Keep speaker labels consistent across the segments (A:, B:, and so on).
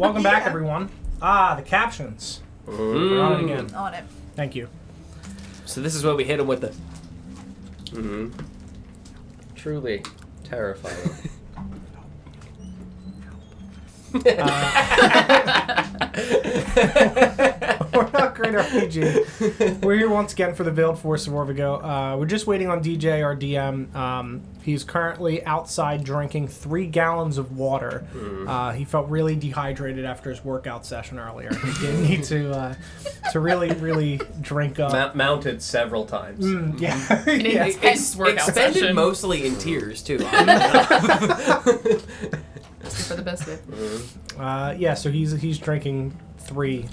A: Welcome back, everyone. The captions. We're on it again.
B: On it.
A: Thank you.
C: So this is what we hit him with the... Truly terrifying.
A: We're not great RPG. We're here once again for the Veiled Force of Orvigo. We're just waiting on DJ, our DM. He's currently outside drinking 3 gallons of water. He felt really dehydrated after his workout session earlier. He did need to really drink up.
C: Mounted several times.
A: Yeah.
B: Intense workout
C: Expended
B: session.
C: mostly in tears, too.
B: For the biscuit.
A: Yeah, so he's drinking 3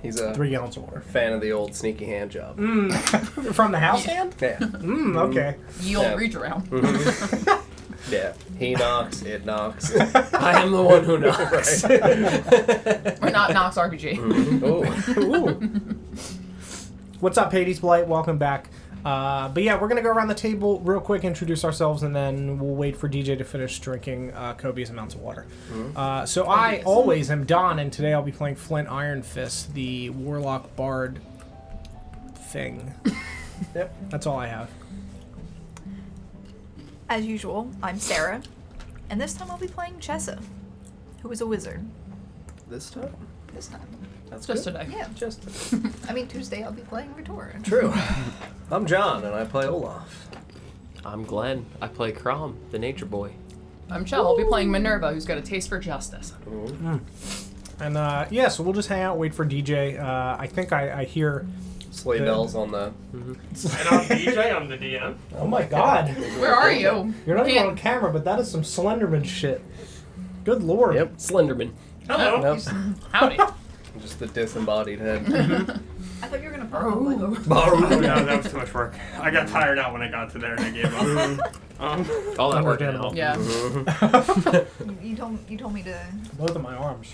C: He's a
A: 3 gallons of water.
C: fan of the old sneaky hand job.
A: From the house hand?
C: Yeah.
A: Okay.
B: Ye old
C: Yeah.
B: reach around.
C: Yeah. He knocks, it knocks. I am the one who knocks.
B: We're not Nox RPG.
C: Ooh.
A: What's up, Hades Blight? Welcome back. But yeah, we're going to go around the table real quick, introduce ourselves, and then we'll wait for DJ to finish drinking copious amounts of water. So I always am Don, and today I'll be playing Flint Iron Fist, the Warlock Bard thing. Yep, that's all I have.
D: As usual, I'm Sarah, and this time I'll be playing Chessa, who is a wizard.
C: This time?
D: This time.
C: That's
B: Just
C: good.
B: today.
D: Yeah.
C: Just
D: I mean, Tuesday I'll be playing Retor.
C: True. I'm John, and I play Olaf.
E: I'm Glenn. I play Crom, the nature boy.
B: I'm Chell. I'll be playing Minerva, who's got a taste for justice.
A: And yeah, so we'll just hang out, wait for DJ. I think I hear...
C: Sleigh bells on the...
F: And I'm DJ, I'm the DM.
A: Oh my god.
B: Where are you?
A: You're not even
B: Can't-
A: on camera, but that is some Slenderman shit. Good lord.
C: Yep, Slenderman.
F: Hello.
C: Nope.
B: Howdy.
C: Just the disembodied head.
D: I thought you were gonna borrow.
F: Oh, yeah, that was too much work. I got tired out when I got to there and I gave up.
E: All that work
A: Understandable.
E: now.
B: Yeah.
D: You told me to
A: Both of my arms.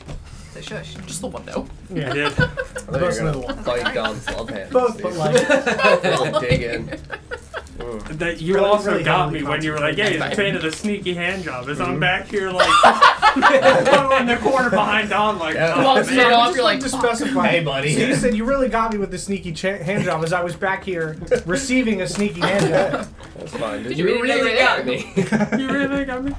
D: shush.
B: Just the one, though.
F: I did.
C: I thought you
A: Both
C: were
A: of
C: gonna
A: them.
C: bite Don's love hand.
A: Both, but like...
C: Really dig in.
F: That you
A: Really,
F: also
A: really
F: got
A: heavily
F: me when you were like, yeah, he's a
B: concentrated.
F: fan of the sneaky hand job. As I'm back here, like, in the corner behind Don, like,
C: Yeah.
F: oh,
B: Well,
F: man.
B: straight off, you're like,
A: to
B: fuck.
A: specify.
C: Hey, buddy.
A: So you said you really got me with the sneaky hand job as I was back here receiving a sneaky hand job.
C: That's fine. Did
B: You
C: you
B: really
C: really
B: got
C: got me?
F: You really got me?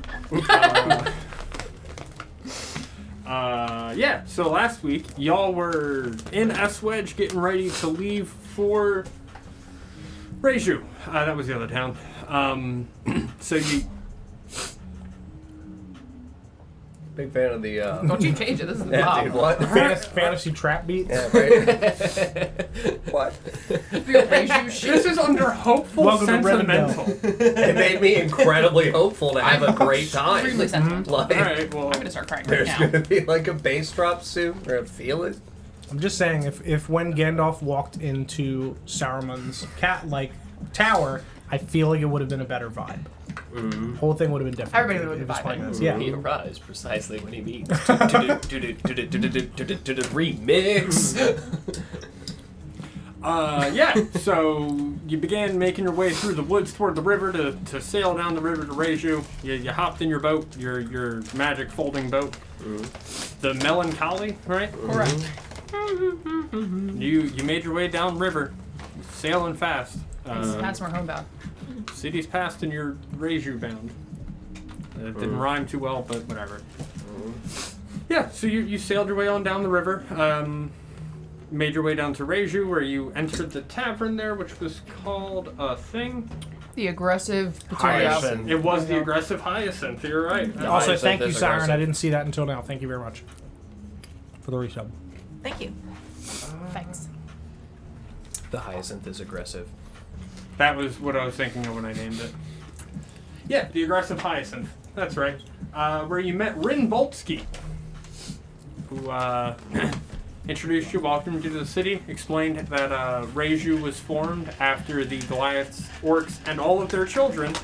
F: Yeah, so last week, y'all were in S-Wedge getting ready to leave for Reiju. That was the other town. So you...
C: Big fan of the...
B: Don't you change it. This is the
C: Yeah,
B: Bob.
C: dude, what?
A: Fantasy trap beats.
C: Yeah, right? What?
F: This is under hopeful
A: Welcome to
F: sentimental.
C: It made me incredibly hopeful to have a great time.
B: Extremely sentimental.
C: Like,
F: Alright, well...
B: I'm gonna start crying right
C: there's
B: now.
C: gonna be like a bass drop soon. We're gonna feel it.
A: I'm just saying, if when Gandalf walked into Saruman's cat-like tower, I feel like it would have been a better vibe. Whole thing would have been different.
B: Everybody would have
A: It was
B: been
A: like
B: vibing.
A: this. Yeah.
E: He arrives precisely when he meets. Remix.
F: Yeah, so you began making your way through the woods toward the river to sail down the river to Reiju. You hopped in your boat, your magic folding boat. The Melancholy, right?
B: Correct.
F: You made your way down river, sailing fast.
B: That's more homebound.
F: Cities passed and you're Reiju bound. It didn't rhyme too well, but whatever. Yeah, so you sailed your way on down the river. Made your way down to Reiju, where you entered the tavern there, which was called a thing.
B: The aggressive
C: Hyacinth.
F: It was the aggressive Hyacinth. You're right.
A: Also,
E: Hyacinth
A: thank you,
E: is
A: Siren.
E: aggressive.
A: I didn't see that until now. Thank you very much for the resub.
D: Thank you.
B: Thanks.
E: The hyacinth is aggressive.
F: That was what I was thinking of when I named it. Yeah, the aggressive Hyacinth. That's right. Where you met Rin Boltsky, who introduced you, welcomed you to the city, explained that Reiju was formed after the Goliaths, orcs, and all of their children.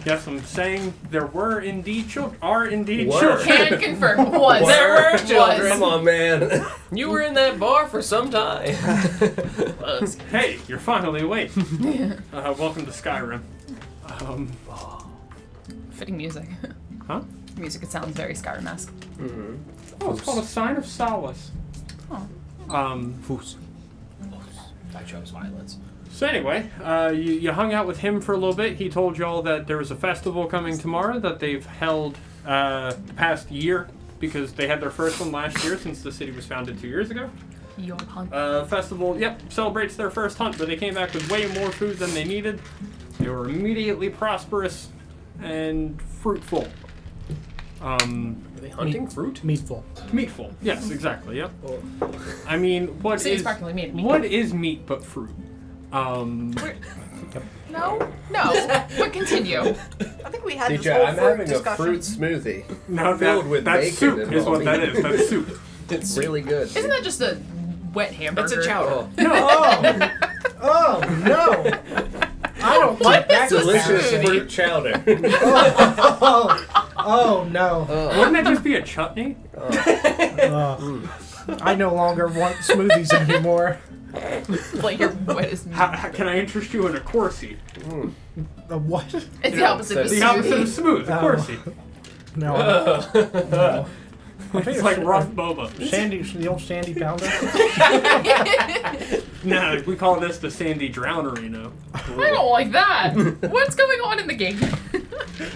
F: Yes, I'm saying there were indeed children. Are indeed
C: Were.
F: children.
B: Can confirm. Was.
E: There were
B: Was.
E: children.
C: Come on, man.
E: You were in that bar for some time. Was.
F: Hey, you're finally awake. Welcome to Skyrim.
B: Fitting music.
F: Huh?
B: Music, it sounds very Skyrim-esque.
F: Oh, it's called a sign of solace.
B: Oh.
A: Foos.
C: I chose violence.
F: So anyway, you hung out with him for a little bit. He told y'all that there was a festival coming tomorrow that they've held the past year because they had their first one last year since the city was founded 2 years ago.
B: Your hunt.
F: Festival, celebrates their first hunt, but they came back with way more food than they needed. They were immediately prosperous and fruitful.
C: Are they hunting fruit?
A: Meatful.
F: Meatful. Yes, exactly. Yep. I mean, what
B: See, it's
F: is
B: practically made of meat.
F: what is meat but fruit?
B: No, but continue.
D: I think we had this
C: DJ,
D: whole
C: I'm
D: fruit
C: having
D: discussion.
C: a fruit smoothie.
F: No,
C: Filled with
F: that's
C: bacon
F: soup.
C: and
F: Is what
C: all.
F: that is. That's soup.
C: It's really good.
B: Isn't that just a wet hamburger?
E: It's a chowder.
A: Oh no! I don't like that.
C: Delicious
B: smoothie.
C: fruit chowder.
A: Oh no!
F: Wouldn't that just be a chutney?
A: I no longer want smoothies anymore.
B: Like your wet as meat.
F: How can I interest you in a corsi?
A: A what?
B: It's the opposite of
F: The opposite of
B: smoothie.
F: smooth, a
A: Oh.
F: corsi.
A: No. No.
F: It's like rough boba.
A: Sandy, the old Sandy pounder.
F: No, we call this the Sandy Drowner, you know.
B: I don't like that. What's going on in the game?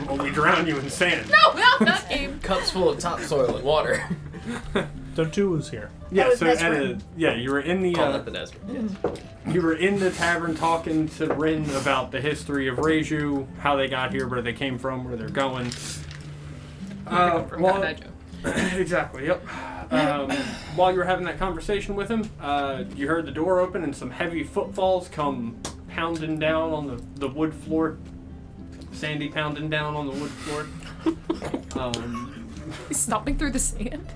F: Well, we drown you in sand.
B: No, not that game.
E: Cups full of topsoil and water.
A: So Tuwu's here.
F: Yeah,
D: was
F: so
D: Nesrin.
F: you were in the
E: Call it the desert. Yes.
F: you were in the tavern talking to Rin about the history of Reiju, how they got here, where they came from, where they're going.
B: From
F: Well,
B: Canada.
F: exactly. Yep. While you were having that conversation with him, you heard the door open and some heavy footfalls come pounding down on the wood floor. Sandy pounding down on the wood floor.
B: He's stomping through the sand.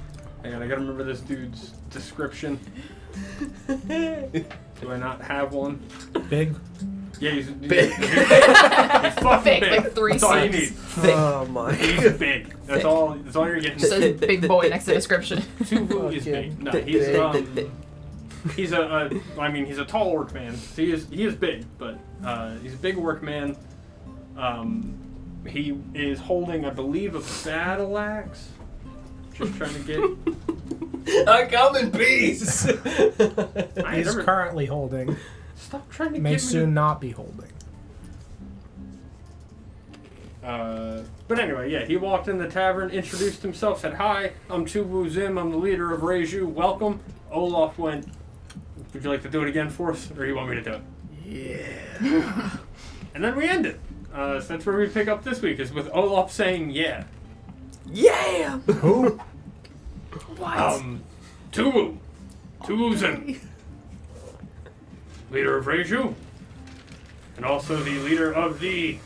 F: Hang on, I gotta remember this dude's description. Do I not have one?
A: Big.
F: Yeah, he's
C: Big.
F: He's fucking
B: Big,
F: big.
B: like 3
F: That's all you need.
B: cents.
C: Oh my.
F: He's big. That's all. That's all you're getting.
B: It says big boy next to the description.
F: Tuwu is big. No, he's he's a tall orc man. He is big, but he's a big orc man. He is holding, I believe, a battle axe. Just trying to get.
C: I come in peace.
F: I
A: He's
F: never,
A: currently holding.
F: stop trying to
A: May
F: get
A: soon
F: me.
A: not be holding.
F: But anyway, yeah, he walked in the tavern, introduced himself, said, "Hi, I'm Tuwu Zim. I'm the leader of Reiju. Welcome." Olaf went, "Would you like to do it again for us, or you want me to do it?"
C: Yeah.
F: And then we end it. So that's where we pick up this week, is with Olaf saying, "Yeah."
C: Yeah.
A: Who?
F: Tuwu Zim, leader of Reiju, and also the leader of the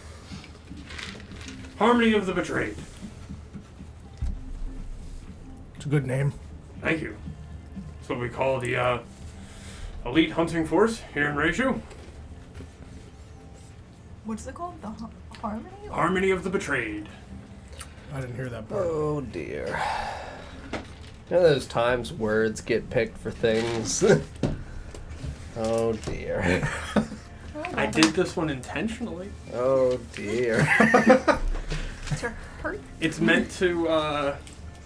F: Harmony of the Betrayed.
A: It's a good name.
F: Thank you. That's what we call the elite hunting force here in Reiju.
D: What's it called? The Harmony?
F: Harmony of the Betrayed.
A: I didn't hear that part.
C: Oh dear. You know those times words get picked for things? Oh dear.
F: I did this one intentionally.
C: Oh dear.
D: To hurt?
F: It's meant to,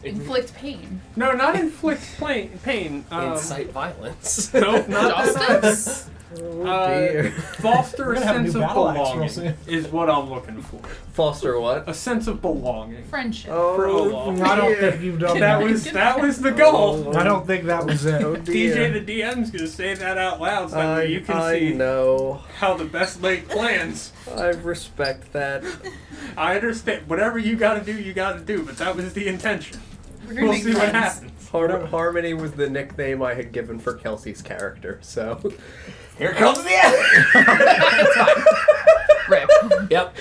B: Inflict pain.
F: no, not inflict pain.
E: Incite violence.
F: Nope, not
B: Justice?
C: Oh dear.
F: Foster
A: We're
F: a
A: gonna have a
F: sense
A: new
F: of
A: battle axe real
F: belonging
A: soon.
F: is what I'm looking for.
C: Foster what?
F: A sense of belonging.
B: Friendship.
F: For
C: Oh
F: Olaf.
A: I don't
C: dear.
A: think you've done
F: That
A: that.
F: was the goal.
A: I don't think that was it.
C: Oh dear.
F: DJ the DM's gonna say that out loud so that you can
C: I
F: see
C: know.
F: how the best laid plans.
C: I respect that.
F: I understand. Whatever you gotta do, but that was the intention.
B: We're gonna
F: We'll
B: make
F: see what
B: friends.
F: happens.
C: Harmony was the nickname I had given for Kelsey's character, so. Here comes the end!
B: Rip.
E: Yep.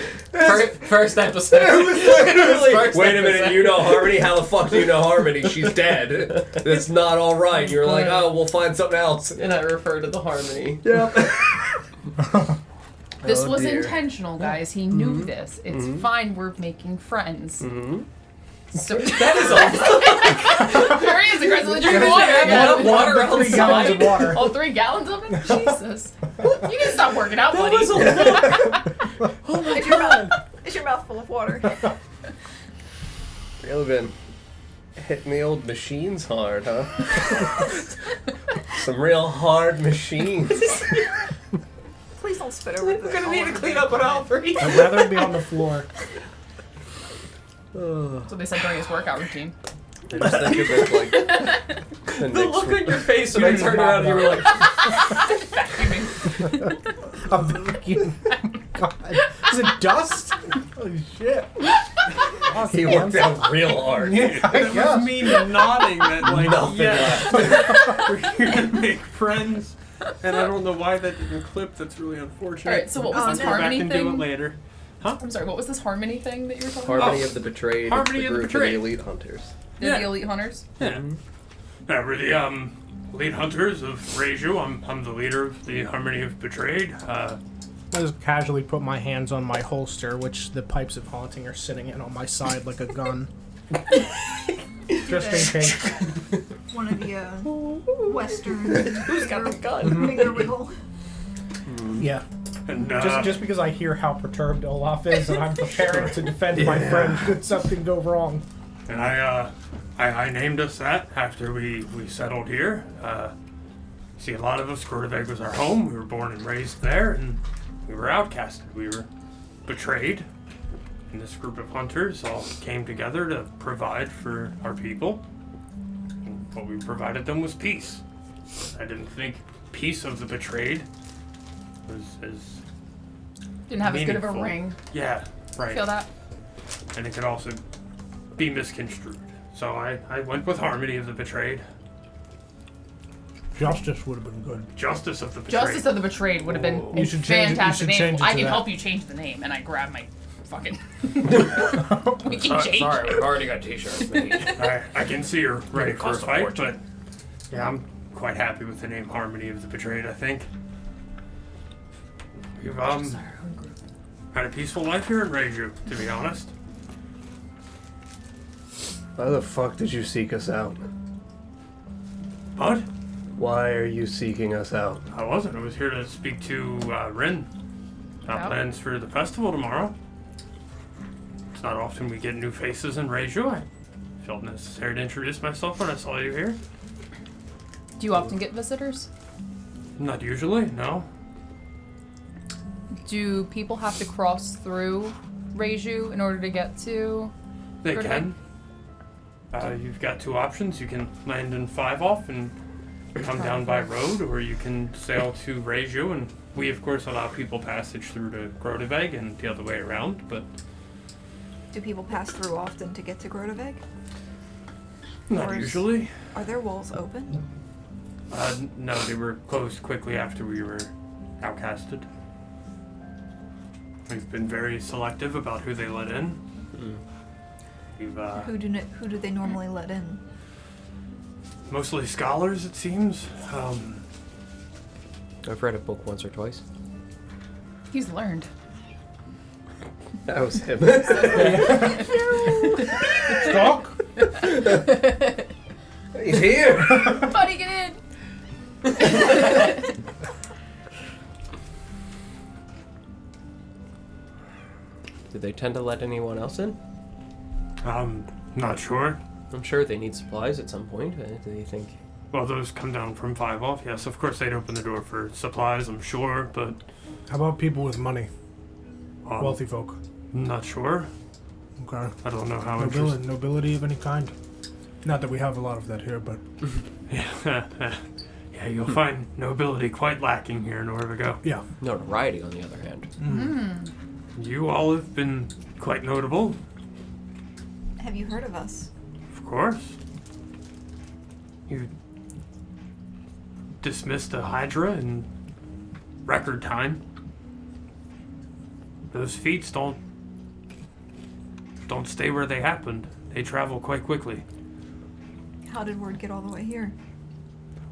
E: First episode.
C: Literally.
E: First
C: Wait a minute,
E: episode.
C: you know Harmony? How the fuck do you know Harmony? She's dead. That's not alright. You're like, oh, we'll find something else.
E: And I refer to the harmony.
C: Yep.
B: This
C: Oh,
B: was
C: dear.
B: intentional, guys. He knew this. It's fine. We're making friends.
C: Mm-hmm.
B: So
E: That is all.
B: There he is aggressively drinking
E: Guys,
B: water.
E: you have
B: again.
E: enough water
A: 3 gallons of
E: outside.
A: water.
B: Oh, 3 gallons of it? Jesus. You can stop working out, buddy.
D: Is your mouth full of water?
C: Really been Hitting the old machines hard, huh? Some real hard machines.
D: Please don't spit over the
E: We're gonna
D: all
E: need to
D: over
E: clean
D: the
E: up on
D: equipment.
E: Alfred.
A: I'd rather it be on the floor.
B: That's what they said during his workout routine.
C: I just think of it like
E: The look on your face when I turned around and you were like,
B: Vacuuming.
A: A vacuum. God. Is it dust? Holy shit.
C: he worked out real hard.
F: It was me nodding that, like,
C: Nothing
F: yeah, we're here to make friends. And I don't know why that didn't clip. That's really unfortunate.
B: Alright, so what was
D: Oh,
B: this
D: no.
F: Go back
B: harmony
F: and do it
B: thing?
F: later.
B: I'm sorry, what was this harmony thing that you were talking
C: Harmony
F: Oh.
C: of the Betrayed.
F: Harmony
C: the
F: of the
C: group
F: Betrayed.
C: of the Elite Hunters.
B: about?
F: Yeah.
B: The Elite Hunters?
F: Yeah. Yeah, we're the lead hunters of Reiju. I'm the leader of the Harmony of Betrayed.
A: I just casually put my hands on my holster, which the pipes of haunting are sitting in on my side like a gun. Just in case.
D: One of the Western
E: who's got the gun?
D: finger wiggle.
A: Yeah.
F: And
A: Just because I hear how perturbed Olaf is and I'm preparing to defend my friend should something go wrong.
F: and I named us that after we settled here. See, a lot of us, Groteveg was our home. We were born and raised there, and we were outcasted. We were betrayed. And this group of hunters all came together to provide for our people. And what we provided them was peace. I didn't think peace of the betrayed was as
B: Didn't have as good of a
F: meaningful.
B: ring.
F: Yeah, right.
B: Feel that?
F: And it could also be misconstrued. So I went with Harmony of the Betrayed.
A: Justice would have been good.
F: Justice of the Betrayed.
B: Justice of the Betrayed would have been
A: You
B: a
A: should change it- you
B: fantastic
A: should
B: name.
A: change it
B: I
A: to
B: can
A: that.
B: help you change the name, and I grab my fucking. We can change
E: Sorry,
B: it.
E: we've already got t-shirts made.
F: I can see you're ready for a
E: cost a
F: fight,
E: fortune.
F: but yeah, I'm quite happy with the name Harmony of the Betrayed, I think. We've had a peaceful life here in Reiju, to be honest.
C: Why the fuck did you seek us out?
F: But
C: Why are you seeking us out?
F: I wasn't. I was here to speak to Rin about
B: Yeah.
F: plans for the festival tomorrow. It's not often we get new faces in Reiju. I felt necessary to introduce myself when I saw you here.
B: Do you often get visitors?
F: Not usually, no.
B: Do people have to cross through Reiju in order to get to?
F: They
B: Good
F: can. You've got two options. You can land in Five Off and come down by road, or you can sail to Reiju, and we, of course, allow people passage through to Groteveg and the other way around, but
D: Do people pass through often to get to Groteveg?
F: not
D: Or is-
F: usually.
D: Are their walls open?
F: No, they were closed quickly after we were outcasted. We've been very selective about who they let in. We've,
D: Who do they normally let in?
F: mostly scholars, it seems.
E: I've read a book once or twice.
B: He's learned.
C: That was him.
A: Stock?
C: He's here.
B: Buddy, get in!
E: Do they tend to let anyone else in?
F: Not sure.
E: I'm sure they need supplies at some point. Do you think?
F: Well, those come down from Five Off, yes. Of course, they'd open the door for supplies, I'm sure, but
A: How about people with money?
F: um,
A: Wealthy folk.
F: not sure.
A: Okay.
F: I don't know how
A: Nobility of any kind. Not that we have a lot of that here, but
F: Yeah, yeah, you'll find nobility quite lacking here in Orvigo.
A: yeah.
E: Notoriety, on the other hand.
F: You all have been quite notable,
D: Have you heard of us?
F: of course. You dismissed a Hydra in record time. Those feats don't stay where they happened. They travel quite quickly.
D: How did word get all the way here?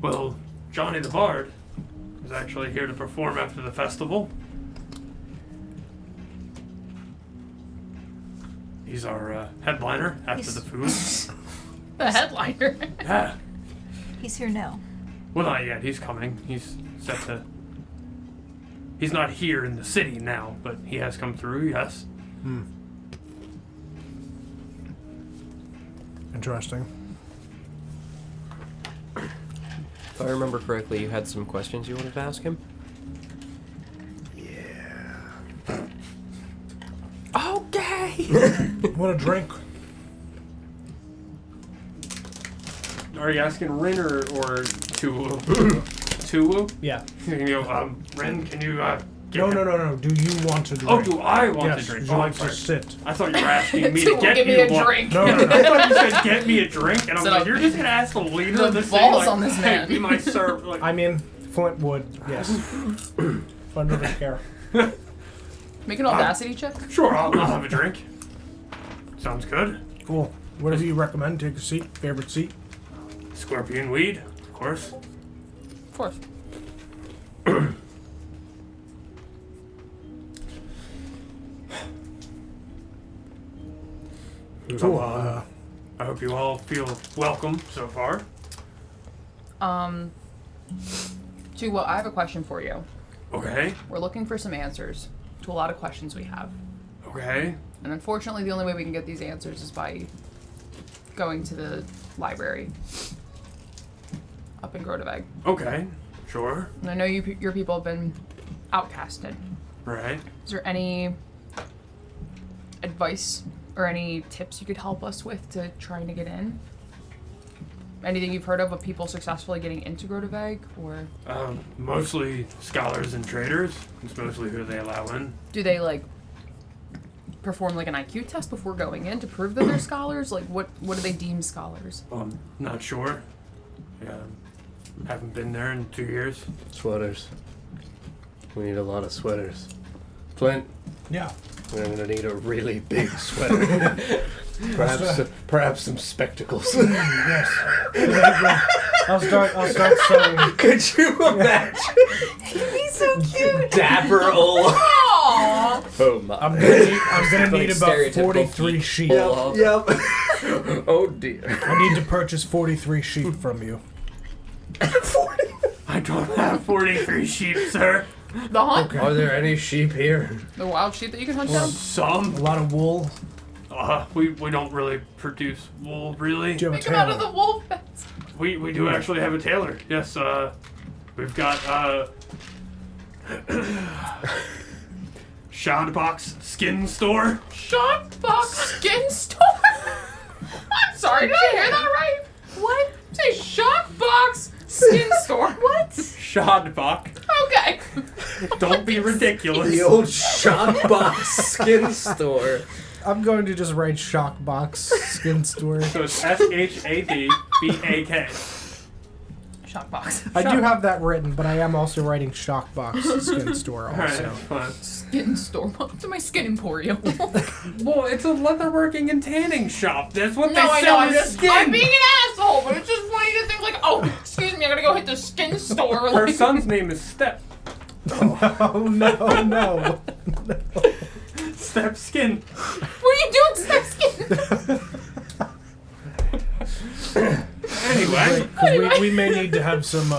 F: Well, Johnny the Bard is actually here to perform after the festival. He's our headliner after
D: He's-
F: the food.
B: The headliner.
F: Yeah.
D: He's here now.
F: Well, not yet. He's coming. He's set to. He's not here in the city now, but he has come through, yes.
A: Interesting.
E: If I remember correctly, you had some questions you wanted to ask him?
C: Yeah.
E: Okay!
A: Want a drink?
F: Are you asking Rin or Tuwu? Tuwu?
A: Yeah.
F: You know, Rin, can you get
A: No. Do you want a drink?
F: Oh, do I want
A: yes,
F: to drink?
A: Would you
F: Oh,
A: like
F: I'm sorry.
A: to sit?
F: I thought you were asking me to
B: Tuwu,
F: get
B: give me
F: you
B: a
F: one.
B: drink.
A: No.
F: I thought you said get me a drink, and I'm
B: So,
F: like, you're just gonna ask the leader
B: the
F: of this
B: balls
F: thing, like,
B: on this
F: hey,
B: man.
F: be my serv. Like,
A: I mean, Flint would, yes. Flint doesn't care.
B: Make an audacity check.
F: sure, I'll have a drink. Sounds good.
A: Cool. Whatever you recommend, take a seat. Favorite seat?
F: Scorpion weed, of course.
B: Of course.
A: Cool.
F: I hope you all feel welcome so far.
B: Tuwu, I have a question for you.
F: Okay.
B: We're looking for some answers to a lot of questions we have.
F: Okay.
B: And unfortunately, the only way we can get these answers is by going to the library up in Groteveg.
F: Okay. Sure.
B: And I know your people have been outcasted.
F: Right.
B: Is there any advice or any tips you could help us with to trying to get in? Anything you've heard of people successfully getting into Groteveg, or
F: Mostly scholars and traders. It's mostly who they allow in.
B: do they like perform like an IQ test before going in to prove that they're scholars? Like what do they deem scholars?
F: I'm not sure. Yeah. Haven't been there in 2 years.
C: Sweaters. We need a lot of sweaters. Flint,
A: Yeah.
C: we're gonna need a really big sweater. perhaps some spectacles.
A: Yes. I'll start sewing.
C: Could you imagine?
D: He'd be so cute.
C: Dapper old.
B: Aww.
C: Oh my.
A: I'm gonna need about
E: stereotypical
A: 43
E: geek.
A: sheep.
E: Yep.
C: Yep. Oh dear.
A: I need to purchase 43 sheep from you.
F: I don't have 43 sheep, sir.
B: The hunt?
C: Are there any sheep here?
B: The wild sheep that you can hunt down?
F: Some.
A: A lot of wool.
F: We don't really produce wool, really.
A: Do you have a
B: Make them out of
A: tailor?
B: the wolf pets.
F: We do actually have a tailor. Yes, we've got, Shadbox Skin Store.
B: Shockbox skin store? I'm sorry, did I hear that right?
D: What?
B: Say Shockbox skin store.
D: What?
F: Shadbox.
B: Okay.
F: Don't be ridiculous.
C: The old Shockbox skin store.
A: I'm going to just write Shockbox Skin Store.
F: So it's SHADBAK.
B: Shockbox.
A: I do have that written, but I am also writing Shockbox Skin Store
F: Alright,
A: also.
F: fine.
B: Skin store. Welcome to my skin emporium.
F: Well, it's a leatherworking and tanning shop. That's what
B: No,
F: they
B: I
F: sell
B: know.
F: is skin.
B: I'm being an asshole, but it's just funny to think like, oh, excuse me, I gotta go hit the skin store.
F: Her
B: Like,
F: son's name is Step.
A: Oh, no.
F: Step Skin.
B: what are you doing, Step Skin?
F: Anyway.
A: Because we may need to have some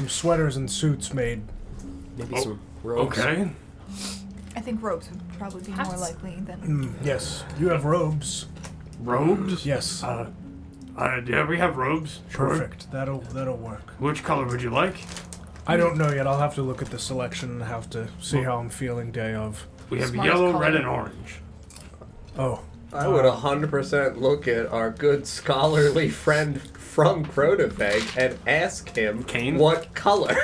A: sweaters and suits made.
E: Maybe some robes.
F: Okay.
D: I think robes would probably be more
B: Hats.
D: likely than.
A: Yes. You have robes.
F: Robes?
A: Yes.
F: Yeah, we have robes. Sure.
A: Perfect. That'll work.
F: Which color would you like?
A: I don't know yet. I'll have to look at the selection and have to see how I'm feeling day of.
F: We have
B: Smartest
F: yellow,
B: color.
F: red, and orange.
A: Oh.
C: I would 100% look at our good scholarly friend from Groteveg and ask him
F: Kane?
C: what color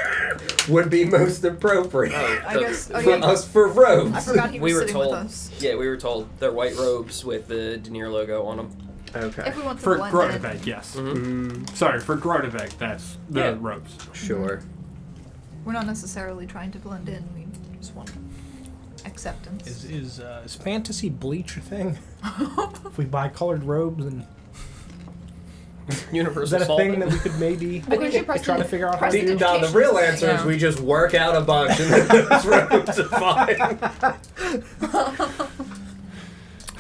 C: would be most appropriate
D: I guess. Oh,
C: for
D: yeah.
C: us for robes.
D: I forgot he was
E: We were
D: sitting
E: told.
D: with us.
E: Yeah, we were told they're white robes with the Denier logo on them.
C: Okay.
D: If we want to
F: For
D: blend in.
F: Groteveg, yes.
E: Mm-hmm.
F: Sorry, for Groteveg, that's the
E: Yeah.
F: robes.
C: Sure.
D: We're not necessarily trying to blend in. We just want acceptance.
A: Is fantasy bleach a thing? If we buy colored robes, and
E: Universal
A: is that a
E: Salt.
A: thing that we could maybe
B: I think we should
A: try to figure out how to
D: Preston-
A: do?
C: No, the real answer is
B: Yeah.
C: we just work out a bunch and then those robes are fine.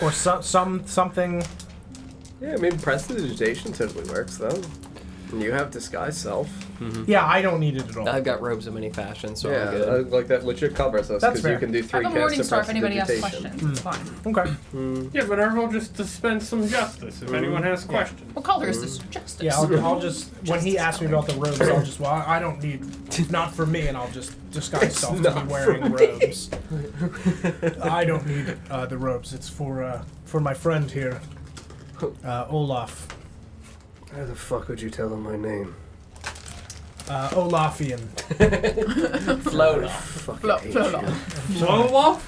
A: Or something.
C: Yeah, I mean, prestidigitation typically works, though. You have disguise self.
A: Yeah, I don't need it at all.
E: I've got robes of many fashions, so I'm
C: Yeah,
E: good.
C: like that legit covers us
A: That's
C: because you
A: fair.
C: can do
B: I
C: 3
B: have a
C: casts
B: morning
C: of
B: star if anybody asks
C: prestidigitation.
B: questions. It's fine.
A: Okay.
F: Yeah, but I will just dispense some justice if anyone has questions.
B: What color is this? Justice.
A: Yeah, I'll just when he asks me about the robes, I'll just I don't need not for me, and I'll just disguise self to be
C: not
A: wearing robes. I don't need the robes. It's for my friend here, Olaf.
C: How the fuck would you tell him my name?
A: Olafian.
E: Float off.
C: Fucking
B: Float
C: hate you.
B: off.
F: Blow off?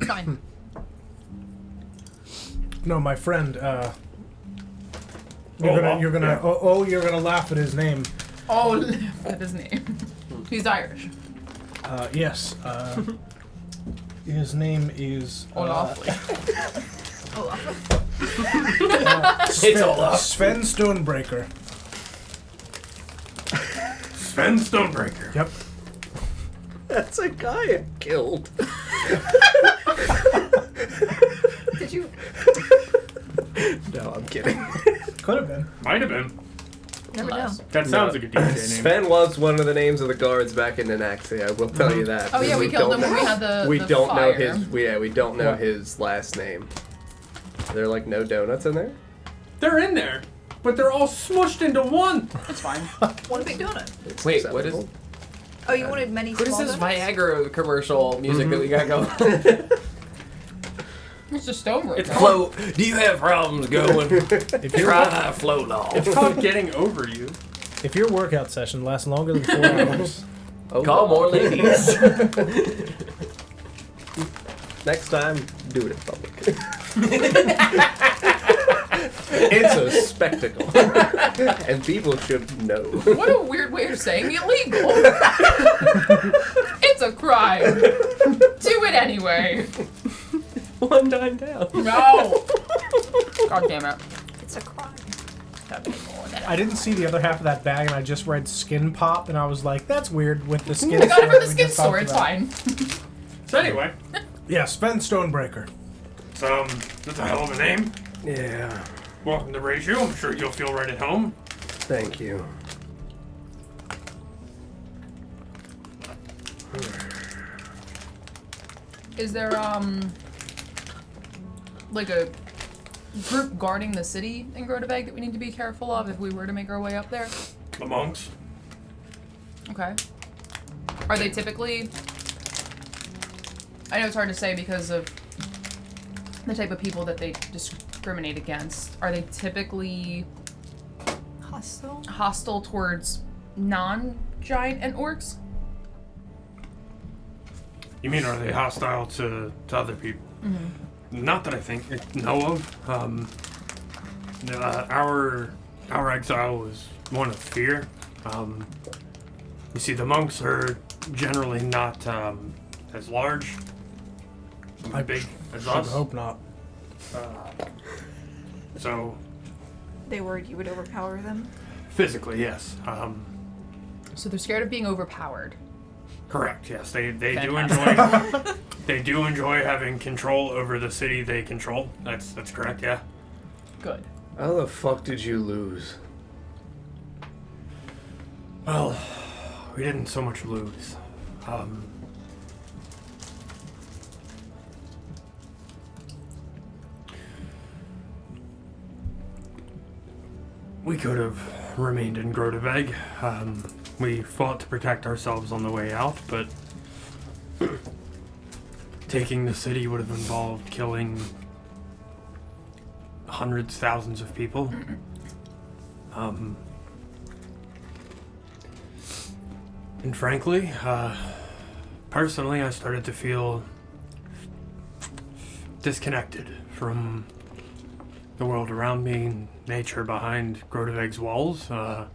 B: Fine.
A: No, my friend.
F: Olaf,
A: You're gonna
F: yeah.
A: you're gonna laugh at his name.
B: Oh, that's his name. He's Irish.
A: Yes. His name is
B: Olaf.
D: Olaf.
E: It's Olaf.
A: Sven Stonebreaker.
F: Sven Stonebreaker.
A: Yep.
C: That's a guy I killed.
D: Did you?
C: No, I'm kidding.
A: Could have been.
F: Might have been.
D: Never know.
F: That sounds like a DJ name.
C: Sven was one of the names of the guards back in Anaxia. I will tell you that.
B: Oh yeah, we killed him when we had the
C: We
B: the
C: don't know
B: fire.
C: his. We don't know
A: What?
C: his last name. There are like no donuts in there.
F: They're in there, but they're all smushed into one.
B: It's fine.
D: One big donut.
C: It's
E: Wait, what is-
C: acceptable.
D: Oh, you wanted many
E: What is
D: small
E: this
D: donuts?
E: Viagra commercial music that we got going?
B: It's a stone
F: It's
E: Float. Do you have problems going?
A: If your
E: Try float off.
F: It's called Getting Over You.
A: if your workout session lasts longer than 4 hours,
C: Oh,
E: Call more ladies.
C: Next time, do it in public. It's a spectacle, and people should know.
B: What a weird way of saying illegal. It's a crime. Do it anyway.
E: One dime down.
B: No. God damn it.
D: It's a crime.
A: I didn't see the other half of that bag, and I just read skin pop, and I was like, "That's weird." With the skin.
B: I got it
A: store
B: for the
A: we
B: skin
A: just talked
B: store. It's
A: about.
B: fine.
F: So anyway,
A: Yeah, Sven Stonebreaker.
F: that's a hell of a name.
C: Yeah,
F: Welcome to Ratio. I'm sure you'll feel right at home.
C: thank you.
B: Is there like a group guarding the city in Grotebag that we need to be careful of if we were to make our way up there?
F: The monks.
B: Okay. Are they typically... I know it's hard to say because of the type of people that they discriminate against. Are they typically
D: Hostile.
B: hostile towards non-giant and orcs?
F: You mean, are they hostile to other people? Not that I know of. Our exile was one of fear. You see, the monks are generally not as large,
A: I
F: big as
A: should
F: us.
A: hope not.
F: So
D: They worried you would overpower them.
F: physically, yes.
B: So they're scared of being overpowered.
F: Correct. Yes, they do
B: Fantastic.
F: enjoy they do enjoy having control over the city they control. That's correct. Yeah.
B: Good.
C: How the fuck did you lose?
F: Well, we didn't so much lose. We could have remained in Groteveg. We fought to protect ourselves on the way out, but taking the city would have involved killing hundreds, thousands of people. And frankly, personally, I started to feel disconnected from the world around me and nature behind Groteveg's walls. I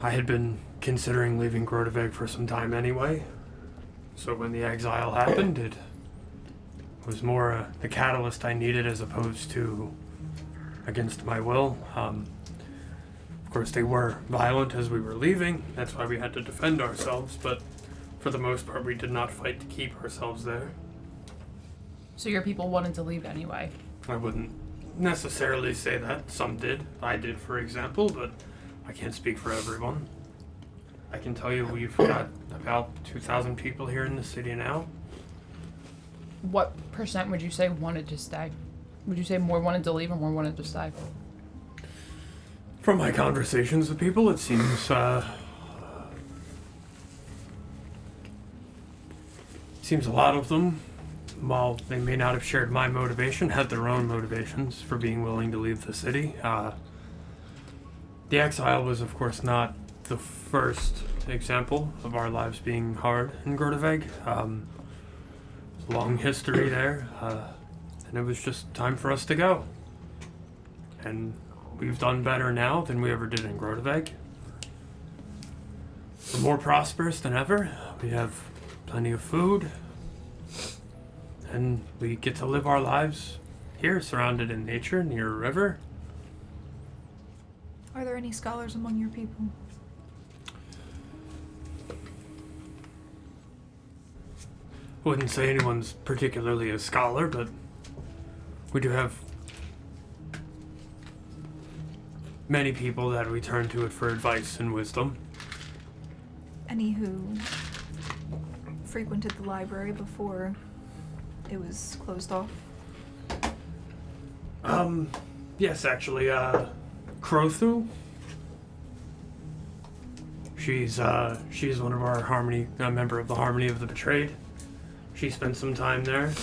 F: had been considering leaving Groteveg for some time anyway, so when the exile happened, it was more the catalyst I needed as opposed to against my will. Of course, they were violent as we were leaving. That's why we had to defend ourselves, but for the most part, we did not fight to keep ourselves there.
B: So your people wanted to leave anyway.
F: I wouldn't necessarily say that. Some did. I did, for example, but I can't speak for everyone. I can tell you we've got about 2,000 people here in the city now.
B: What percent would you say wanted to stay? Would you say more wanted to leave or more wanted to stay?
F: From my conversations with people, it seems a lot of them, while they may not have shared my motivation, had their own motivations for being willing to leave the city. The exile was, of course, not the first example of our lives being hard in Groteveg. Long history there, and it was just time for us to go. And we've done better now than we ever did in Groteveg. We're more prosperous than ever. We have plenty of food. And we get to live our lives here, surrounded in nature, near a river.
D: Are there any scholars among your people?
F: Wouldn't say anyone's particularly a scholar, but we do have many people that we turn to it for advice and wisdom.
D: Any who frequented the library before it was closed off?
F: Yes, actually, Crothu. She's one of our Harmony, a member of the Harmony of the Betrayed. She spent some time there,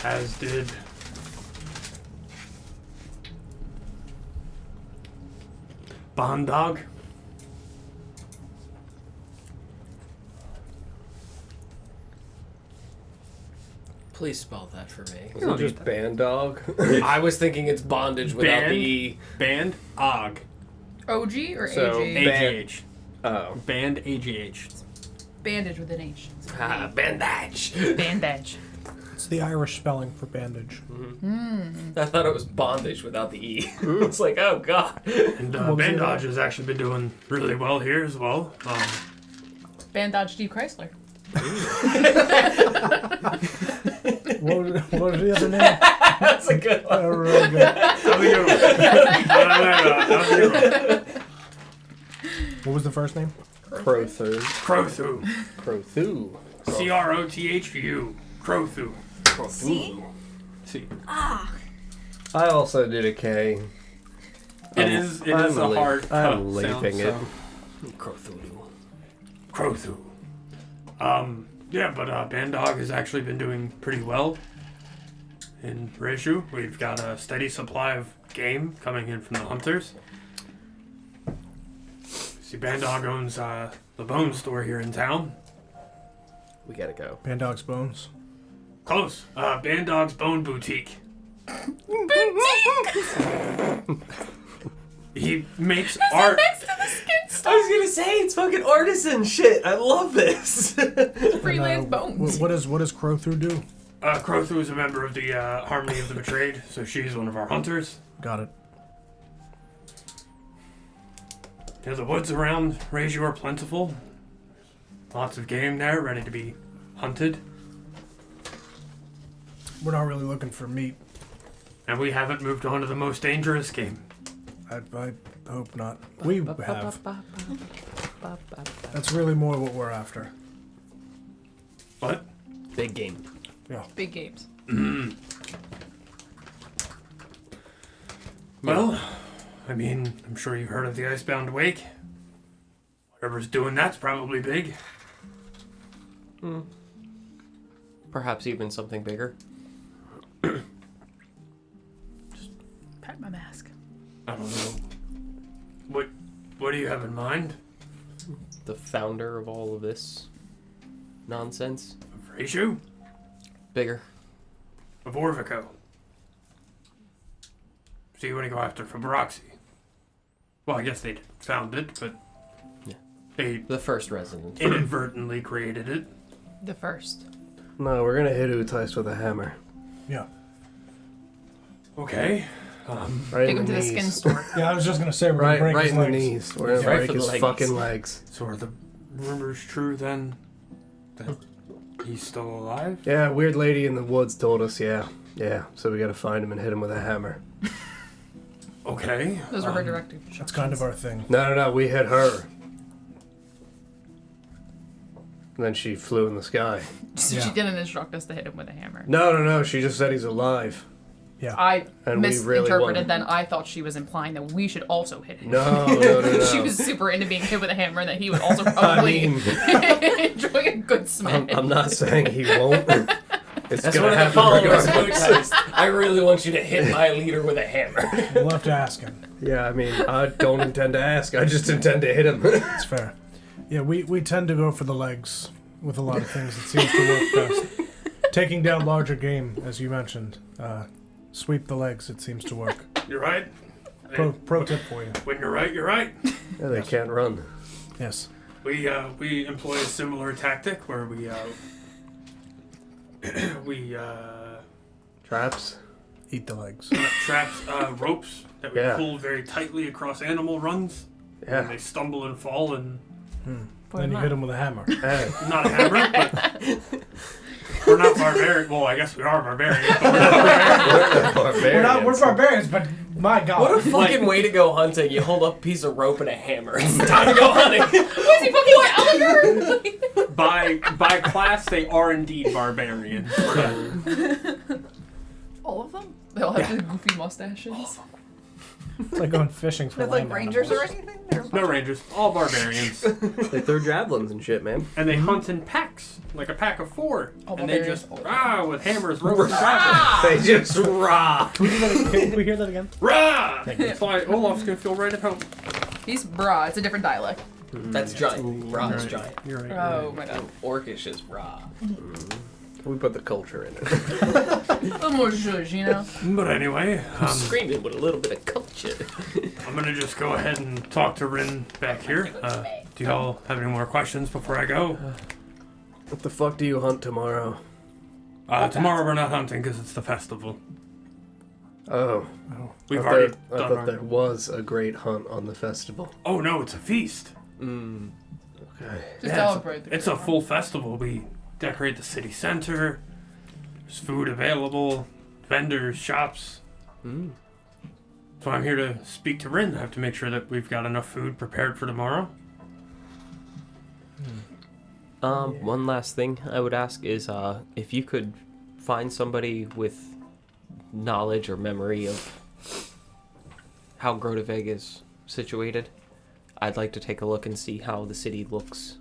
F: as did Bondog.
E: Please spell that for me.
C: Is it just band dog?
E: I was thinking it's bondage without
F: Band?
E: the E.
F: Band Og.
B: OG or
C: So,
B: AG?
F: AGH.
C: Oh.
F: Band AGH.
B: Bandage with an H.
E: Bandage.
B: Bandage.
A: It's the Irish spelling for bandage.
E: I thought it was bondage without the E. It's like, oh god.
F: And
A: What was it?
F: Bandage has actually been doing really well here as well.
B: Bandage Steve Chrysler.
A: What was the other name?
E: That's a good one.
A: Oh, really good. What was the first name?
C: Crothu.
F: Crothu.
C: Crothu.
F: Crothu. Crothu.
D: See?
F: See.
D: Ah,
C: I also did a K.
F: It is a hard
C: I'm
F: sound,
C: leaping it.
F: so.
E: Cthulhu.
F: Crothu. Yeah, but Bandog has actually been doing pretty well in Reju. We've got a steady supply of game coming in from the hunters. See, Bandog owns the bone store here in town.
C: We gotta go.
A: Bandog's Bones.
F: Close. Bandog's Bone Boutique. He makes art.
B: Next to the skin
E: I
B: store.
E: was gonna say, it's fucking artisan shit. I love this.
B: Freelance
A: And,
B: bones.
A: What does Crothu do?
F: Crothu is a member of the Harmony of the Betrayed, so she's one of our hunters.
A: Got it.
F: Yeah, the woods around Reju are plentiful. Lots of game there, ready to be hunted.
A: We're not really looking for meat.
F: And we haven't moved on to the most dangerous game.
A: I hope not. We have. That's really more what we're after.
F: What?
E: Big game.
A: Yeah.
B: Big games.
F: Well, I mean, I'm sure you've heard of the Icebound Wake. Whatever's doing that's probably big.
E: Perhaps even something bigger.
B: Pat my mask.
F: I don't know. What do you have in mind?
E: The founder of all of this nonsense.
F: Of Reju?
E: Bigger.
F: Of Orvigo? So you want to go after Fabraxi? Well, I guess they found it, but
E: Yeah.
F: they
E: The first resident.
F: inadvertently created it.
B: The first.
C: No, we're gonna hit Utice with a hammer.
A: Yeah.
F: Okay.
C: Right
B: Take
C: in
B: him
C: the
B: to the skin
C: knees.
B: store.
A: Yeah, I was just gonna say we're
C: Right,
A: gonna break
C: right
A: his
C: in the
A: legs.
C: knees. We're gonna
E: Right
C: break
E: for the
C: his
E: legs.
C: fucking legs.
F: So are the rumors true then? That he's still alive?
C: Yeah, weird lady in the woods told us, yeah. Yeah, so we gotta find him and hit him with a hammer.
F: Okay.
B: Those were her directive.
A: That's kind of our thing.
C: No, we hit her. And then she flew in the sky.
B: So
A: Yeah.
B: she didn't instruct us to hit him with a hammer.
C: No, she just said he's alive.
A: Yeah.
B: I
C: And we really
B: misinterpreted.
C: won.
B: Then I thought she was implying that we should also hit him.
C: No.
B: She was super into being hit with a hammer, and that he would also probably enjoy a good smash.
C: I'm not saying he won't. It's
E: That's
C: gonna
E: one of the
C: happen
E: followers
C: regardless.
E: mood types. I really want you to hit my leader with a hammer.
A: We'll have to ask him.
C: Yeah, I mean, I don't intend to ask. I just intend to hit him.
A: It's fair. Yeah, we tend to go for the legs with a lot of things. It seems to work best. Taking down larger game, as you mentioned. Sweep the legs, it seems to work.
F: You're right.
A: Pro tip for you.
F: When you're right, you're right.
C: Yeah, they can't run.
A: Yes.
F: We employ a similar tactic where we
C: Traps?
A: Eat the legs.
F: trap ropes that we
C: Yeah.
F: pull very tightly across animal runs. And
C: Yeah.
F: they stumble and fall, and
A: Then you hit him with a hammer.
C: Hey.
F: not a hammer, but we're not barbarian. Well, I guess we are barbarians, but we're not barbarian.
A: We're barbarians, but my God.
E: What a fucking way to go hunting. You hold up a piece of rope and a hammer. It's time to go hunting.
B: Was he fucking Gallagher?
F: By class, they are indeed barbarians.
D: All of them?
B: They all have the goofy mustaches.
A: It's like going fishing for
D: With like
A: land
D: rangers or
A: animals.
D: anything? There's
F: No rangers, all barbarians,
C: They throw javelins and shit, man.
F: and they hunt in packs, like a pack of 4,
B: All
F: and they
B: barbarians.
F: just with hammers, ropes, and javelins.
C: They just rah.
A: Can we hear that again?
F: Rah! That's why Olaf's gonna feel right at home.
B: He's bra. It's a different dialect.
E: That's giant. Ra is giant.
A: You're right.
B: Oh my god.
E: Orcish is Ra.
C: We put the culture in it.
B: A little more zhuzh, you know?
F: But anyway,
E: Screaming with a little bit of culture.
F: I'm gonna just go ahead and talk to Rin back here. Do y'all have any more questions before I go?
C: What the fuck do you hunt tomorrow?
F: Tomorrow we're not hunting because it's the festival.
C: Oh.
F: We've
C: I
F: already
C: thought, I
F: done
C: thought
F: our...
C: there was a great hunt on the festival.
F: Oh no, it's a feast.
C: Okay.
B: Just celebrate the
F: It's a full festival. We decorate the city center. There's food available, vendors, shops. So I'm here to speak to Rin. I have to make sure that we've got enough food prepared for tomorrow.
E: One last thing I would ask is if you could find somebody with knowledge or memory of how Groteveg is situated. I'd like to take a look and see how the city looks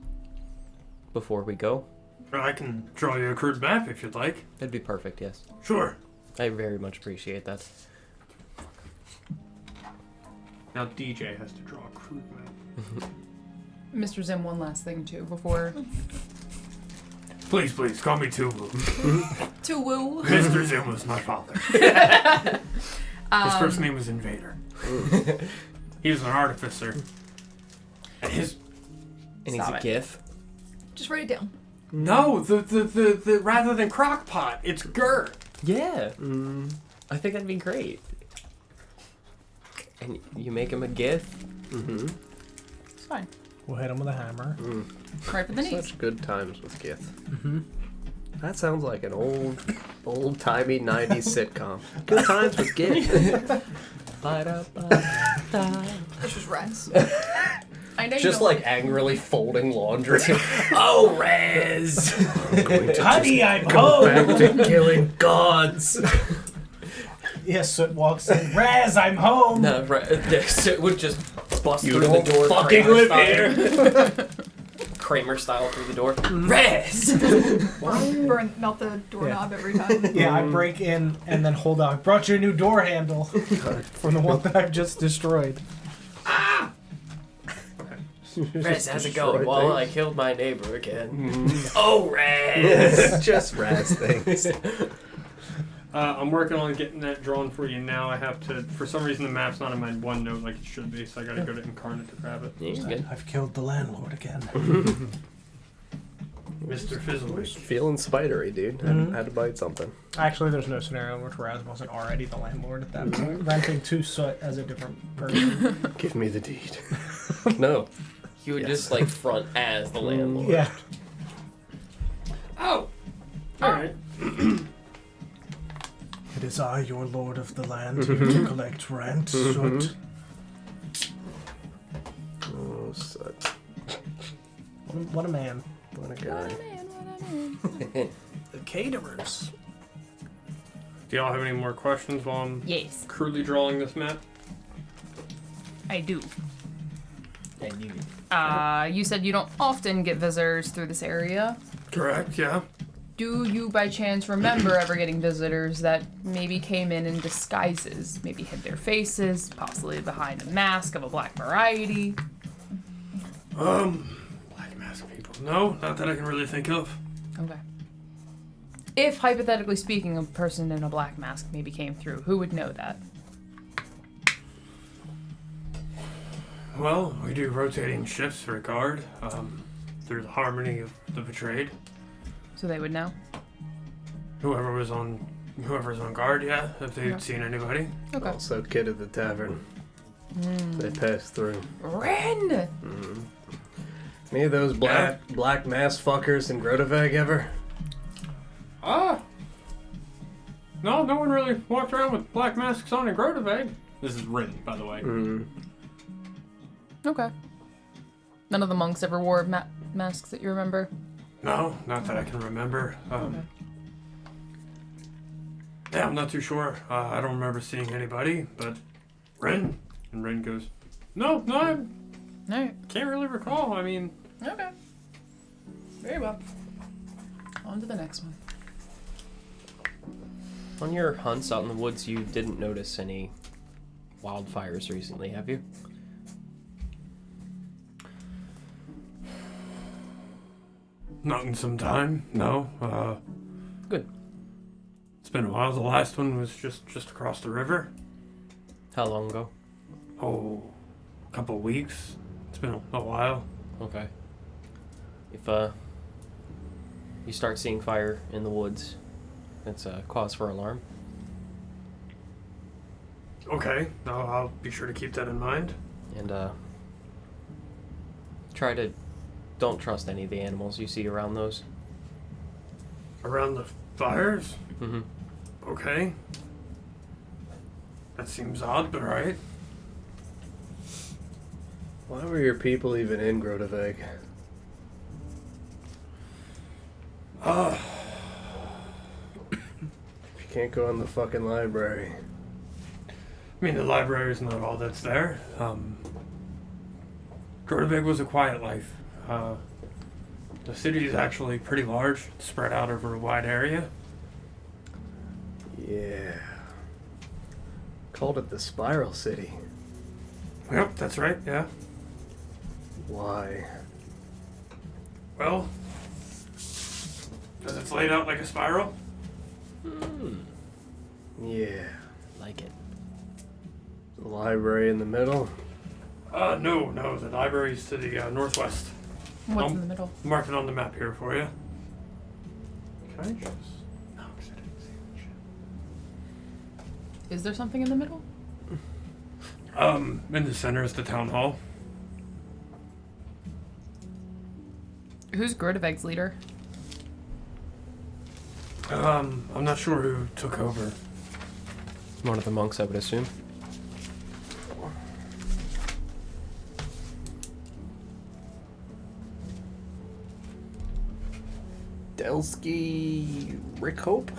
E: before we go.
F: I can draw you a crude map if you'd like.
E: That'd be perfect, yes.
F: Sure.
E: I very much appreciate that.
F: Now DJ has to draw a crude map.
B: Mr. Zim, one last thing too before.
F: Please, call me Tuwu.
D: Tuwu.
F: Mr. Zim was my father. His first name was Invader. He was an artificer. And his...
E: And he's
B: Stop
E: a
B: it.
E: gith.
D: Just write it down.
F: No, the rather than crockpot, it's Gur.
E: Yeah. I think that'd be great. And you make him a gith.
B: It's fine.
A: We'll hit him with a hammer.
B: Right for the knees.
C: Such good times with Gith. That sounds like an old-timey 90s sitcom. Good times with Gith.
D: This was rats.
B: I know
C: Just
B: you
C: like angrily folding laundry.
E: Oh, Rez!
A: Honey, I'm
C: Back to killing gods.
A: Yes, Soot walks in. Raz, I'm home.
E: No, it would just bust
C: You
E: through
C: don't
E: the door.
C: fucking
E: Kramer
C: live
E: style. Kramer style through the door. Rez!
D: Burn out the doorknob every time.
A: Yeah, I break in and then hold on. I brought you a new door handle from the one that I've just destroyed.
E: Rez, how's it going?
C: Destroy
E: Well, I
C: things.
E: killed my neighbor again. Oh, Rez!
C: Just Raz things.
F: I'm working on getting that drawn for you now. I have to, for some reason the map's not in my OneNote like it should be, so I gotta go to Incarnate to grab it.
E: Yeah, you're good.
A: I've killed the landlord again.
F: Mr. Fizzlewick.
C: Feeling spidery, dude. Had to bite something.
A: Actually, there's no scenario in which Raz wasn't already the landlord at that point. Renting to Soot as a different person.
C: Give me the deed. No.
E: You would just like front as the landlord.
A: Yeah.
F: Oh! Alright.
A: is I, your lord of the land, here to collect rent. Should...
C: Oh, such.
A: What a man.
C: What a guy.
A: The caterers.
F: Do y'all have any more questions while I'm
B: Yes,
F: crudely drawing this map?
B: I do.
E: And you.
B: You said you don't often get visitors through this area.
F: Correct, yeah.
B: Do you by chance remember ever getting visitors that maybe came in disguises, maybe hid their faces, possibly behind a mask of a black variety?
F: Black mask people. No, not that I can really think of.
B: Okay. If, hypothetically speaking, a person in a black mask maybe came through, who would know that?
F: Well, we do rotating shifts for a guard, through the harmony of the betrayed.
B: So they would know?
F: Whoever's on guard, yeah, if they'd
B: Yeah.
F: seen anybody.
B: Okay.
C: Also, kid at the tavern. They passed through.
B: Ren!
C: Any of those black mass fuckers in Groteveg ever?
F: No, no one really walked around with black masks on in Groteveg. This is Rin, by the way.
B: Okay. None of the monks ever wore masks that you remember?
F: No, not that I can remember.
B: Okay.
F: Yeah, I'm not too sure. I don't remember seeing anybody, but Rin. And Rin goes, No, I
B: Alright.
F: can't really recall. I mean,
B: Okay. Very well. On to the next one.
E: On your hunts out in the woods, you didn't notice any wildfires recently, have you?
F: not in some time. No.
E: Good.
F: It's been a while. The last one was just across the river.
E: How long ago?
F: Oh, a couple of weeks. It's been a while.
E: Okay. If you start seeing fire in the woods, that's a cause for alarm.
F: Okay, no, I'll be sure to keep that in mind.
E: And don't trust any of the animals you see around those.
F: Around the fires?
E: Mm-hmm.
F: Okay. That seems odd, but alright.
C: Why were your people even in Groteveg? If you can't go in the fucking library.
F: I mean, the library is not all that's there. Groteveg was a quiet life. The city is actually pretty large, spread out over a wide area.
C: Yeah. Called it the Spiral City.
F: Yep, that's right, yeah.
C: Why?
F: Well, because it's laid out like a spiral.
C: Yeah.
E: Like it.
C: The library in the middle.
F: No, the library's to the northwest.
B: What's in the middle?
F: Mark it on the map here for you. Can I just... No, because I didn't see it.
B: Is there something in the middle?
F: In the center is the town hall.
B: Who's Groteveg's leader?
F: I'm not sure who took over.
E: One of the monks, I would assume.
C: Delsky Rickhope?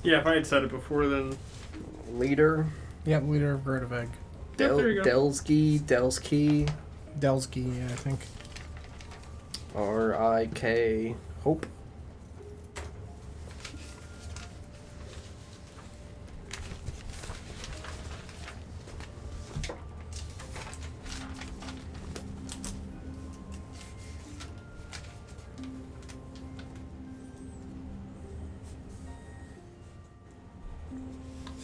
F: Yeah, if I had said it before, then...
C: Leader?
A: Yep, leader of Groteveg.
F: there you go.
C: Delsky?
A: Delsky, yeah, I think.
C: R-I-K Hope?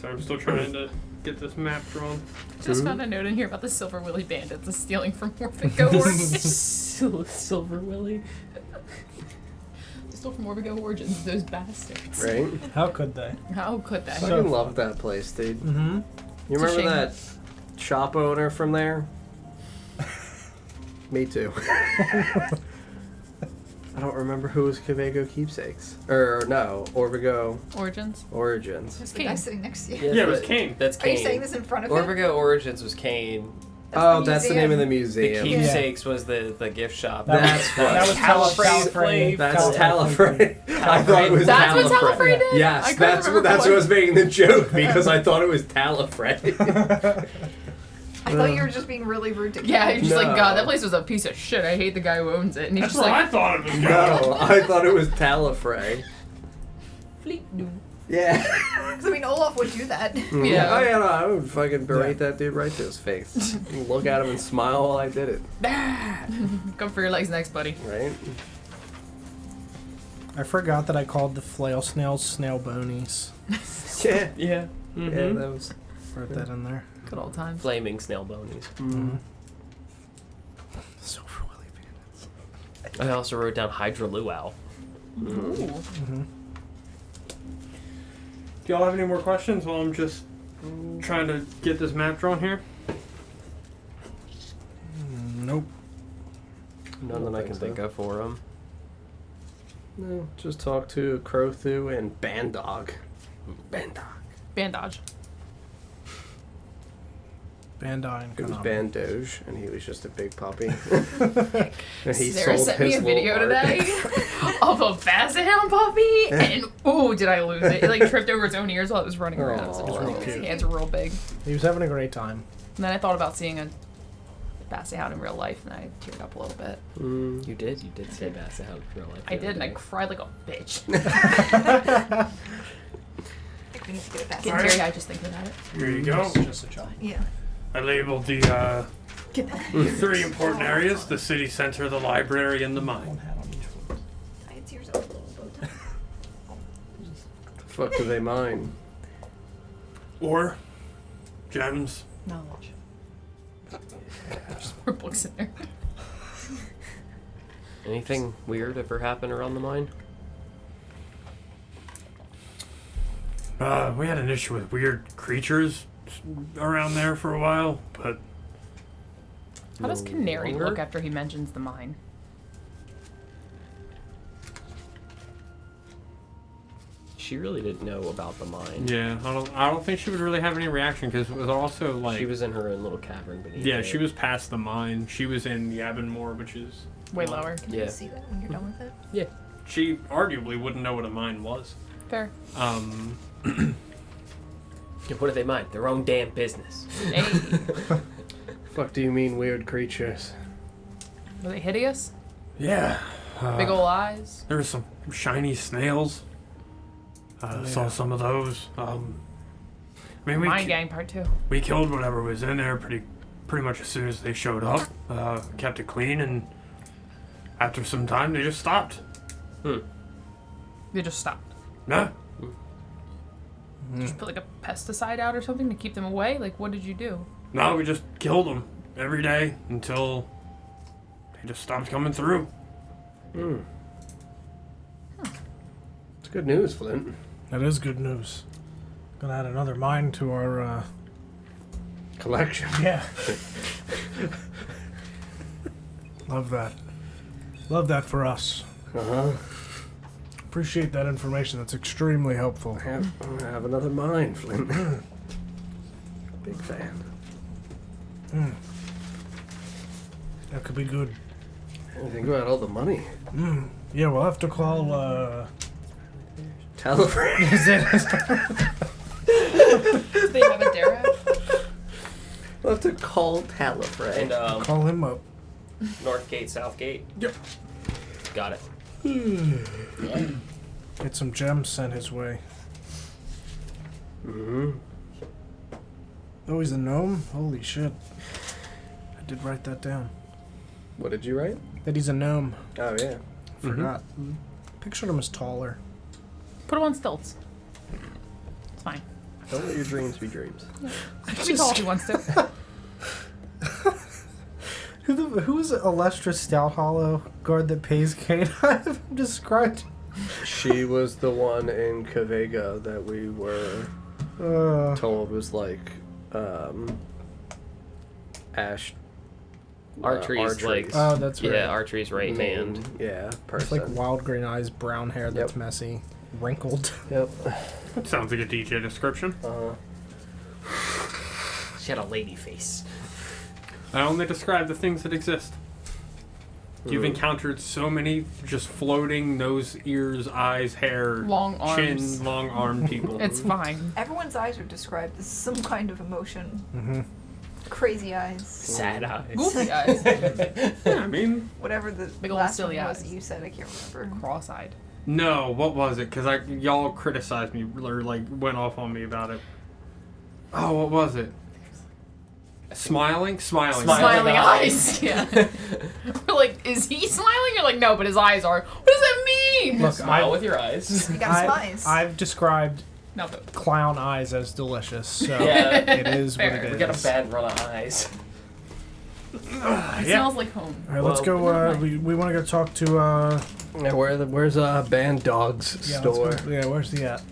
F: So I'm still trying to get this map drawn.
B: Just found a note in here about the Silver Willy Bandits and stealing from Orvigo Origins.
E: Silver Willy.
B: They stole from Orvigo Origins, those bastards.
C: Right?
A: How could they?
B: How could
C: I
B: that?
A: So-
C: fucking love that place, dude.
A: Mm-hmm.
C: You
B: It's a
C: remember
B: shame
C: that shop owner from there? Me too. I don't remember who was Orvigo keepsakes. Or no, Orvigo
B: Origins.
C: Origins.
D: Just the guy
B: Kane.
D: sitting next to you.
F: Yeah, it was Kane.
E: That's
D: Are
E: Kane.
D: you saying this in front of him?
E: Orvigo Origins was Kane.
C: That's the name of the
E: The
C: museum.
E: keepsakes was the gift shop.
C: That's
A: that was
E: Talafrey.
C: That's Talafrey. I thought it was
B: That's what
C: Talafrey.
B: Talafrey did? I
C: Yes,
B: couldn't
C: that's
B: remember
C: what I
B: what.
C: was making the joke because I thought it was Talafrey.
D: I thought you were just being really rude to Kane.
B: Yeah, he's just like,
C: No.
B: God, that place was a piece of shit. I hate the guy who owns it. And he's
F: That's
B: just
F: what I
B: like,
F: thought it was.
C: No, I thought it was Talafrey.
B: Fleet no.
C: Yeah.
D: 'Cause, I mean, Olaf would do that.
B: Yeah.
C: Oh yeah, no, I would fucking berate that dude right to his face. Look at him and smile while I did it.
B: Come for your legs next, buddy.
C: Right?
A: I forgot that I called the flail snails snail bonies.
C: Yeah.
E: Yeah.
C: Yeah, that was.
A: Wrote that in there.
B: Good old times.
E: Flaming snail bonies.
A: Mm-hmm. Silver Willy Bandits.
E: I also wrote down Hydra Luau.
B: Ooh.
A: Mm-hmm.
F: Do y'all have any more questions while I'm just trying to get this map drawn here?
A: Nope.
E: None that I can
C: so.
E: think of for him.
C: No, just talk to Crowthu and Bandog. Bandog.
B: Bandage.
A: Bandai and
C: It was
A: Konami.
C: Bandoge, and he was just a big puppy. And he
B: Sarah
C: sold
B: sent me
C: his
B: a video
C: little art.
B: today of a basset hound puppy, and ooh, did I lose it? It like tripped over its own ears while it was running around. So
C: Aw.
B: just
A: Real
B: his
A: cute.
B: hands were real big.
A: He was having a great time.
B: And then I thought about seeing a basset hound in real life, and I teared up a little bit.
C: Mm.
E: You did say Basset Hound in real life.
B: I did, and I cried like a bitch.
D: I think we need to get it back.
B: Getting teary eyed just thinking about it.
F: Here you go.
A: Just a child.
D: Yeah.
F: I labeled the
D: Get that.
F: 3 important areas: the city center, the library, and the mine.
A: One hat on each foot.
D: I had tears over the bow tie.
C: The fuck do they mine?
F: Or gems.
B: Knowledge. There's more books in there.
E: Anything weird ever happen around the mine?
F: We had an issue with weird creatures around there for a while, but
B: How does
E: No
B: Canary
E: longer?
B: look after he mentions the mine?
E: She really didn't know about the mine.
F: yeah, I don't think she would really have any reaction because it was also like
E: She was in her own little cavern beneath
F: yeah,
E: it.
F: she was past the mine. She was in Yabinmore, which is
B: Way lower.
D: Can
E: Yeah.
D: you see that when you're done with it?
E: Yeah.
F: she arguably wouldn't know what a mine was.
B: Fair.
E: What do they mine? Their own damn business.
B: Hey.
C: Fuck do you mean weird creatures?
B: Were they hideous?
F: Yeah,
B: Big ol' eyes?
F: there were some shiny snails. Saw some of those. I mean,
B: Mine gang part 2.
F: we killed whatever was in there pretty much as soon as they showed up. Kept it clean, and after some time, they just stopped.
B: They just stopped.
F: Yeah.
B: Just put like a pesticide out or something to keep them away? Like, what did you do?
F: No, we just killed them every day until they just stopped coming through.
C: It's good news, Flint.
A: That is good news. Gonna add another mine to our,
C: Collection.
A: Yeah. Love that. Love that for us.
C: Uh-huh.
A: Appreciate that information. That's extremely helpful.
C: I have another mine, Flint. Big fan.
A: That could be good.
C: Think about all the money.
A: Yeah, we'll have to call,
C: Talafrey.
B: Do they have a Dara?
C: We'll have to call Talafrey.
E: And
A: call him up.
E: North Gate, South Gate.
F: Yep.
E: Got it.
A: Get some gems sent his way.
C: Mm-hmm.
A: Oh, he's a gnome? Holy shit. I did write that down.
C: What did you write?
A: That he's a gnome.
C: Oh, yeah.
A: Forgot. Pictured him as taller.
B: Put him on stilts. It's fine.
C: Don't let your dreams be dreams.
B: He can be tall if he wants to.
A: Who is Alestra Stout Hollow guard that pays Kane? I've described.
C: She was the one in Kavega that we were told was like, Ash
E: Archery's like...
A: Oh, that's right.
E: Yeah, archery's right hand.
C: Yeah,
A: It's
C: person.
A: like wild green eyes, brown hair that's
C: Yep.
A: messy, wrinkled.
C: Yep.
F: That sounds like a DJ description.
E: She had a lady face.
F: I only describe the things that exist. You've encountered so many just floating nose, ears, eyes, hair,
B: Long arms.
F: chin, long armed people.
B: It's fine.
D: Everyone's eyes are described as some kind of emotion.
A: Mm-hmm.
D: Crazy eyes.
E: Sad eyes.
B: Goofy eyes.
F: Yeah, I mean,
D: Whatever the
B: Big ol'
D: last
B: silly
D: one was
B: eyes.
D: that you said, I can't remember.
B: Cross-eyed.
F: no, what was it? Because y'all criticized me or like went off on me about it. Oh, what was it? Smiling.
B: Smiling eyes. Yeah. We're like, is he smiling? You're like, no, but his eyes are. What does that mean?
A: Look,
E: Smile with your eyes.
D: You got smiles.
A: I've described
B: No, but
A: clown eyes as delicious, so
E: Yeah.
A: it is what
B: Fair.
A: it is.
E: We got a bad run of eyes.
B: it
F: Yeah.
B: smells like home.
A: All right, let's
E: Well,
A: go. We want to go talk to.
C: Yeah, where's Band Dog's
A: Yeah,
C: store?
A: let's go, yeah, where's the at?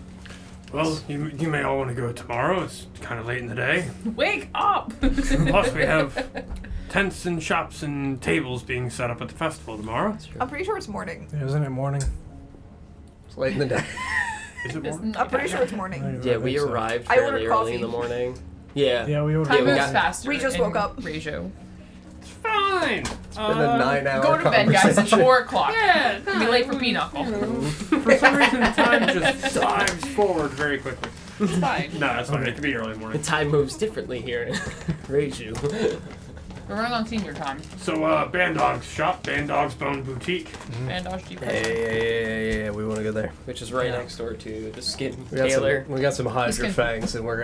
F: Well, you may all want to go tomorrow. It's kind of late in the day.
B: Wake up!
F: Plus, we have tents and shops and tables being set up at the festival tomorrow.
D: I'm pretty sure it's morning.
A: Yeah, isn't it morning?
C: It's late in the day.
F: Is it more?
D: I'm pretty sure it's morning.
E: Yeah,
A: I
E: we
A: think so.
E: arrived
D: I
E: fairly
D: ordered
E: early in
D: coffee.
E: the morning. Yeah.
A: Yeah, we ordered.
B: Time
E: we
B: moves
E: got-
B: faster.
D: We just
B: in
D: woke up.
B: Rejo.
F: Fine.
C: It's been a 9-hour
B: Go to bed, guys. It's
C: conversation.
B: 4 o'clock.
F: Yeah,
B: Be late for Pinochle.
F: For some reason, time just dives forward very quickly.
B: It's fine.
F: No, it's fine. It could be early
E: The
F: morning.
E: time moves differently here in Reiju.
B: We're running on senior time.
F: So, Band Dog's shop, Band Dog's Bone Boutique.
B: Bandage Jeep.
C: Yeah, we want to go there.
E: Which is right next door to the skin
C: We got
E: tailor.
C: we got some Hydra
B: gonna-
C: fangs, and we're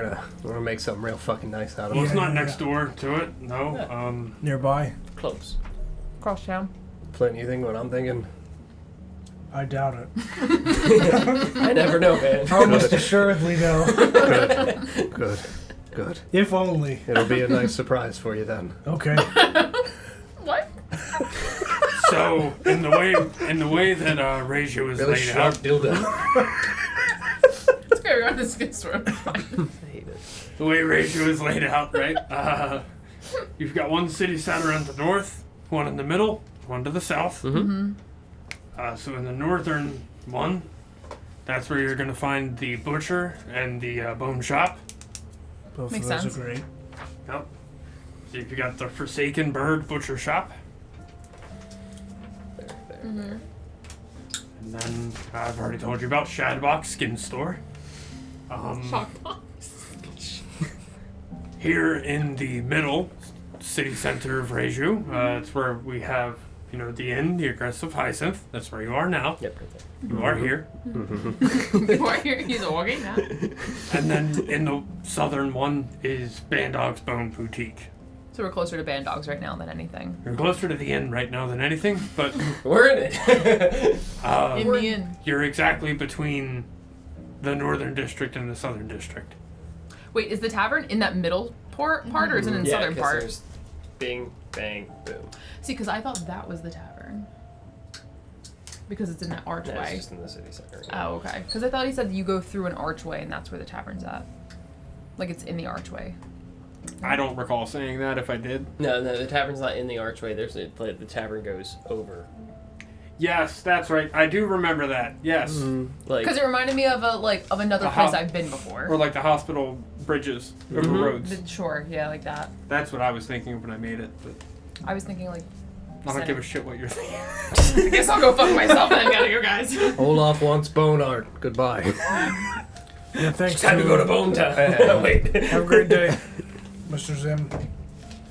C: gonna make something real fucking nice out of
F: Well,
C: it.
F: it's not
A: Yeah.
F: next door to it. No.
A: Nearby.
E: Close.
B: Cross town.
C: Flint, you think what I'm thinking?
A: I doubt it.
E: I never know, man.
A: Almost assuredly no.
C: Good.
A: If only.
C: It'll be a nice surprise for you then.
A: Okay.
B: What?
F: So, in the way that Reiju is
C: Really
F: laid
C: sharp
F: out,
C: dildo.
B: It's okay, we're on the skin store. Fine.
E: I hate it.
F: the way Reiju is laid out, right? You've got one city center in the north, one in the middle, one to the south.
E: Mm-hmm.
F: So in the northern one, that's where you're going to find the butcher and the bone shop.
A: Both
B: Makes
A: of those
B: sense.
A: are great.
F: Yep. So you got the Forsaken Bird butcher shop.
B: Mm-hmm.
F: And then I've already told you about Shadbox Skin Store. Here in the middle, city center of Reiju, it's where we have, the inn, the Aggressive Hyacinth. That's where you are now.
E: Yep, right there.
F: You are here.
B: Why are you walking now?
F: And then in the southern one is Bandog's Bone Boutique.
B: So we're closer to Band Dogs right now than anything.
F: You're closer to the inn right now than anything, but
E: We're in it.
B: In the inn.
F: you're exactly between the northern district and the southern district.
B: Wait, is the tavern in that middle part, or is it in the
E: Yeah,
B: southern
E: 'cause
B: part?
E: there's bing, bang, boom.
B: See, because I thought that was the tavern. Because it's in that
E: No,
B: archway.
E: it's just in the city center. Yeah.
B: Oh, okay. Because I thought he said you go through an archway and that's where the tavern's at. Like it's in the archway.
F: I don't recall saying that. If I did,
E: No, the tavern's not in the archway. The tavern goes over.
F: yes, that's right. I do remember that. Yes,
E: Like,
B: Because it reminded me of another
F: Uh-huh.
B: place I've been before.
F: or like the hospital bridges over
E: Mhm.
F: roads.
B: Sure, yeah, like that.
F: That's what I was thinking when I made it. But
B: I was thinking like.
F: I don't
B: Said
F: give
B: it.
F: a shit what you're thinking.
B: I guess I'll go fuck myself then. Gotta go, guys.
C: Olaf wants bone art. Goodbye.
A: Yeah, thanks.
E: time to go to Bone Town. Wait.
A: Have a great day, Mr. Zim.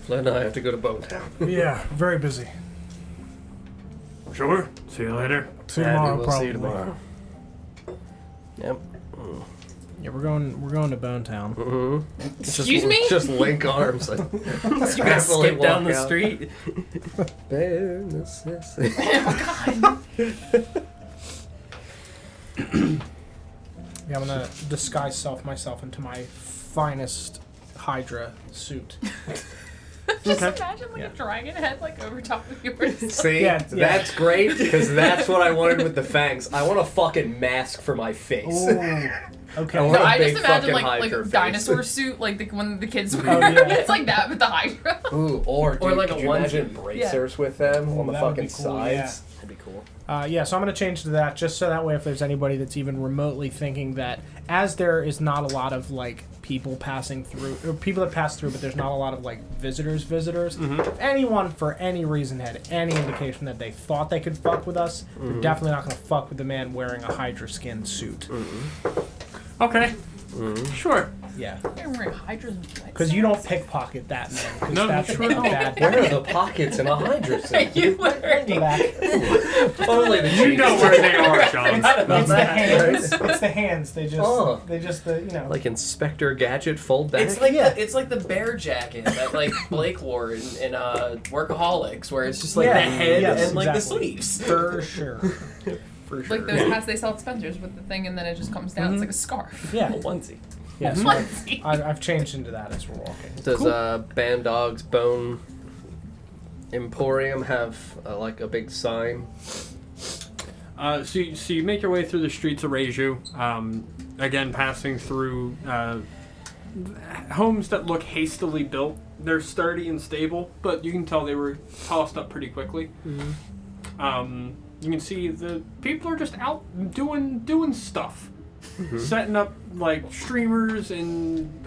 C: Flint and I have to go to Bone Town.
A: Yeah, very busy.
F: Sure. See you later.
A: See you
C: And
A: tomorrow,
C: we'll
A: probably.
C: see you tomorrow. Yep.
A: Yeah, we're going to Bone Town.
C: Mm-hmm.
B: Excuse me?
C: Just link arms. Like,
E: You gotta skip down the street.
C: Bare necessity.
B: Oh God.
A: Yeah, I'm gonna disguise myself into my finest Hydra suit.
B: Just
F: Okay.
B: imagine like
A: Yeah.
B: a dragon head like over top of yours.
C: See,
A: Yeah, yeah.
C: that's great because that's what I wanted with the fangs. I want a fucking mask for my face.
A: Ooh. Okay.
C: I
B: No,
C: want a
B: I
C: big
B: just imagine
C: fucking
B: like
C: Hydra face.
B: dinosaur suit, like the when the kids wear.
A: Oh, yeah.
B: It's like that with the Hydra.
C: Ooh, or
E: Or like
C: could
E: a
C: you
E: onesie.
C: imagine bracers with them on the
A: that would
C: fucking
A: be cool,
C: sides?
E: That'd be cool.
A: Yeah, so I'm going to change to that just so that way if there's anybody that's even remotely thinking that as there is not a lot of like people passing through or people that pass through but there's not a lot of like visitors if anyone for any reason had any indication that they thought they could fuck with us, they're definitely not going to fuck with the man wearing a Hydra skin suit.
F: Okay. Sure.
A: Yeah.
B: They're wearing Hydra's
A: Because you don't pickpocket that man. 'cause
F: No,
A: that's
F: sure
A: a
F: don't.
A: bad
C: Where are the pockets in a Hydra suit?
B: You wearing?
A: back.
C: Only the
F: You know where they are, John.
A: It's the hands. It's the hands. They just,
C: Oh.
A: like
C: Inspector Gadget fold back.
E: It's like
A: Yeah.
E: it's like the bear jacket that like Blake wore in Workaholics, where it's just like
A: Yeah,
E: the head
A: yes,
E: and like
A: exactly.
E: the sleeves.
A: for sure.
E: For sure.
B: Like those hats they sell at Spencer's with the thing, and then it just comes down. It's like a scarf.
A: Yeah.
E: A onesie.
A: Yeah. So
B: Onesie.
A: I've changed into that as we're walking.
C: Does
A: Cool.
C: Band Dog's Bone Emporium have like a big sign?
F: So you make your way through the streets of Reiju, again passing through homes that look hastily built. They're sturdy and stable, but you can tell they were tossed up pretty quickly. You can see the people are just out doing stuff, setting up like streamers and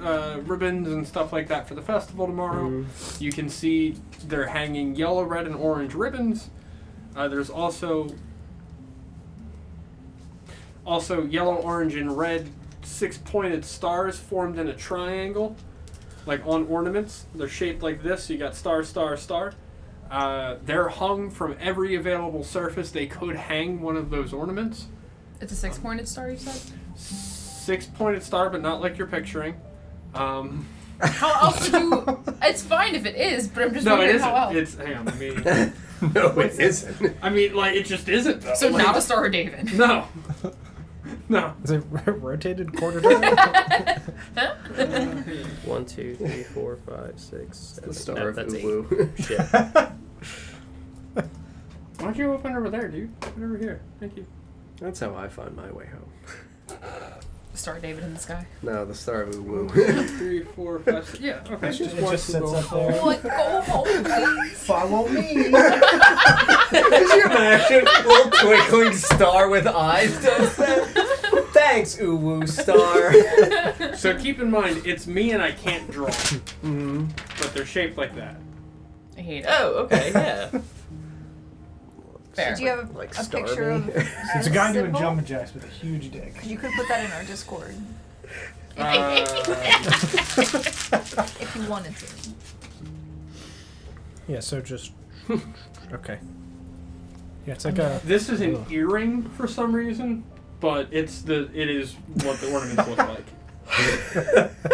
F: ribbons and stuff like that for the festival tomorrow. You can see they're hanging yellow, red, and orange ribbons. There's also yellow, orange, and red 6-pointed stars formed in a triangle, like on ornaments. They're shaped like this. So you got star, star, star. They're hung from every available surface they could hang one of those ornaments.
B: It's a 6-pointed star, you said?
F: 6-pointed star, but not like you're picturing.
B: How else would you... It's fine if it is, but I'm just
F: No, it
B: wondering how
F: isn't.
B: else.
F: It's hang on. I mean,
C: No, it isn't.
F: I mean, like it just isn't. Though.
B: So
F: like,
B: not a Star of David.
F: No. No.
A: Is it rotated quarter turn?
E: 1, 2, 3, 4, 5, 6, 7.
C: The Star
E: No,
C: of
E: that's 8.
C: Uwu.
E: Shit.
F: Why don't you open over there, dude? Open over here. Thank you.
C: That's how I find my way home.
B: Star of David in the sky.
C: No, the Star of Uwu.
F: 3, 4, 5, 6. Yeah. Okay.
A: It just sits up there.
B: Like, go home, please.
A: Follow me.
C: Could you imagine? Little twinkling star with eyes does that? Thanks, Uwu Star.
F: So keep in mind, it's me and I can't draw. But they're shaped like that.
B: I hate it.
E: Oh, okay, yeah.
B: Fair.
D: Did you have
C: Like
D: a picture of
C: Starmie.
A: It's a guy doing
D: symbol?
A: jumping jacks with a huge dick.
D: You could put that in our Discord
F: Uh,
D: if you wanted to.
A: Yeah, so just okay. Yeah, it's like a
F: this is an earring for some reason, but it is what the ornaments look like.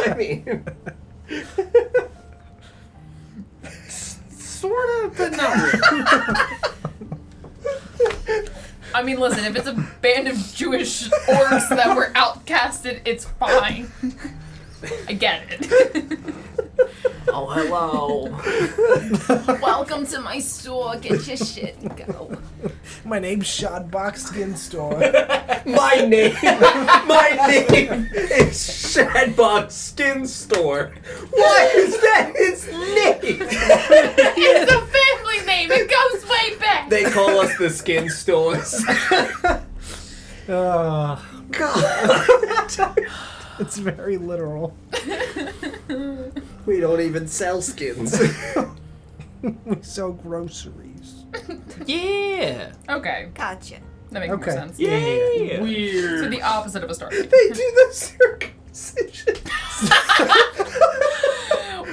C: I mean,
F: Sort of, but not really.
B: I mean, listen, if it's a band of Jewish orcs that were outcasted, it's fine. I get it.
E: Oh, hello.
B: Welcome to my store. Get your shit and go.
A: my name's Shadbox Skin Store.
C: my name is Shadbox Skin Store. Why is that his name?
B: It's a family name. It goes way back.
C: They call us the Skin Stores.
A: God. It's very literal.
C: We don't even sell skins.
A: We sell groceries.
E: Yeah.
B: Okay,
D: Gotcha.
B: that makes more
A: Okay.
B: sense.
E: Yeah.
B: So
F: Weird.
B: the opposite of a star.
C: They do the circumcision.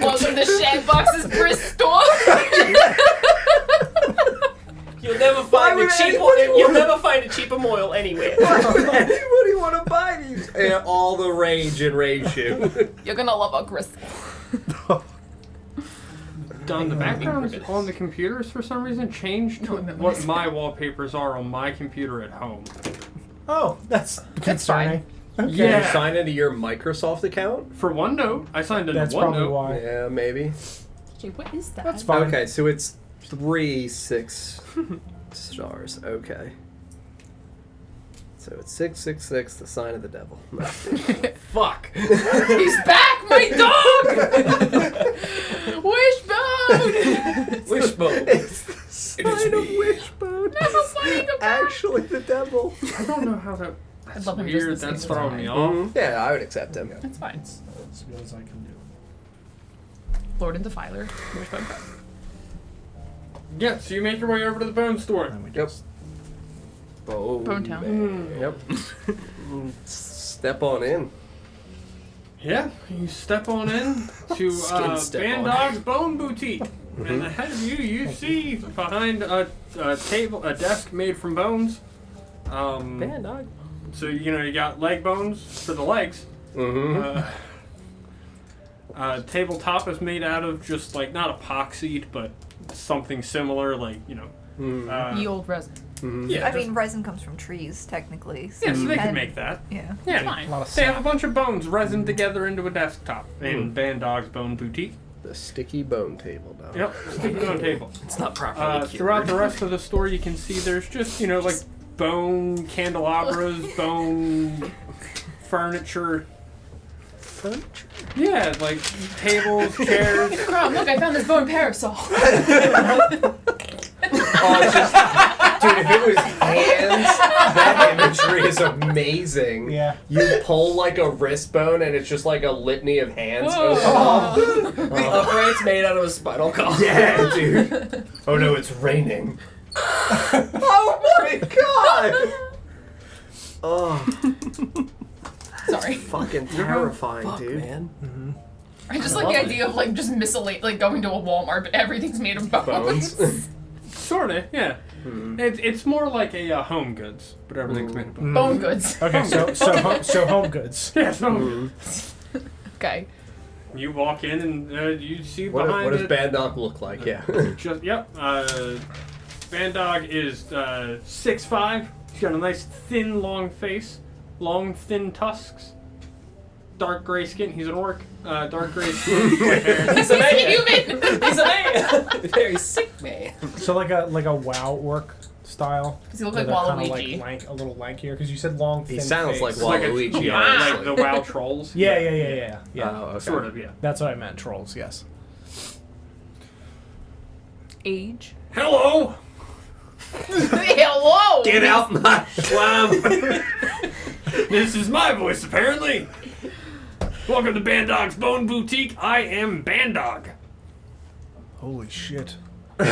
B: Welcome to Shadbox's Brisk store.
E: You'll never
C: Why
E: find
C: would
E: a cheap
C: anybody
E: oil. You'll
C: wanna-
E: never find a cheaper oil anywhere.
C: Why would anybody want to buy these? And all the rage in Reiju.
B: You're gonna love our grist.
F: Don, the backgrounds on the computers for some reason changed to
B: No, no,
F: what
B: no.
F: my wallpapers are on my computer at home.
A: Oh, that's concerning. Okay.
C: Can
F: Yeah.
C: you sign into your Microsoft account?
F: For OneNote, I signed into
A: That's probably
F: OneNote.
A: why.
C: Yeah, maybe.
B: Jay, what is that?
A: That's fine.
C: Okay, so it's 3 6 stars. Okay. So it's 666, the sign of the devil. No. Fuck.
B: He's back, my dog! Wishbone!
E: Wishbone.
C: It's the sign of Wishbone.
B: Never fighting a bird.
C: Actually the devil.
F: I don't know how that. That's
B: love him just
F: weird.
B: the same
F: That's
B: as
F: throwing
B: mine.
F: me off.
C: Yeah, I would accept him.
B: That's fine.
A: As good as I can do.
B: Lord and Defiler. Wishbone.
F: Yeah, so you make your way over to the bone store.
A: And we
C: Yep.
A: just
B: Bone Town.
C: Yep. Step on in.
F: Yeah, you step on in to
E: step
F: Band
E: on.
F: Dog's Bone Boutique. And ahead of you, you see behind a table, a desk made from bones.
E: Man, dog.
F: So, you know, you got leg bones for the legs.
C: Mm-hmm.
F: Tabletop is made out of just, like, not epoxied, but something similar, like, you know.
B: Ye old resin.
F: Yeah,
D: I mean, resin comes from trees, technically. So
F: yeah, so they can
D: and-
F: make that.
D: Yeah.
F: Yeah,
B: Fine.
A: a lot of
F: They have a
A: sap.
F: bunch of bones resined together into a desktop in Band Dog's Bone Boutique.
C: The sticky bone table now.
F: Yep, sticky bone table.
E: It's not properly cured.
F: Throughout the rest of the store, you can see there's just, you know, like bone candelabras, bone furniture.
C: Furniture?
F: Yeah, like tables, chairs.
B: Crumb, look, I found this bone parasol.
C: Oh, it's just, dude, if it was hands, that imagery is amazing.
A: Yeah.
C: You pull like a wrist bone and it's just like a litany of hands.
B: Whoa.
E: The upright's made out of a spinal column.
C: Yeah, dude. Oh no, it's raining. Oh my god! Oh,
B: Sorry.
C: fucking terrifying,
E: Fuck,
C: dude.
E: man.
B: I just like the idea of like just miscellaneous, like going to a Walmart, but everything's made of bones.
C: Bones.
F: Sorta, yeah. It's more like a home goods, but everything's made of bone.
B: Bone goods.
A: Okay, so home goods.
F: Yeah, so
B: Okay.
F: you walk in and you see
C: What
F: behind
C: does
F: it.
C: Bad Dog look like? Yeah.
F: Just Band Dog is 6'5". He's got a nice thin, long face, long, thin tusks, dark gray skin. He's an orc. Dark gray skin, white hair.
E: He's a man.
B: Human.
E: He's a man. Very sick man.
A: So like a WoW orc style.
B: Does he look like
A: Where they're kinda,
B: Waluigi?
A: like a little lankier because you said long.
C: He
A: thin
C: sounds
A: face.
C: like
F: Like a-
C: Waluigi.
F: yeah,
C: honestly.
F: like the WoW trolls.
A: Yeah.
C: Oh, okay.
F: Sort of, yeah.
A: That's what I meant. Trolls. Yes.
B: Age.
F: Hello!
B: Hello.
C: Get out my swamp!
F: This is my voice, apparently. Welcome to Band Dog's Bone Boutique. I am Band Dog.
A: Holy shit. We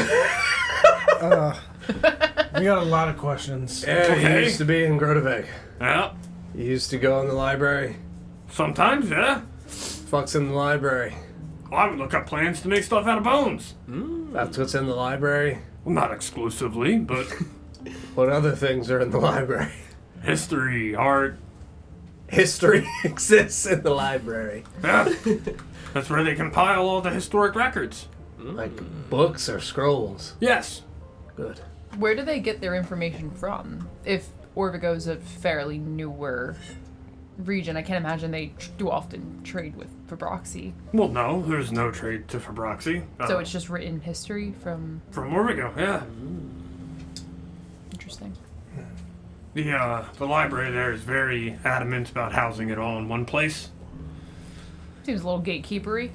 A: got a lot of questions.
C: Yeah,
F: Okay.
C: he used to be in Groteveg.
F: Yeah,
C: He used to go in the library.
F: sometimes, yeah.
C: Fucks in the library.
F: Well, I would look up plans to make stuff out of bones.
C: That's what's in the library.
F: Well, not exclusively, but
C: What other things are in the library?
F: history, art.
C: History exists in the library.
F: Yeah. That's where they compile all the historic records.
C: Like books or scrolls.
F: Yes.
C: Good.
B: Where do they get their information from? If Orvigo's a fairly newer region, I can't imagine they do often trade with Fabroxy.
F: Well, no, there's no trade to Fabroxy.
B: So it's just written history from.
F: from Orvigo, yeah.
B: Interesting.
F: The library there is very adamant about housing it all in one place.
B: Seems a little gatekeepery.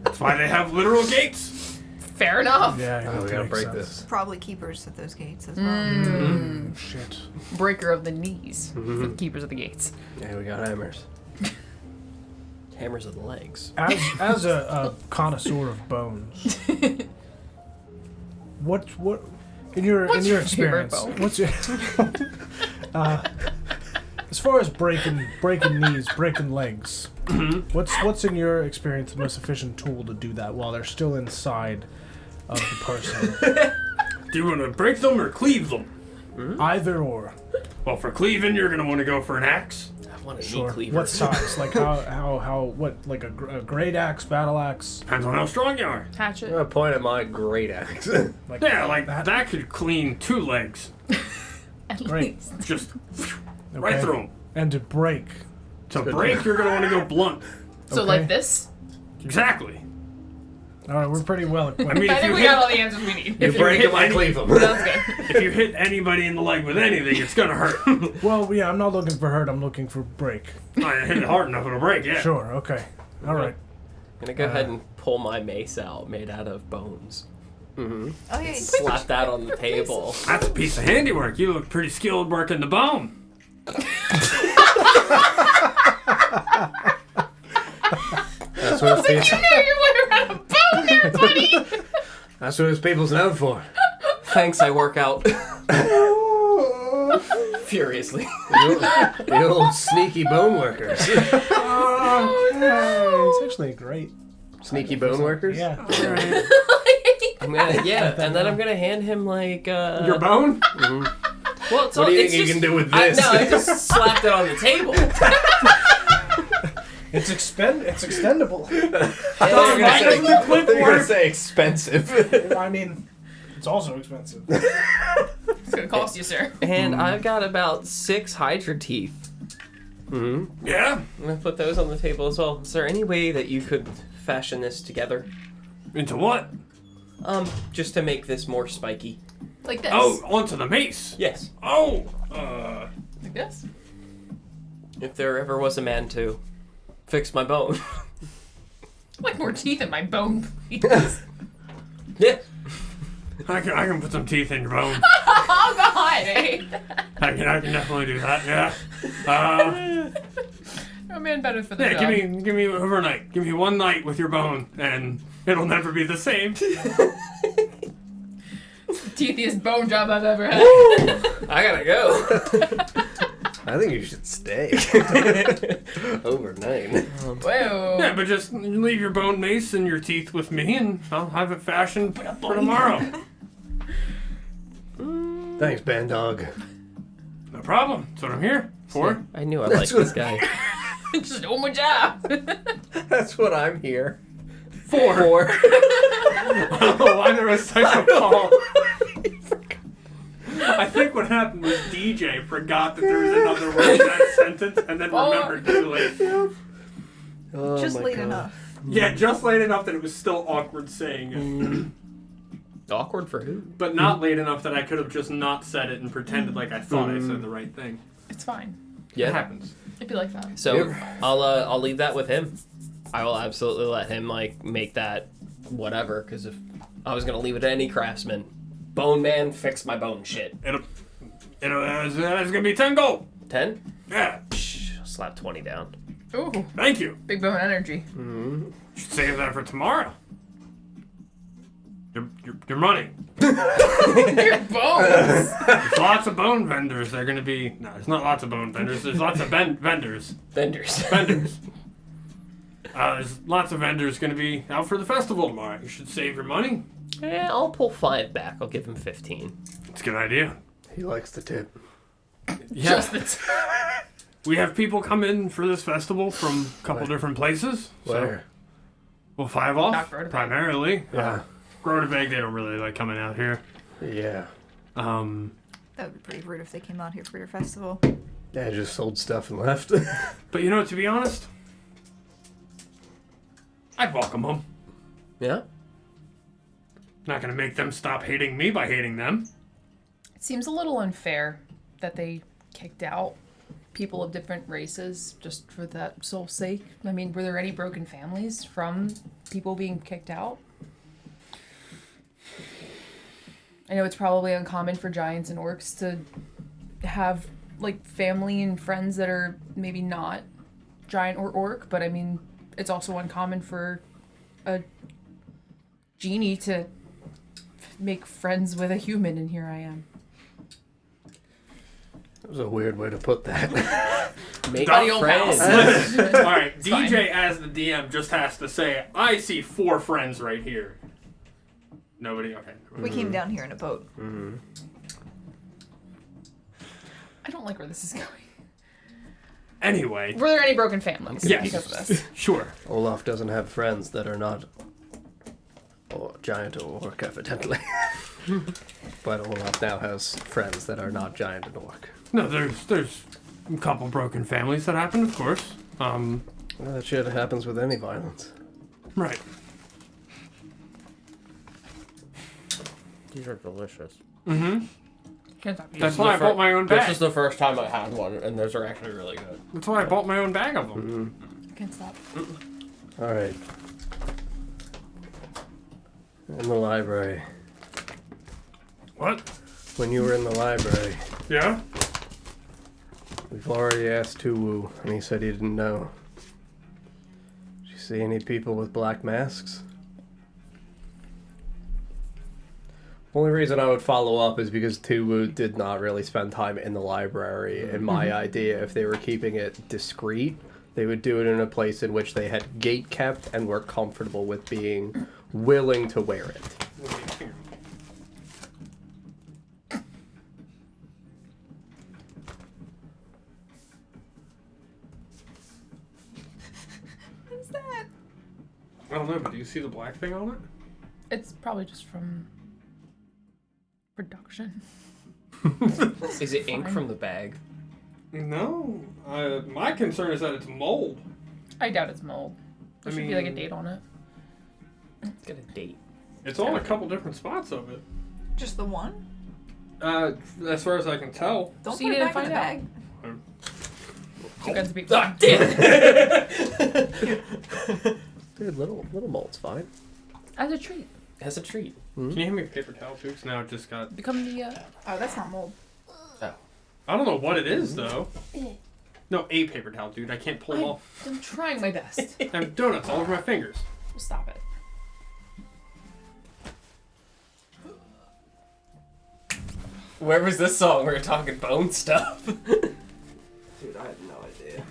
F: That's why they have literal gates.
B: Fair enough.
A: Yeah.
C: Oh, we gotta
A: makes
C: break
A: sense.
C: this.
D: Probably keepers at those gates as well.
B: Mm.
A: Shit.
B: Breaker of the knees for the keepers of the gates.
C: Yeah, we got hammers.
E: Hammers of the legs.
A: As a connoisseur of bones, what in your
B: What's your
A: experience?
B: favorite bone?
A: What's your as far as breaking knees, breaking legs? What's in your experience the most efficient tool to do that while they're still inside of the person?
F: Do you want to break them or cleave them?
A: Either or.
F: Well, for cleaving, you're going to want to go for an axe.
E: I want a
A: Sure.
E: meat cleaver.
A: What size? Like what? Like a great axe, battle axe?
F: Depends on how strong you are.
B: Hatchet.
C: I'm gonna point at my great axe.
A: Like
F: Yeah, like that could clean 2 legs.
B: At
A: Great.
B: least.
F: Just right
A: Okay.
F: through them.
A: And to break.
F: To break, you're going to want to go blunt.
B: So
A: Okay.
B: like this?
F: Exactly.
A: All right, we're pretty well equipped.
F: I mean,
B: I
F: if
B: think
F: you
B: we
F: hit,
B: got all the answers we need.
C: You break
F: hit
C: him, I
F: any-
C: cleave him.
B: Sounds good.
F: if you hit anybody in the leg with anything, it's gonna hurt.
A: Well, yeah, I'm not looking for hurt. I'm looking for break.
F: I hit it hard enough, it'll break. Yeah.
A: Sure. Okay. All right.
E: I'm gonna go ahead and pull my mace out, made out of bones.
C: Mm-hmm.
D: Oh yeah.
E: Slap that on the table.
F: That's a piece of handiwork. You look pretty skilled working the bone.
C: That's what his people,
B: You know you went around a bone there, buddy.
C: that's what his people's known for.
E: Thanks, I work out. Furiously.
C: The old sneaky bone workers.
B: Oh no.
A: It's actually great.
C: Sneaky bone workers?
A: Yeah.
E: I'm gonna, and then I'm gonna hand him like
F: Your bone?
E: Well, it's
C: What
E: all,
C: do you
E: it's
C: think you
E: just,
C: can do with
E: I
C: this?
E: I just slapped it on the table.
A: It's extendable.
C: I thought you were going to say expensive.
A: I mean, it's also expensive.
B: It's gonna cost you, sir.
E: And I've got about 6 Hydra teeth.
C: Mm-hmm.
F: Yeah.
E: I'm gonna put those on the table as well. Is there any way that you could fashion this together?
F: Into what?
E: Just to make this more spiky.
B: Like this.
F: Oh, onto the mace.
E: Yes.
F: Oh,
B: Like this.
E: If there ever was a man to fix my bone.
B: I'd like more teeth in my bone, please.
E: Yeah.
F: I can put some teeth in your bone.
B: Oh god, eh?
F: I can definitely do that. Yeah.
B: No man better for the
F: Yeah.
B: job.
F: Give me overnight. Give me one night with your bone, and it'll never be the same.
B: Teethiest bone job I've ever had.
E: I gotta go.
C: I think you should stay. Overnight.
B: Whoa.
F: Yeah, but just leave your bone mace and your teeth with me, and I'll have it fashioned for tomorrow.
C: Thanks, band dog.
F: No problem. That's what I'm here for.
E: I knew I liked this guy.
B: Just doing my job.
C: That's what I'm here.
E: Four.
F: Oh, why there was such a call. I think what happened was DJ forgot that there was another word in that sentence and then remembered too late.
C: Oh
D: Just
C: my
D: late
C: God.
D: enough.
F: Yeah, just late enough that it was still awkward saying it.
E: Awkward for who?
F: But not late enough that I could have just not said it and pretended like I thought I said the right thing.
B: It's fine.
F: It happens.
B: It'd be like that.
E: So I'll leave that with him. I will absolutely let him like make that whatever. Because if I was gonna leave it to any craftsman, Bone Man, fix my bone shit.
F: It's gonna be 10 gold.
E: 10?
F: Yeah.
E: Shh, I'll slap 20 down.
B: Ooh,
F: Thank you.
B: big bone energy.
F: Should save that for tomorrow. Your money.
B: Your bones.
F: There's lots of bone vendors. They're gonna be. No, there's not lots of bone vendors. There's lots of vendors.
E: Vendors.
F: Vendors. There's lots of vendors gonna be out for the festival tomorrow. You should save your money.
E: Yeah, I'll pull 5 back. I'll give him 15.
F: It's a good idea.
C: He likes the tip.
F: Yeah.
B: Just the
F: We have people come in for this festival from a couple different places.
C: Where?
F: Well, 5 off,
B: Not Groteveg.
F: primarily.
C: Yeah.
F: Groteveg, they don't really like coming out here.
C: Yeah.
D: That would be pretty rude if they came out here for your festival.
C: Yeah, just sold stuff and left.
F: But you know, to be honest, I'd welcome them.
E: Yeah?
F: Not gonna make them stop hating me by hating them.
B: It seems a little unfair that they kicked out people of different races just for that sole sake. I mean, were there any broken families from people being kicked out? I know it's probably uncommon for giants and orcs to have like family and friends that are maybe not giant or orc, but I mean, it's also uncommon for a genie to make friends with a human, and here I am.
C: That was a weird way to put that.
E: Make
F: Buddy
B: old
E: friends.
B: pals.
F: All right,
B: It's
F: DJ as the DM just has to say, I see 4 friends right here. Nobody? Okay.
D: We came down here in a boat.
B: I don't like where this is going.
F: Anyway,
B: Were there any broken families?
F: Yes.
B: Because of this?
F: sure.
C: Olaf doesn't have friends that are not giant or orc, evidently. But Olaf now has friends that are not giant and orc.
F: No, there's a couple broken families that happen, of course.
C: Well, that shit happens with any violence.
F: Right.
E: These are delicious.
F: Mm-hmm.
B: Can't stop eating.
F: That's why I bought my own bag.
E: This is the first time I had one, and those are actually really good.
F: That's why I bought my own bag of them.
B: Can't stop.
C: All right. In the library.
F: What?
C: When you were in the library,
F: Yeah?
C: we've already asked Tuwu, and he said he didn't know. Did you see any people with black masks? Only reason I would follow up is because Tuwu did not really spend time in the library, and my idea, if they were keeping it discreet, they would do it in a place in which they had gate kept and were comfortable with being willing to wear it.
D: What's that?
F: I don't know, but do you see the black thing on it?
B: It's probably just from production.
E: Is it ink
B: Fine.
E: from the bag?
F: No. My concern is that it's mold.
B: I doubt it's mold. There
F: I
B: should be like a
F: mean-
B: date on it.
E: Let's get a date.
F: It's on a couple different spots of it.
D: Just the one?
F: As far as I can tell.
D: Don't
B: See,
D: put
B: you
D: it
B: didn't
D: back in the
B: find
D: bag.
B: Two guns to beat.
E: Ah, damn!
C: Dude, little mold's fine.
B: As a treat.
E: As a treat.
F: Can you hand me a paper towel too? 'Cause now it just got.
B: Become the
D: Oh, that's not mold.
F: I don't know what it is though. No, a paper towel, dude. I can't pull them off.
B: I'm trying my best.
F: I have donuts all over my fingers.
B: Stop it.
E: Where was this song? We were talking bone stuff.
C: Dude, I have no idea.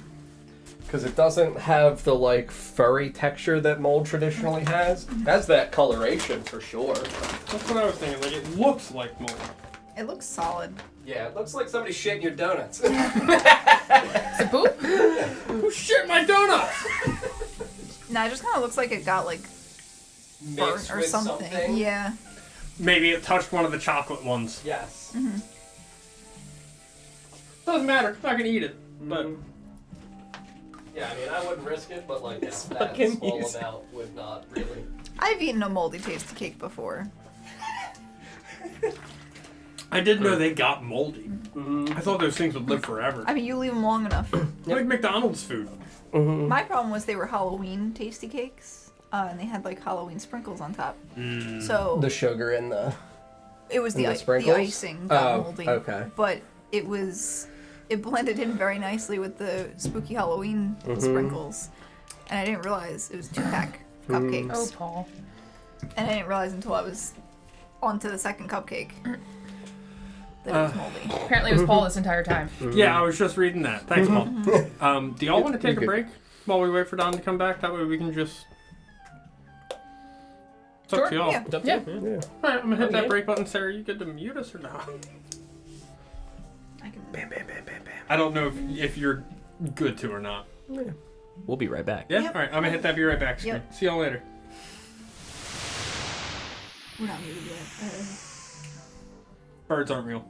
C: Because it doesn't have the, like, furry texture that mold traditionally has. It has that coloration for sure.
F: That's what I was thinking. Like it looks like mold.
D: It looks solid.
C: Yeah, it looks like somebody shit in your donuts.
B: Is it poop?
F: Who shit my donuts?
D: Nah, it just kind of looks like it got, like, burnt or something. Yeah.
F: Maybe it touched one of the chocolate ones.
C: Yes.
F: Doesn't matter. I'm not gonna eat it. But
C: Yeah, I mean, I wouldn't risk it, but, like,
E: This
C: that
E: fucking
C: small
E: music.
C: amount would not really.
D: I've eaten a moldy tasty cake before.
F: I didn't know they got moldy. I thought those things would live forever.
D: I mean, you leave them long enough.
F: Like McDonald's food.
D: My problem was they were Halloween tasty cakes, and they had like Halloween sprinkles on top. So
C: The sugar in the.
D: it was the,
C: the
D: the
C: sprinkles?
D: icing got
C: Oh,
D: moldy.
C: okay.
D: But it blended in very nicely with the spooky Halloween sprinkles, and I didn't realize it was 2-pack cupcakes.
B: Oh, Paul.
D: And I didn't realize until I was onto the second cupcake that it was moldy.
B: Apparently it was Paul this entire time.
F: Yeah, I was just reading that. Thanks, Paul. Do y'all want to take a
C: Okay.
F: break while we wait for Don to come back? That way we can just. It's up to
B: Sure,
F: y'all.
D: yeah.
E: Up to
B: Yeah.
E: you.
C: Yeah.
F: Alright, I'm gonna hit that
E: Okay.
F: break button. Sarah, you good to mute us or not?
D: I can.
C: Bam, bam, bam, bam, bam.
F: I don't know if you're good to or not.
E: We'll be right back.
F: Yeah?
D: Yep.
F: Alright, I'm gonna hit that be right back screen.
D: Yep.
F: See y'all later.
D: We're not muted yet.
F: Birds aren't real.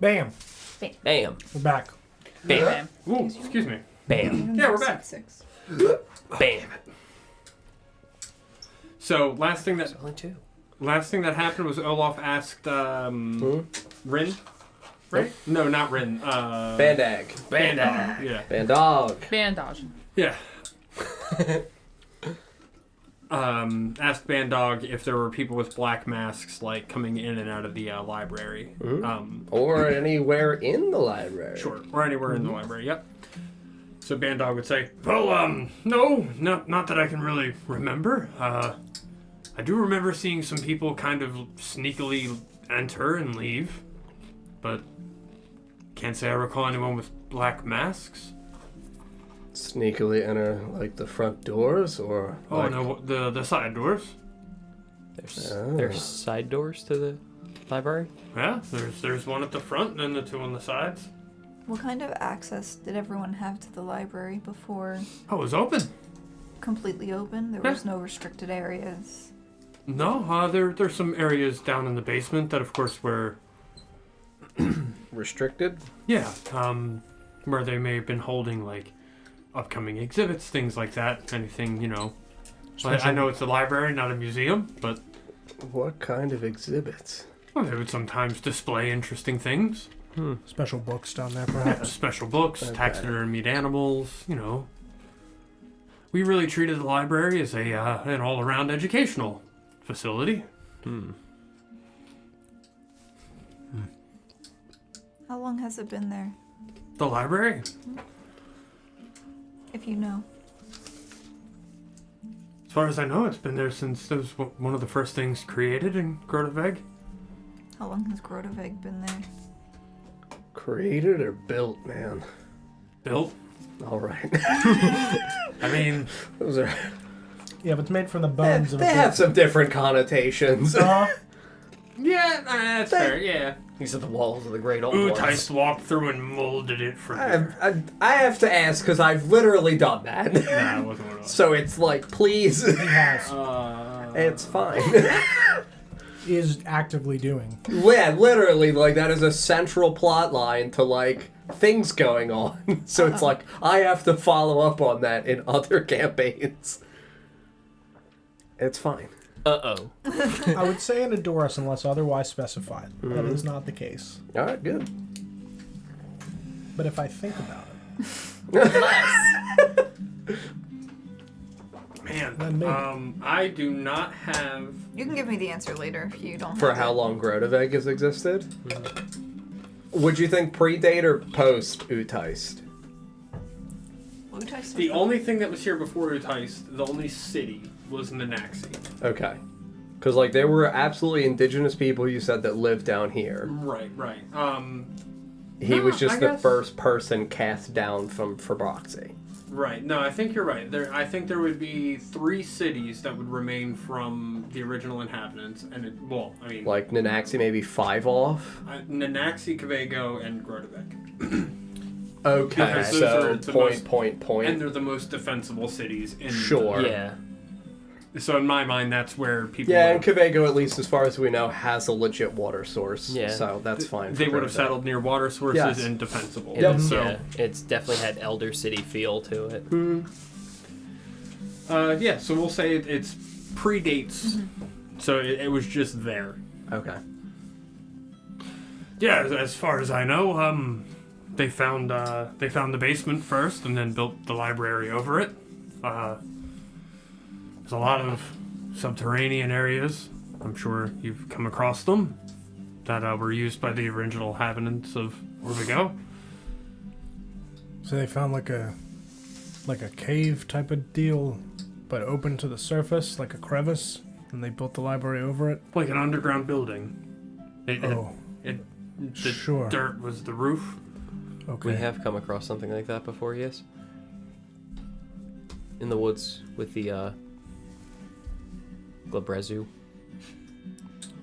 A: Bam.
E: Bam.
A: We're back.
E: Bam.
F: Ooh, excuse me.
E: Bam.
F: Yeah, we're back.
B: 6.
E: Bam.
F: So last thing that
E: Only 2.
F: happened was Olaf asked Rin. Right? No, not Rin.
C: Bandag.
F: Bandog. Yeah.
C: Bandog.
B: Bandage.
F: Yeah. Asked Bandog if there were people with black masks like coming in and out of the library.
C: Or anywhere in the library.
F: Sure, or anywhere in the library. Yep. So Bandog would say, "Well, no, not that I can really remember. I do remember seeing some people kind of sneakily enter and leave, but can't say I recall anyone with black masks."
C: Sneakily enter, like, the front doors, or...
F: Oh
C: like...
F: no, the side doors.
E: There's side doors to the library?
F: Yeah, there's one at the front and then the 2 on the sides.
D: What kind of access did everyone have to the library before
F: Oh, it was open.
D: completely open? There
F: Yeah.
D: was no restricted areas.
F: No, there's some areas down in the basement that, of course, were
C: Restricted?
F: yeah, where they may have been holding like upcoming exhibits, things like that. Anything, you know. I know it's a library, not a museum, but
C: What kind of exhibits?
F: well, they would sometimes display interesting things.
A: Special books down there,
F: Yeah,
A: perhaps.
F: special books,
C: Okay.
F: taxidermied animals, you know. We really treated the library as an all-around educational facility.
D: How long has it been there,
F: The library?
D: if you know?
F: As far as I know, it's been there since it was one of the first things created in Groteveg.
D: How long has Groteveg been there?
C: Created or built, man?
F: Built.
C: All right.
F: I mean,
C: Those are...
A: Yeah, but it's made from the bones of
C: They have some different connotations.
F: yeah, that's fair, yeah.
E: These are the walls of the great old ones.
F: Utice walked through and molded it for here.
C: I have to ask, because I've literally done that.
F: Nah, it wasn't what it was.
C: So it's like, please.
A: He has.
C: It's fine.
A: Is actively doing.
C: Yeah, literally, like, that is a central plot line to, like, things going on. So it's like, I have to follow up on that in other campaigns. It's fine.
E: Uh-oh.
A: I would say an Adoris unless otherwise specified. That is not the case.
C: All right, good.
A: But if I think about it,
F: Man,
A: Then maybe.
F: I do not have...
D: You can give me the answer later if you don't
C: For
D: have
C: how
D: it.
C: long Groteveg has existed? Would you think predate or post Utice?
D: Utice
F: The only thing that was here before Utice, the only city, was Nanaxi.
C: Okay. Because, like, there were absolutely indigenous people you said that lived down here.
F: Right.
C: He was just
F: I
C: the
F: guess-
C: first person cast down from Froxy.
F: Right. No, I think you're right. I think there would be 3 cities that would remain from the original inhabitants, and
C: Like, Nanaxi maybe 5 off?
F: Nanaxi, Cavago, and Grotevec.
C: Okay,
F: Because those
C: so
F: are the
C: point.
F: And they're the most defensible cities in
C: Sure.
E: Yeah.
F: So in my mind, that's where people.
C: Yeah, and
F: would've-
C: Cavago, at least as far as we know, has a legit water source.
E: Yeah.
C: So that's fine.
F: They
C: for
F: would have
C: Grotevec.
F: settled near water sources
C: Yes.
F: and defensible.
E: It,
F: So,
E: yeah, it's definitely had Elder City feel to it.
F: yeah. So we'll say it's predates. So it was just there.
C: Okay.
F: Yeah, as far as I know, they found the basement first, and then built the library over it. There's a lot of subterranean areas. I'm sure you've come across them that were used by the original inhabitants of Orvigo.
A: so they found like a cave type of deal, but open to the surface, like a crevice, and they built the library over it.
F: Like an underground building. The
A: Sure.
F: dirt was the roof.
A: Okay.
E: We have come across something like that before, yes? In the woods with the, Glabrezu.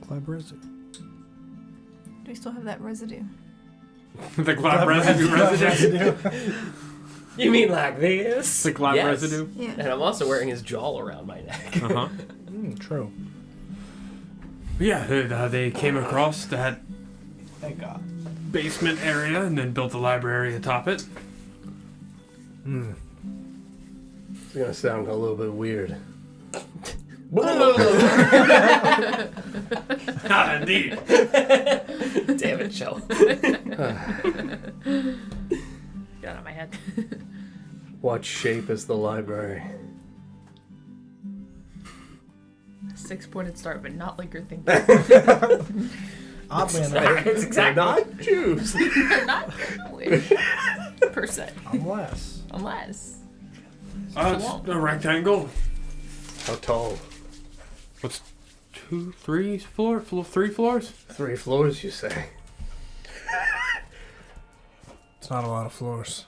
A: Glabrezu.
D: Do we still have that residue?
F: The glab residue.
E: You mean like this?
F: The glab
E: Yes.
F: residue.
D: Yeah.
E: And I'm also wearing his jaw around my neck.
F: Uh-huh.
A: True.
F: Yeah, they came across that
A: Thank God.
F: basement area and then built a library atop it.
C: It's gonna sound a little bit weird.
F: Ah, indeed.
E: Damn it, Shell.
B: Get out of my head.
C: What shape is the library?
B: 6-pointed star, but not like you're thinking.
A: Oddly enough,
E: It's exactly.
C: Not Jews.
B: Not Jewish, per se.
A: unless.
B: Unless.
F: It's a rectangle.
C: How tall?
F: What's 2, 3 floors? 3 floors?
C: 3 floors, you say?
A: It's not a lot of floors.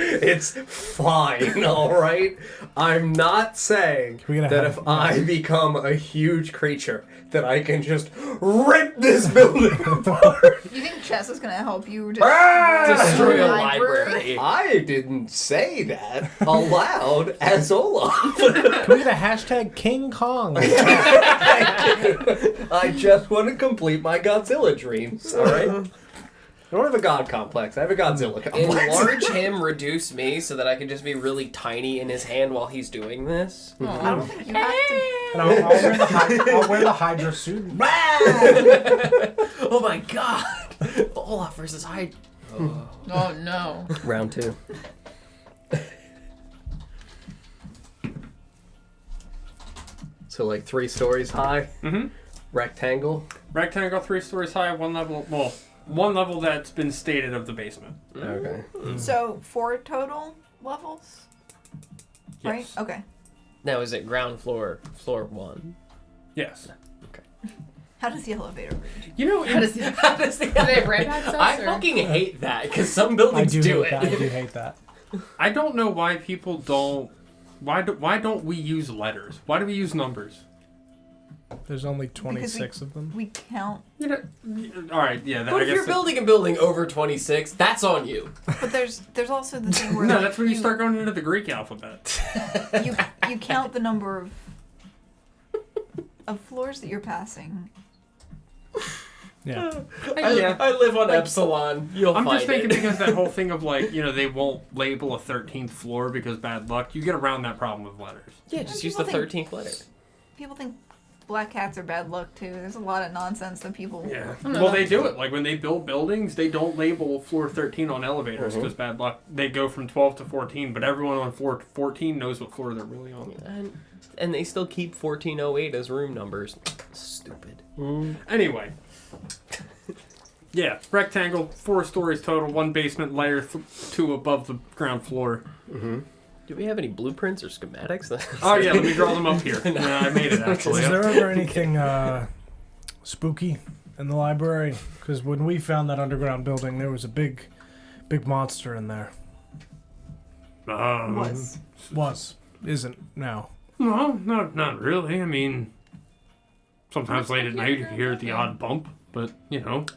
C: It's fine, alright? I'm not saying
A: we get
C: that
A: a
C: if I become a huge creature, that I can just rip this building apart.
D: You think chess is gonna help you
E: Destroy a
D: library?
E: library.
C: I didn't say that aloud as Olaf.
A: Can we get a hashtag King Kong?
C: I just want to complete my Godzilla dreams, alright? I don't have a god complex. I have a Godzilla complex.
E: Enlarge him, reduce me, so that I can just be really tiny in his hand while he's doing this.
D: I don't think you have to.
A: And I'll wear the Hydra suit.
E: Oh my god! Olaf versus Hyde.
B: Oh no.
C: Round 2. So like 3 stories high,
F: Mm-hmm.
C: rectangle.
F: Rectangle, 3 stories high, one level that's been stated of the basement.
C: Okay.
D: So 4 total levels, right?
F: Yes.
D: Okay.
E: Now is it ground floor, floor 1?
F: Yes.
D: How does the elevator read?
F: You know,
B: How does the, do they have ramp access?
E: I
B: or?
E: fucking hate that because some
A: I
E: buildings
A: do
E: do
A: hate
E: it.
A: that. I do hate that.
F: I don't know why people don't. Why don't we use letters? Why do we use numbers?
A: There's only 26 of them.
D: We count,
F: You know. All right. Yeah. That,
E: But
F: I
E: if
F: guess
E: you're building a building over 26, that's on you.
D: but there's also the thing where
F: No,
D: like,
F: that's when you start going into the Greek alphabet.
D: you count the number of floors that you're passing.
A: Yeah.
E: I live on Epsilon. You'll
F: I'm
E: find
F: just thinking
E: it.
F: because that whole thing of like, they won't label a 13th floor because bad luck. You get around that problem with letters.
E: Yeah, just use the
D: People
E: 13th letter.
D: People think black cats are bad luck too. There's a lot of nonsense that people.
F: Yeah.
B: No.
F: Well, they do it. Like when they build buildings, they don't label floor 13 on elevators because bad luck. They go from 12 to 14, but everyone on floor 14 knows what floor they're really on.
E: And they still keep 1408 as room numbers. Stupid.
F: Anyway. Yeah, rectangle, 4 stories total, 1 basement, layer 2 above the ground floor.
E: Do we have any blueprints or schematics?
F: Oh yeah, let me draw them up here. Yeah, I made it actually.
A: Is there ever anything spooky in the library? Because when we found that underground building, there was a big monster in there. Isn't now.
F: No, not really. I mean, sometimes late at night you hear the odd bump, but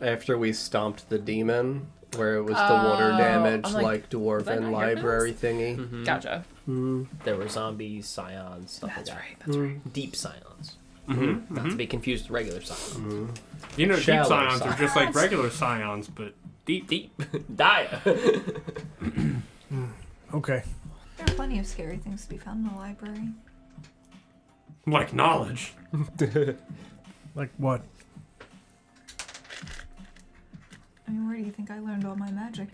C: After we stomped the demon, where it was the water damage,
B: I'm
C: like,
B: like,
C: dwarven
B: that not
C: library thingy.
B: Gotcha.
E: There were zombies, scions, stuff like that.
B: That's right.
E: Deep scions.
F: Mm-hmm.
E: Not to be confused with regular scions.
F: deep
C: Shallow
F: scions are just like regular scions, but deep.
E: Deep. Dia.
A: Okay.
D: There are plenty of scary things to be found in the library.
F: Like knowledge.
A: Like what?
D: I mean, where do you think I learned all my magic?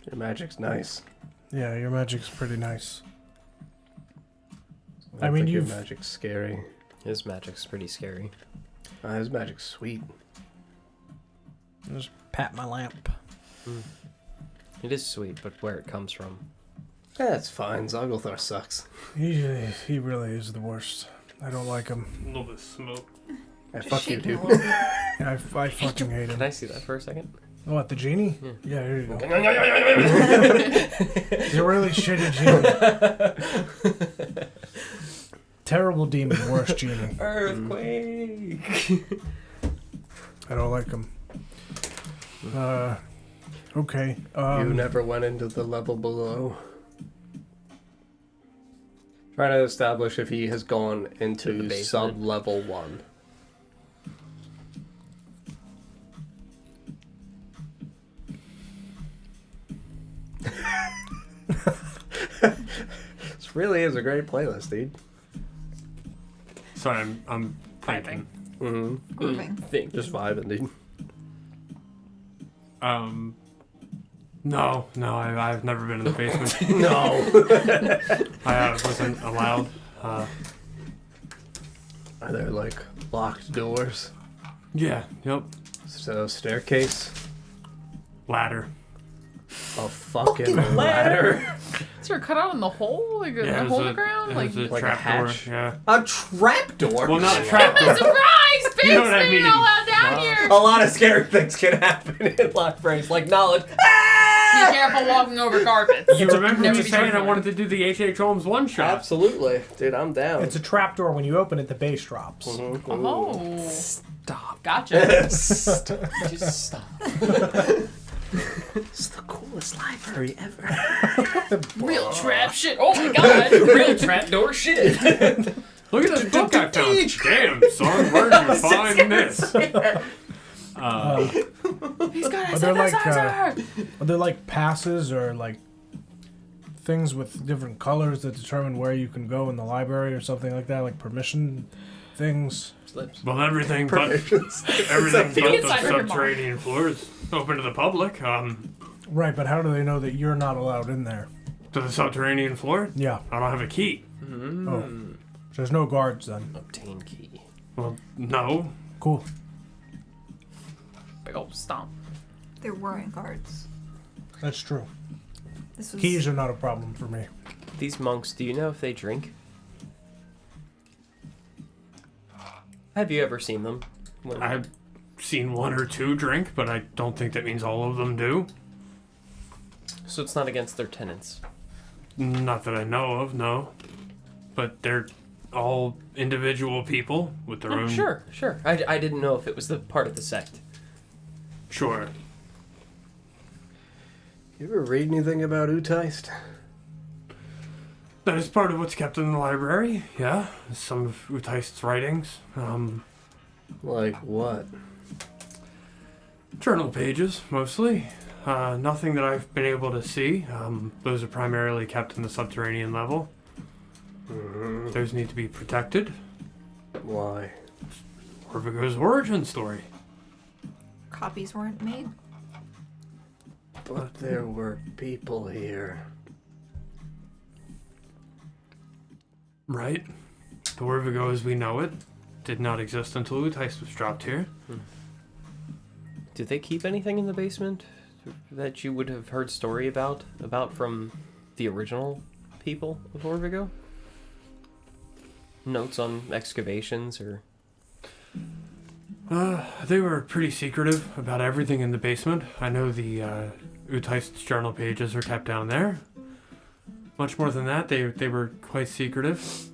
C: Your magic's nice.
A: Yeah, your magic's pretty nice.
C: I
A: mean,
C: think your
A: you've-
C: magic's scary.
E: His magic's pretty scary.
C: His magic's sweet.
A: Just pat my lamp.
E: It is sweet, but where it comes from.
C: That's fine. Zogglethar sucks.
A: He really is the worst. I don't like him.
F: A little bit of smoke.
C: Fuck you,
D: Shaking a
C: dude.
D: little bit.
A: I fucking hate him.
E: Can I see that for a second?
A: What, the genie? Yeah, here you go.
E: Earthquake!
A: He's a really shitty genie. Terrible demon, worst genie. I don't like him. Okay.
C: You never went into the level below. Trying to establish if he has gone into
E: basement.
C: sub-level 1. This really is a great playlist, dude.
F: Sorry, I'm thinking.
C: Mm-hmm.
D: Grooving.
C: Just vibing, dude.
F: No, I've never been in the basement.
C: No.
F: I wasn't allowed.
C: Are there, like, locked doors?
F: Yeah, yep.
C: So, staircase?
F: Ladder.
C: A fucking ladder.
B: Is there a cutout in the hole? Like a hole in the ground? Like,
F: there's a
C: like a
F: trap door.
C: hatch?
F: Yeah.
C: A trapdoor?
F: Well, not a trap door.
B: surprise! Babes,
F: You know what I mean.
B: all out down here!
C: A lot of scary things can happen in libraries, like knowledge.
B: Be careful walking over carpets.
F: You remember
B: Never
F: me
B: be
F: saying I
B: careful.
F: wanted to do the H.H. Holmes one-shot?
C: Absolutely. Dude, I'm down.
A: It's a trapdoor. When you open it, the base drops.
C: Mm-hmm.
B: Oh.
C: Stop.
B: Gotcha.
C: Just stop. It's the coolest library ever.
B: Real trap shit. Oh my god. Real trap door shit.
F: Look at this book I found. Damn, son, where'd you find this?
B: He's got a
A: Are there like
B: synthesizer.
A: are there like passes or like things with different colors that determine where you can go in the library or something like that, like permission things?
E: Slips.
F: Well, everything but
C: Inside
F: the
B: your mom.
F: subterranean floors open to the public.
A: Right, but how do they know that you're not allowed in there?
F: To the subterranean floor.
A: Yeah.
F: I don't have a key.
A: Oh. There's no guards then.
E: Obtain key.
F: Well, no.
A: Cool.
B: Big old stomp.
D: There weren't guards.
A: That's true.
D: This was
A: Keys are not a problem for me.
E: These monks, do you know if they drink? Have you ever seen them? When-
F: I've seen one or two drink, but I don't think that means all of them do.
E: So it's not against their tenants.
F: Not that I know of, no. But they're all individual people with their own.
E: Sure. I didn't know if it was the part of the sect.
F: Sure.
C: You ever read anything about Utaist?
F: That is part of what's kept in the library, yeah. Some of Utaist's writings.
C: Like what?
F: Journal pages, mostly. Nothing that I've been able to see. Those are primarily kept in the subterranean level.
C: Mm-hmm.
F: Those need to be protected.
C: Why?
F: Orvigo's origin story.
D: copies weren't made.
C: But there were people here.
F: Right. The Orvigo as we know it did not exist until Utaist was dropped here.
E: Did they keep anything in the basement that you would have heard story about from the original people of Orvigo? Notes on excavations or...
F: They were pretty secretive about everything in the basement. I know the Utaist's journal pages are kept down there. Much more than that, they were quite secretive.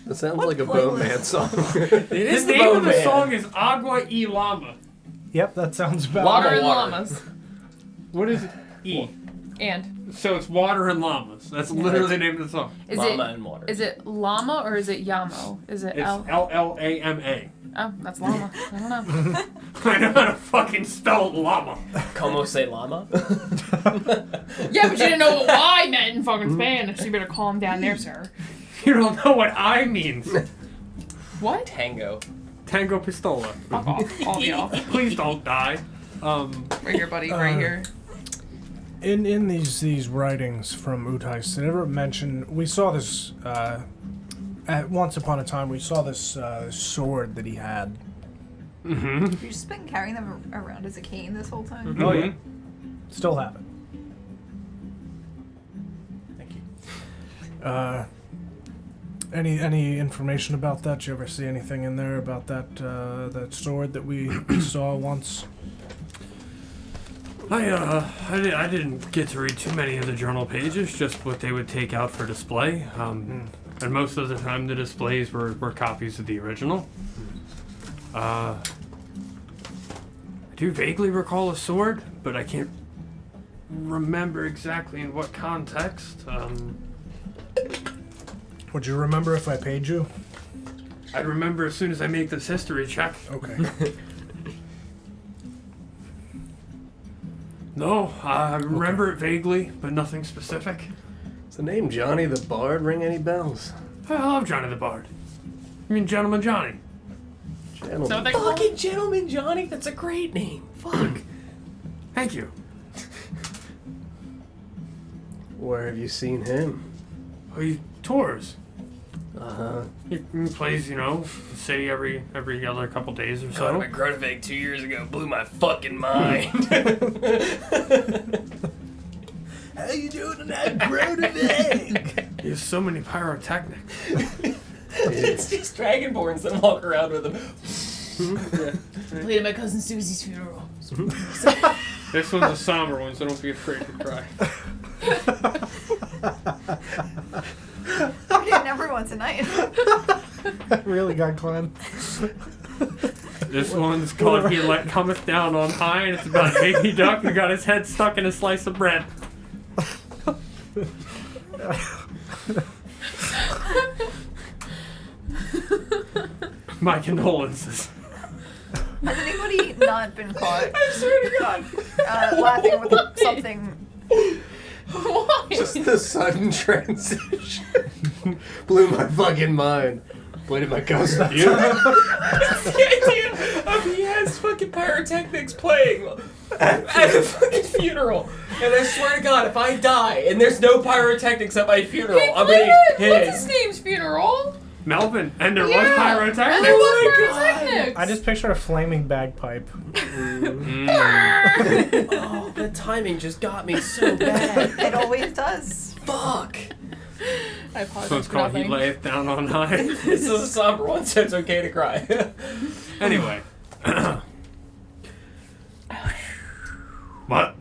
C: That sounds
D: What
C: like a
D: playlist?
C: Bone Man song.
F: The name of the song is Agua y Llama.
A: Yep, that sounds about
B: Water
A: right.
B: and llamas.
F: What is it? E.
B: And
F: So it's water and llamas. That's literally the name of the song.
B: is
E: Llama
B: it
E: and water.
B: is it llama or is it yamo? Is it
F: It's
B: L?
F: L-L-A-M-A.
B: Oh, that's llama. I don't know.
F: I know how to fucking spell llama.
E: Como se llama?
B: Yeah, but you didn't know what Y meant in fucking Spanish. So you better calm down there, sir.
F: You don't know what I means.
B: What?
E: Tango.
F: Tango Pistola.
B: Fuck off, all of y'all.
F: Please don't die.
B: Right here, buddy. Right here.
A: In these writings from Utaist, did it ever mention, we saw this at once upon a time, we saw this sword that he had.
F: Mm-hmm.
D: You've just been carrying them around as a cane this whole time?
A: Oh yeah, still have it.
E: Thank you.
A: Any information about that? Did you ever see anything in there about that that sword that we saw once?
F: I didn't get to read too many of the journal pages, just what they would take out for display. And most of the time the displays were copies of the original. I do vaguely recall a sword, but I can't remember exactly in what context.
A: Would you remember if I paid you?
F: I'd remember as soon as I make this history check.
A: Okay.
F: No, I remember it vaguely, but nothing specific.
C: Does the name Johnny the Bard ring any bells?
F: I love Johnny the Bard. You mean Gentleman Johnny?
C: Gentlemen.
B: So they call
E: Fucking Gentleman Johnny, that's a great name. Fuck.
F: Thank you.
C: Where have you seen him?
F: Oh, he tours.
C: Uh-huh.
F: He plays, the city every other couple days or
E: God,
F: so.
E: my Groteveg 2 years ago blew my fucking mind. How you doing tonight, Groteveg?
F: He has so many pyrotechnics.
E: It's just Dragonborns that walk around with him.
B: Played at my cousin Susie's funeral.
F: This one's a somber one, so don't be afraid to cry.
D: I'm getting everyone tonight.
A: Really, God Clan?
F: This one's called He Let Cometh Down on High, and it's about a baby duck who got his head stuck in a slice of bread. My condolences.
D: Has anybody not been caught
E: I swear to God.
D: laughing with something?
B: Why?
C: Just the sudden transition blew my fucking mind. Pointed my cousin at you.
E: The idea of he has fucking pyrotechnics playing at a fucking funeral. And I swear to God, if I die and there's no pyrotechnics at my funeral,
B: He
E: I'm
B: played
E: gonna
B: at
E: hit
B: what's
E: it.
B: his name's funeral.
F: Melvin, and there was
B: Yeah,
F: pyrotechnics.
B: And there was
E: Oh my God.
B: pyrotechnics.
A: I just pictured a flaming bagpipe.
E: Oh, the timing just got me so bad.
D: It always does.
E: Fuck.
B: I apologize
F: So it's
B: for
F: called He
B: nothing.
F: Layeth Down on High.
E: This is a somber one, so it's okay to cry.
F: Anyway. What?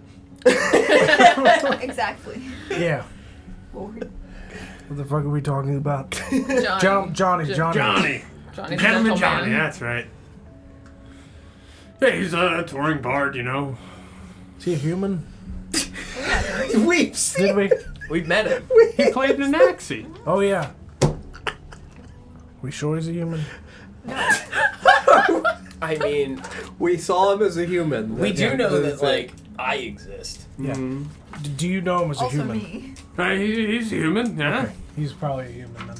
D: Exactly.
A: Yeah.
D: Lord.
A: What the fuck are we talking about?
B: Johnny.
A: Johnny.
F: Johnny.
B: Johnny.
F: Gentleman Johnny, that's right. Yeah, he's a touring bard,
A: Is he a human?
C: We've
A: Did we?
E: We've met him.
F: He played in Naxi.
A: Oh, yeah. We sure he's a human?
E: I mean,
C: We saw him as a human.
E: we do know that,
C: That's it.
E: like, I exist.
A: Yeah. Do you know him as a
D: Also
A: human?
D: me.
F: He's human, yeah.
A: Okay. He's probably a human then.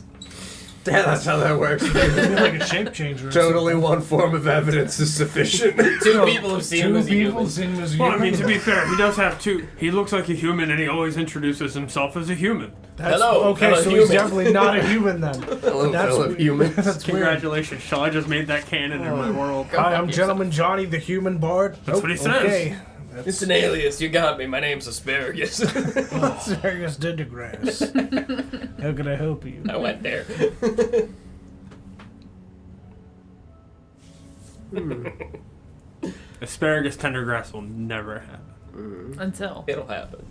C: Yeah, that's how that works.
A: He's like a shape changer. or
C: Totally
A: something.
C: one form of evidence is sufficient.
E: Two people have seen him
A: Two
E: as a
A: people
E: human.
A: seen him as a
F: Well, I
A: human.
F: mean, to be fair, he does have two. He looks like a human, and he always introduces himself as a human.
A: That's,
E: Hello,
A: okay,
E: fellow
A: so
E: human.
A: he's definitely not a human then.
C: Hello,
A: That's
C: fellow
A: weird.
C: humans.
A: That's weird.
F: Congratulations, Shaw. I just made that canon in my world.
A: Hi, I'm Gentleman Johnny, the human bard.
F: That's what he says.
A: Okay.
E: It's an alias. You got me. My name's Asparagus.
A: Serious Dindergrass. How can I help you?
E: I went there.
F: Asparagus tendergrass will never happen.
B: Until.
E: It'll happen.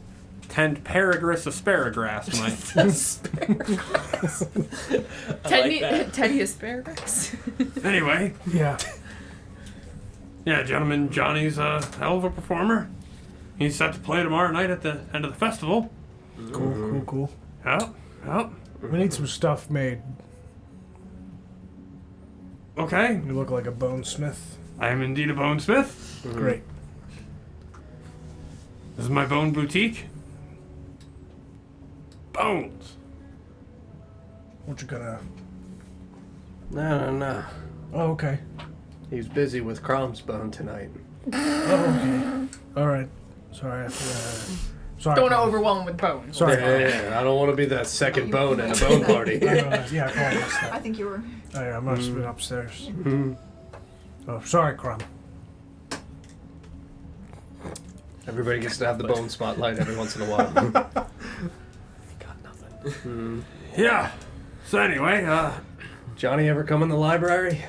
F: Paragrass asparagus might.
E: Asparagus. I like that.
B: Teddy Asparagus.
F: Anyway,
A: Yeah.
F: yeah, gentleman Johnny's a hell of a performer. He's set to play tomorrow night at the end of the festival.
A: Cool.
F: Yep, yep.
A: We need some stuff made.
F: Okay,
A: You look like a bonesmith.
F: I am indeed a bonesmith.
A: Great.
F: This is my bone boutique. Bones.
A: What you gonna...
C: No.
A: Oh, okay.
C: He was busy with Crom's bone tonight.
A: Oh, okay. Alright. Sorry. Sorry.
B: Don't want to
A: Colin.
B: overwhelm him with bones.
A: Sorry.
C: Yeah, I don't want to be that second bone at a bone party.
A: Yeah, I promised
D: I
A: that.
D: think you were.
A: Oh, yeah, I must have been upstairs.
C: Mhm.
A: Oh, sorry, Crumb.
C: Everybody gets to have the bone spotlight every once in a while.
E: Got nothing.
F: Yeah. So anyway,
C: Johnny ever come in the library?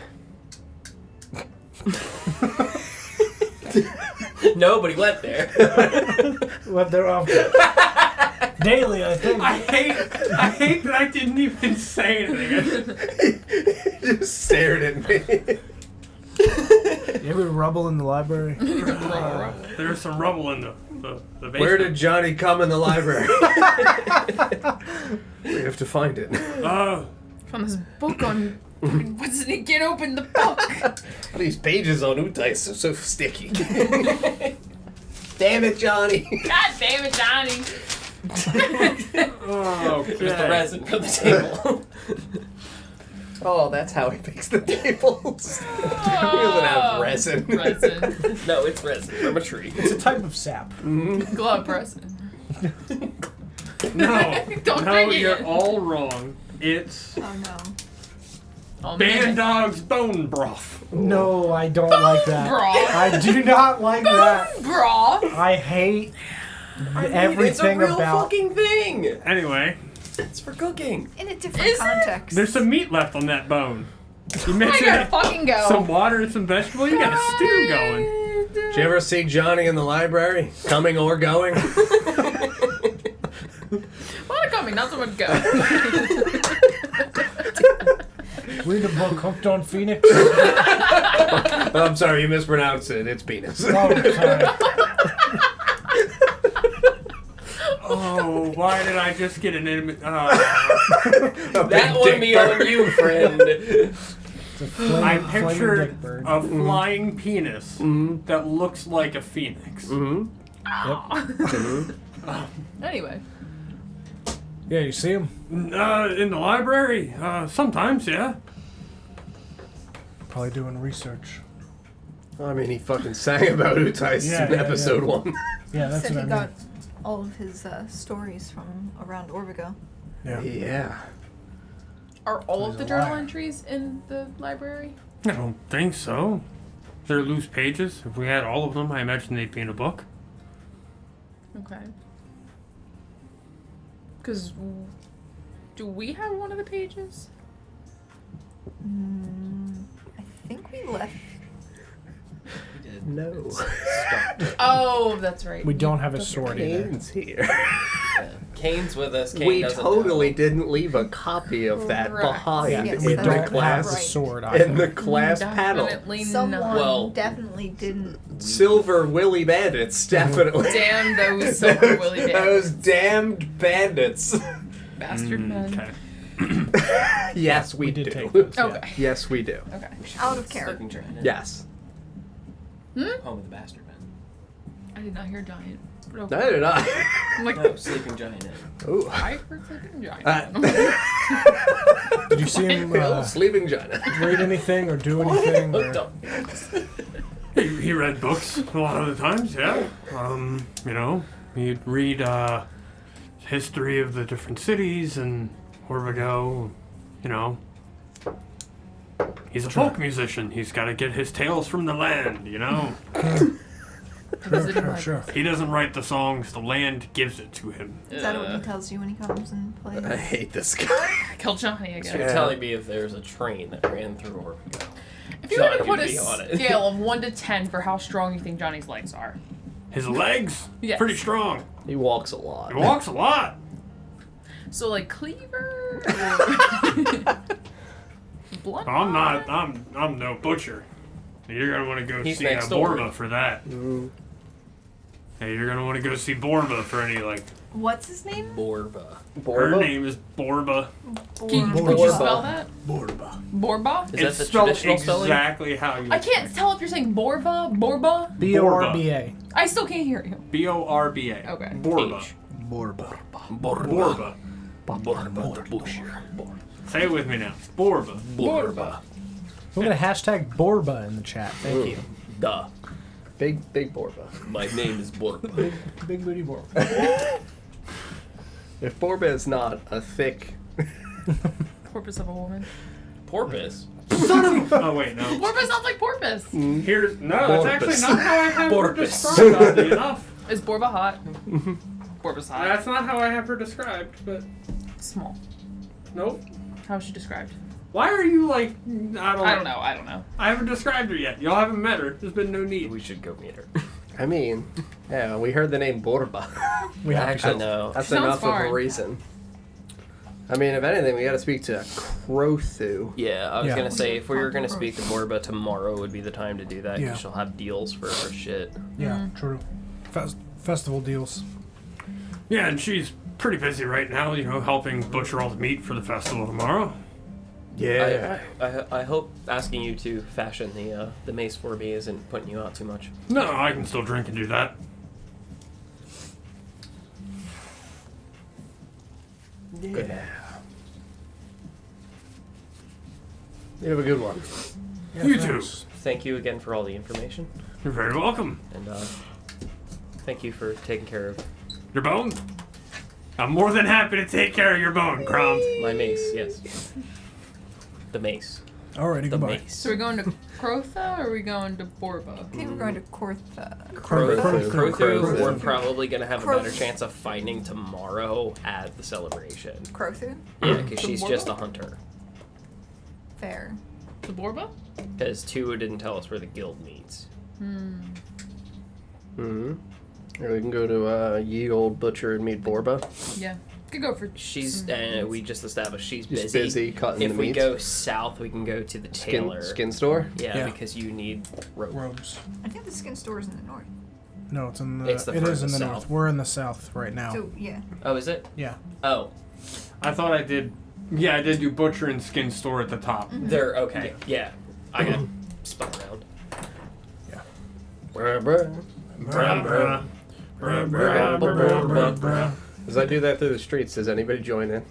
E: Nobody went there.
A: What they're off. Daily, I think.
F: I hate that I didn't even say anything.
C: He just stared at me.
A: You ever rubble in the library?
F: There's some rubble in the basement.
C: Where did Johnny come in the library? We have to find it.
B: Found this book on. What's it? Can't open the book.
C: These pages on Utais are so sticky. Damn it, Johnny.
B: God damn it, Johnny.
F: Oh,
E: There's the resin for the table.
C: Oh, that's how he picks the tables. He doesn't have resin.
B: Resin.
E: No, it's resin from a tree.
A: It's a type of sap.
B: Glove resin.
F: No,
B: Don't
F: no,
B: drink it
F: you're
B: yet.
F: all wrong. It's
D: Oh no.
B: Oh,
F: Band
B: man.
F: Dog's bone broth.
A: No, I don't like that.
B: Broth.
A: I do not like that.
B: Broth.
A: I hate
E: It's a
A: everything
E: real
A: about.
E: fucking thing.
F: Anyway,
E: It's for cooking.
D: In a different
B: Is it?
D: context.
F: there's some meat left on that bone. You
B: I
F: mix
B: gotta
F: it,
B: fucking go.
F: some water and some vegetable. You got a stew going.
C: Did you ever see Johnny in the library? Coming or going?
B: Wanna coming, not someone go.
A: Read the book Hooked on Phoenix.
C: Oh, I'm sorry, you mispronounced it. It's penis.
A: Oh, sorry.
F: Oh, why did I just get an enemy?
E: That one be on you, friend.
A: It's a flame,
F: I
A: flaming
F: pictured
A: dick bird.
F: a flying penis that looks like a phoenix.
B: Anyway.
A: Yeah, you see him?
F: In the library? Sometimes, yeah.
A: Probably doing research.
C: I mean, he fucking sang about Utais
A: Yeah,
C: in
A: yeah,
C: episode
A: yeah.
C: 1.
A: Yeah, that's
D: Said
A: what
D: he
A: I
D: got
A: mean.
D: all of his stories from around Orvigo.
A: Yeah.
C: Yeah.
B: Are all of
A: He's
B: the
A: a
B: journal
A: liar.
B: entries in the library?
F: I don't think so. They're loose pages. If we had all of them, I imagine they'd be in a book.
B: Okay. Because do we have one of the pages?
D: I think we left.
C: No.
B: Oh, that's right.
A: We don't have a sword either.
C: Kane's here.
E: Kane's with us. Kane
C: We
E: doesn't
C: totally
E: know.
C: didn't leave a copy of that
B: Correct.
C: behind
A: Yeah,
D: Yes,
A: we
C: in
D: that's
C: the
A: don't
D: right.
C: class.
A: have a
D: Right.
A: sword
C: In
A: either.
C: the class panel.
B: Definitely
D: Someone
B: not.
E: Well-
D: definitely didn't.
C: Silver Willy Bandits, definitely.
B: Damn those silver willy
C: Those
B: bandits.
C: damned bandits.
B: Bastard men.
F: Okay.
C: Yes, we
A: did
C: do.
A: take those, yeah.
B: Okay.
C: Yes, we do.
B: Okay.
D: Out of character.
E: Sleeping Giant.
C: Yes.
E: Home of the Bastard Man.
B: I did not hear giant. But okay.
C: Neither did I.
B: I'm like,
E: No, Sleeping Giant.
C: Ooh.
B: I heard sleeping giant.
A: Did you see him
C: Sleeping Giant.
A: read anything or do anything?
E: Hooked
A: Or...
E: up.
F: He read books a lot of the times, yeah. You know, he'd read history of the different cities and Orvigo, you know. He's a folk musician. He's got to get his tales from the land, you know.
A: Sure.
F: He doesn't write the songs, the land gives it to him.
D: Is that what he tells you when he comes and plays?
C: I hate this guy.
B: Kill Johnny
E: So
B: again.
E: you're telling me if there's a train that ran through Orvigo.
B: If you were to
E: Johnny
B: put
E: would
B: a
E: be on it.
B: scale of 1 to 10 for how strong you think Johnny's legs are,
F: His legs,
B: Yes.
F: pretty strong.
C: He walks a lot.
F: He walks a lot.
B: so like cleaver, blunt.
F: I'm not. I'm no butcher. You're gonna want to go
E: He's
F: see
E: next door.
F: Borba for that. Hey, you're gonna want to go see Borba for any like.
D: What's his name?
E: Borba.
F: Her name is Borba.
B: Could you
C: Borba.
B: spell that?
A: Borba.
B: Borba?
E: Is
F: It's
E: that the
F: spelled
E: traditional spelling?
F: exactly how you.
B: I can't tell if you're saying Borba, Borba.
A: B-O-R-B-A.
B: I still can't hear you.
F: Borba.
B: Okay.
F: Borba.
E: H.
A: Borba.
F: Borba. Say it with me now. Borba.
E: Borba.
A: We're gonna hashtag Borba in the chat. Thank you.
E: Duh.
C: Big Borba.
E: My name is Borba.
A: Big booty Borba.
C: If Borba is not a thick...
B: Porpoise of a woman.
E: Porpoise.
F: Oh wait, no.
B: Porpoise sounds like porpoise.
F: Here's that's actually
C: Porpoise.
F: not how I have her
E: Porpoise.
F: described. Oddly enough,
B: Is Borba hot? Borba's hot.
F: that's not how I have her described. But
B: Small.
F: nope.
B: How is she described?
F: Why are you like? I don't know.
B: I don't know.
F: I haven't described her yet. Y'all haven't met her. There's been no need.
E: We should go meet her.
C: I mean, yeah, we heard the name Borba.
A: We have to
E: Actually, no.
C: That's
B: Sounds
C: enough of
B: foreign.
C: a reason. I mean, if anything, we got to speak to Crothu.
E: Yeah, I was
A: Yeah.
E: gonna say if we were gonna speak to Borba tomorrow would be the time to do that
A: Yeah.
E: because she'll have deals for our shit.
A: Yeah, true. Festival deals.
F: Yeah, and she's pretty busy right now, helping butcher all the meat for the festival tomorrow.
C: Yeah.
E: I hope asking you to fashion the mace for me isn't putting you out too much.
F: No, I can still drink and do that.
C: Yeah. You have a good one.
A: Yeah,
F: You
A: thanks.
E: Thank you again for all the information,
F: You're very welcome.
E: and thank you for taking care of
F: Your bone? I'm more than happy to take care of your bone, Crom.
E: my mace. Yes, the mace.
A: Alrighty,
E: The
A: goodbye.
E: mace.
B: So we're going to Crotha or are we going to Borba?
D: I think we're going to Kortha.
E: Crothu, we're probably gonna have a better
D: Crothu.
E: chance of finding tomorrow at the celebration.
D: Crothu?
E: Yeah, because
B: To
E: she's
B: Borba?
E: just a hunter.
D: Fair.
B: To Borba?
E: Because Tuwu didn't tell us where the guild meets.
C: Mm-hmm. Or we can go to Ye Old Butcher and meet Borba.
B: Yeah. Could go for.
E: She's we just established she's
C: She's
E: busy.
C: busy cutting
E: If
C: the
E: we
C: meat.
E: go south, we can go to the tailor.
C: Skin store?
E: Yeah,
A: Yeah.
E: because you need rope.
A: Robes.
D: I think the skin store is in the north.
A: No, it's in the.
E: It's the
A: it is
E: furthest
A: in the
E: south.
A: north. We're in the south right now.
D: So, yeah.
E: Oh, is it?
A: Yeah.
E: Oh,
F: I thought I did. Yeah, I did do butcher and skin store at the top.
E: they're okay. Yeah, I got spun around.
C: Bruh, bruh.
F: Bruh, bruh. Bruh, bruh, bruh, bruh, bruh.
C: As I do that through the streets, does anybody join in?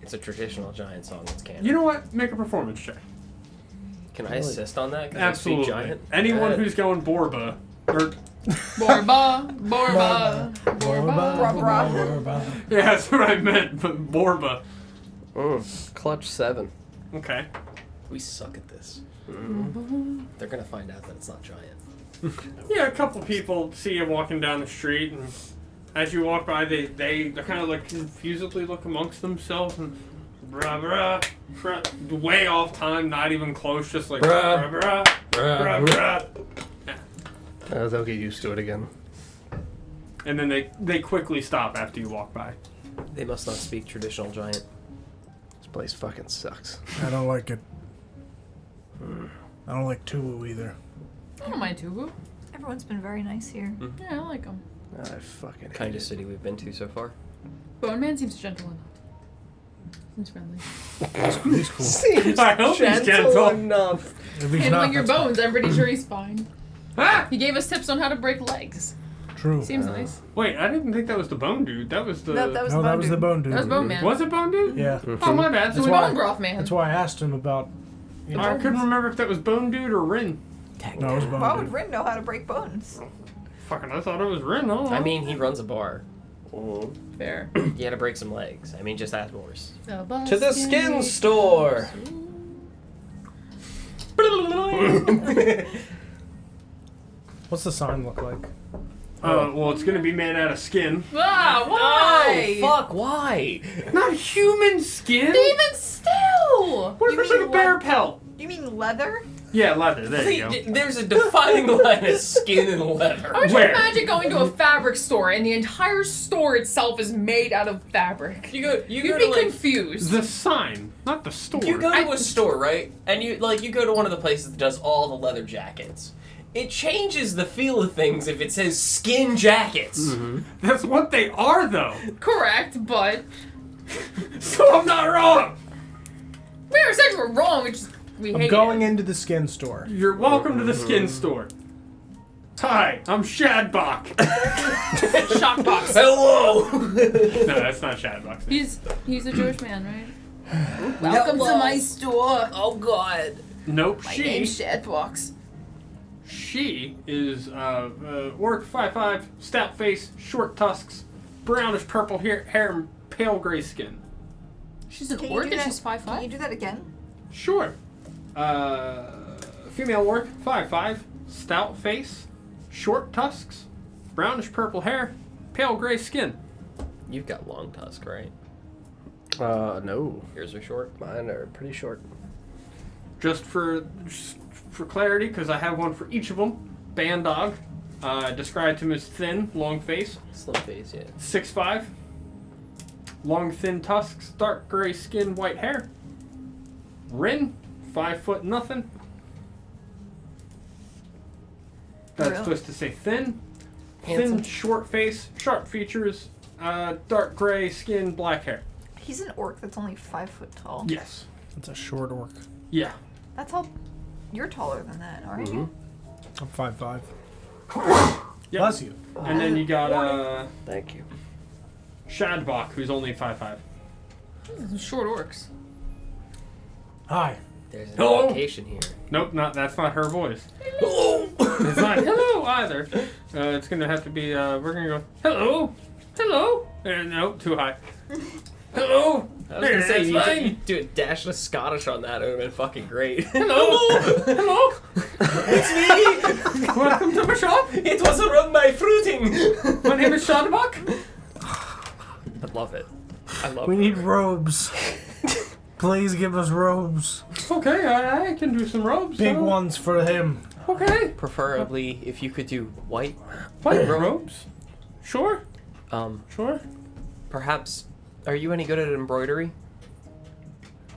E: It's a traditional giant song. It's canon.
F: You know what? Make a performance check.
E: Can I assist on that? 'Cause I speak
F: Absolutely.
E: giant.
F: Anyone who's going Borba, or
B: Borba! Borba! Borba!
A: Borba.
F: yeah, that's what I meant, but Borba.
C: Clutch 7.
F: Okay.
E: We suck at this.
C: Mm-hmm.
E: They're gonna find out that it's not giant.
F: Yeah, a couple people see you walking down the street, and as you walk by, they kind of like confusedly look amongst themselves and bruh, way off time, not even close, just like
C: Bruh.
F: bruh, bruh.
C: They'll get used to it again.
F: And then they quickly stop after you walk by.
E: They must not speak traditional giant.
C: This place fucking sucks.
A: I don't like it. I don't like Tuwu either.
B: I don't mind Tubu.
D: Everyone's been very nice here.
B: Yeah, I like him.
C: I fucking hate
E: Kind of
C: it.
E: city we've been to so far.
B: Bone Man seems gentle enough. Seems friendly.
A: He's cool.
C: Seems
F: I hope he's gentle.
C: enough.
A: If he's
B: Handling
A: not,
B: your
A: that's
B: bones, I'm pretty sure he's fine.
F: Ah!
B: He gave us tips on how to break legs.
A: True.
B: Seems nice.
F: Wait, I didn't think that was the bone dude. That was the.
D: That was
A: No,
D: the
A: that
D: bone
A: was the
D: dude.
A: bone dude.
B: That was Bone Man.
F: Was it bone dude?
A: Yeah.
F: Oh, my bad. So
A: That's
F: we
A: why-
B: Bone Broth Man.
A: That's why I asked him about. You know,
F: I couldn't remember if that was bone dude or Rin.
A: no, it was bone
D: Why
A: dude.
D: would Rin know how to break bones?
F: Fucking, I thought it was Rin. Oh,
E: I mean, he runs a bar.
B: Fair.
E: He had to break some legs. I mean, just ask Morse.
C: To the skin store!
A: What's the sign look like?
F: well, it's gonna be made out of skin.
B: Ah, why?
E: Oh, fuck, why?
F: Not human skin.
B: Even still!
F: What if
D: You
F: it's like a
D: mean
F: bear
D: what?
F: pelt?
D: You mean leather?
F: Yeah, leather. There you go.
E: There's a defining line of skin and leather.
B: I would
F: Where?
B: imagine going to a fabric store and the entire store itself is made out of fabric.
E: You go
B: You'd
E: to
B: be
E: like
B: confused.
F: The sign, not the store.
E: you go to a store, right? And you go to one of the places that does all the leather jackets. It changes the feel of things if it says skin jackets.
F: That's what they are, though.
B: Correct, but
F: So I'm not wrong.
B: we never said you were wrong. It's just we
A: I'm
B: hate
A: going into the skin store.
F: You're welcome to the skin store. Hi, I'm Shadbach.
B: it. Shockbox.
E: Hello.
F: No, that's not Shadbach.
B: He's a Jewish man, right? Welcome to my store.
E: Oh God.
F: Nope.
B: My name's Shadbox.
F: She is orc 5'5", stout face, short tusks, brownish purple hair, and pale gray skin.
B: She's an
D: Can you
B: orc
D: do
B: and
D: that?
B: she's
D: Can you
B: 5'5".
D: do that again?
F: Sure. Female orc 5'5", stout face, short tusks, brownish purple hair, pale gray skin.
E: You've got long tusk, right?
C: No.
E: Yours are short.
C: Mine are pretty short.
F: Just for clarity, because I have one for each of them. Bandog. Described him as thin, long face,
E: Slim face, yeah.
F: 6'5". long thin tusks, dark gray skin, white hair. Rin, 5 foot nothing. That's
D: Really?
F: supposed to say thin.
E: Handsome.
F: Thin, short face, sharp features, dark gray skin, black hair.
D: He's an orc that's only 5 foot tall.
F: Yes.
A: It's a short orc.
F: Yeah.
D: That's all. You're taller than that, aren't
C: Mm-hmm.
D: you?
A: I'm 5'5".
F: Yep.
A: Bless you.
F: And then you got
C: Thank you.
F: Shadbok, who's only 5'5".
B: Short orcs.
A: Hi.
E: There's an
F: Hello?
E: location here.
F: Nope, that's not her voice. It's not hello either. It's gonna have to be. We're gonna go hello, hello. No, too high. Hello.
E: I was gonna say,
F: It's
E: you
F: fine.
E: do a dash of Scottish on that. It would have been fucking great.
F: Hello, hello.
E: It's me!
F: Welcome to my shop.
E: It was around my fruiting!
F: My name is Shadbok.
E: I love it. I love
A: We
E: it.
A: need robes. Please give us robes.
F: Okay, I can do some robes.
A: Big ones for him.
F: Okay.
E: Preferably, if you could do white,
F: White robes. Sure. Sure.
E: perhaps. Are you any good at embroidery?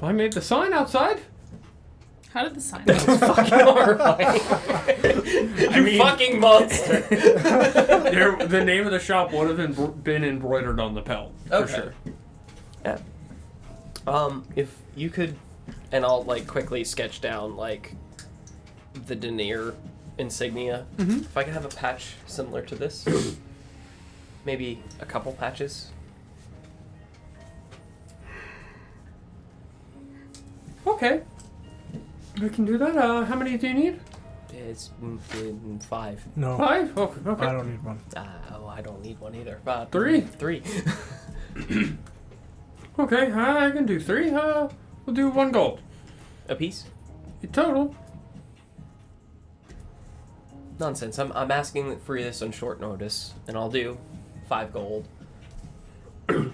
F: I made the sign outside.
B: How did the sign?
E: Fucking horrifying. You fucking monster.
F: The name of the shop would have been embroidered on the pelt for
E: Okay.
F: sure.
E: Yeah. If you could, and I'll like quickly sketch down like the denier insignia.
F: Mhm.
E: If I could have a patch similar to this, maybe a couple patches.
F: Okay. We can do that. How many do you need?
E: It's 5.
A: No,
F: 5? Oh, okay.
A: I don't need one.
E: Oh, I don't need one either.
F: 3?
E: 3.
F: Okay, I can do 3. We'll do 1 gold.
E: A piece?
F: Total.
E: Nonsense. I'm asking for this on short notice, and I'll do 5 gold.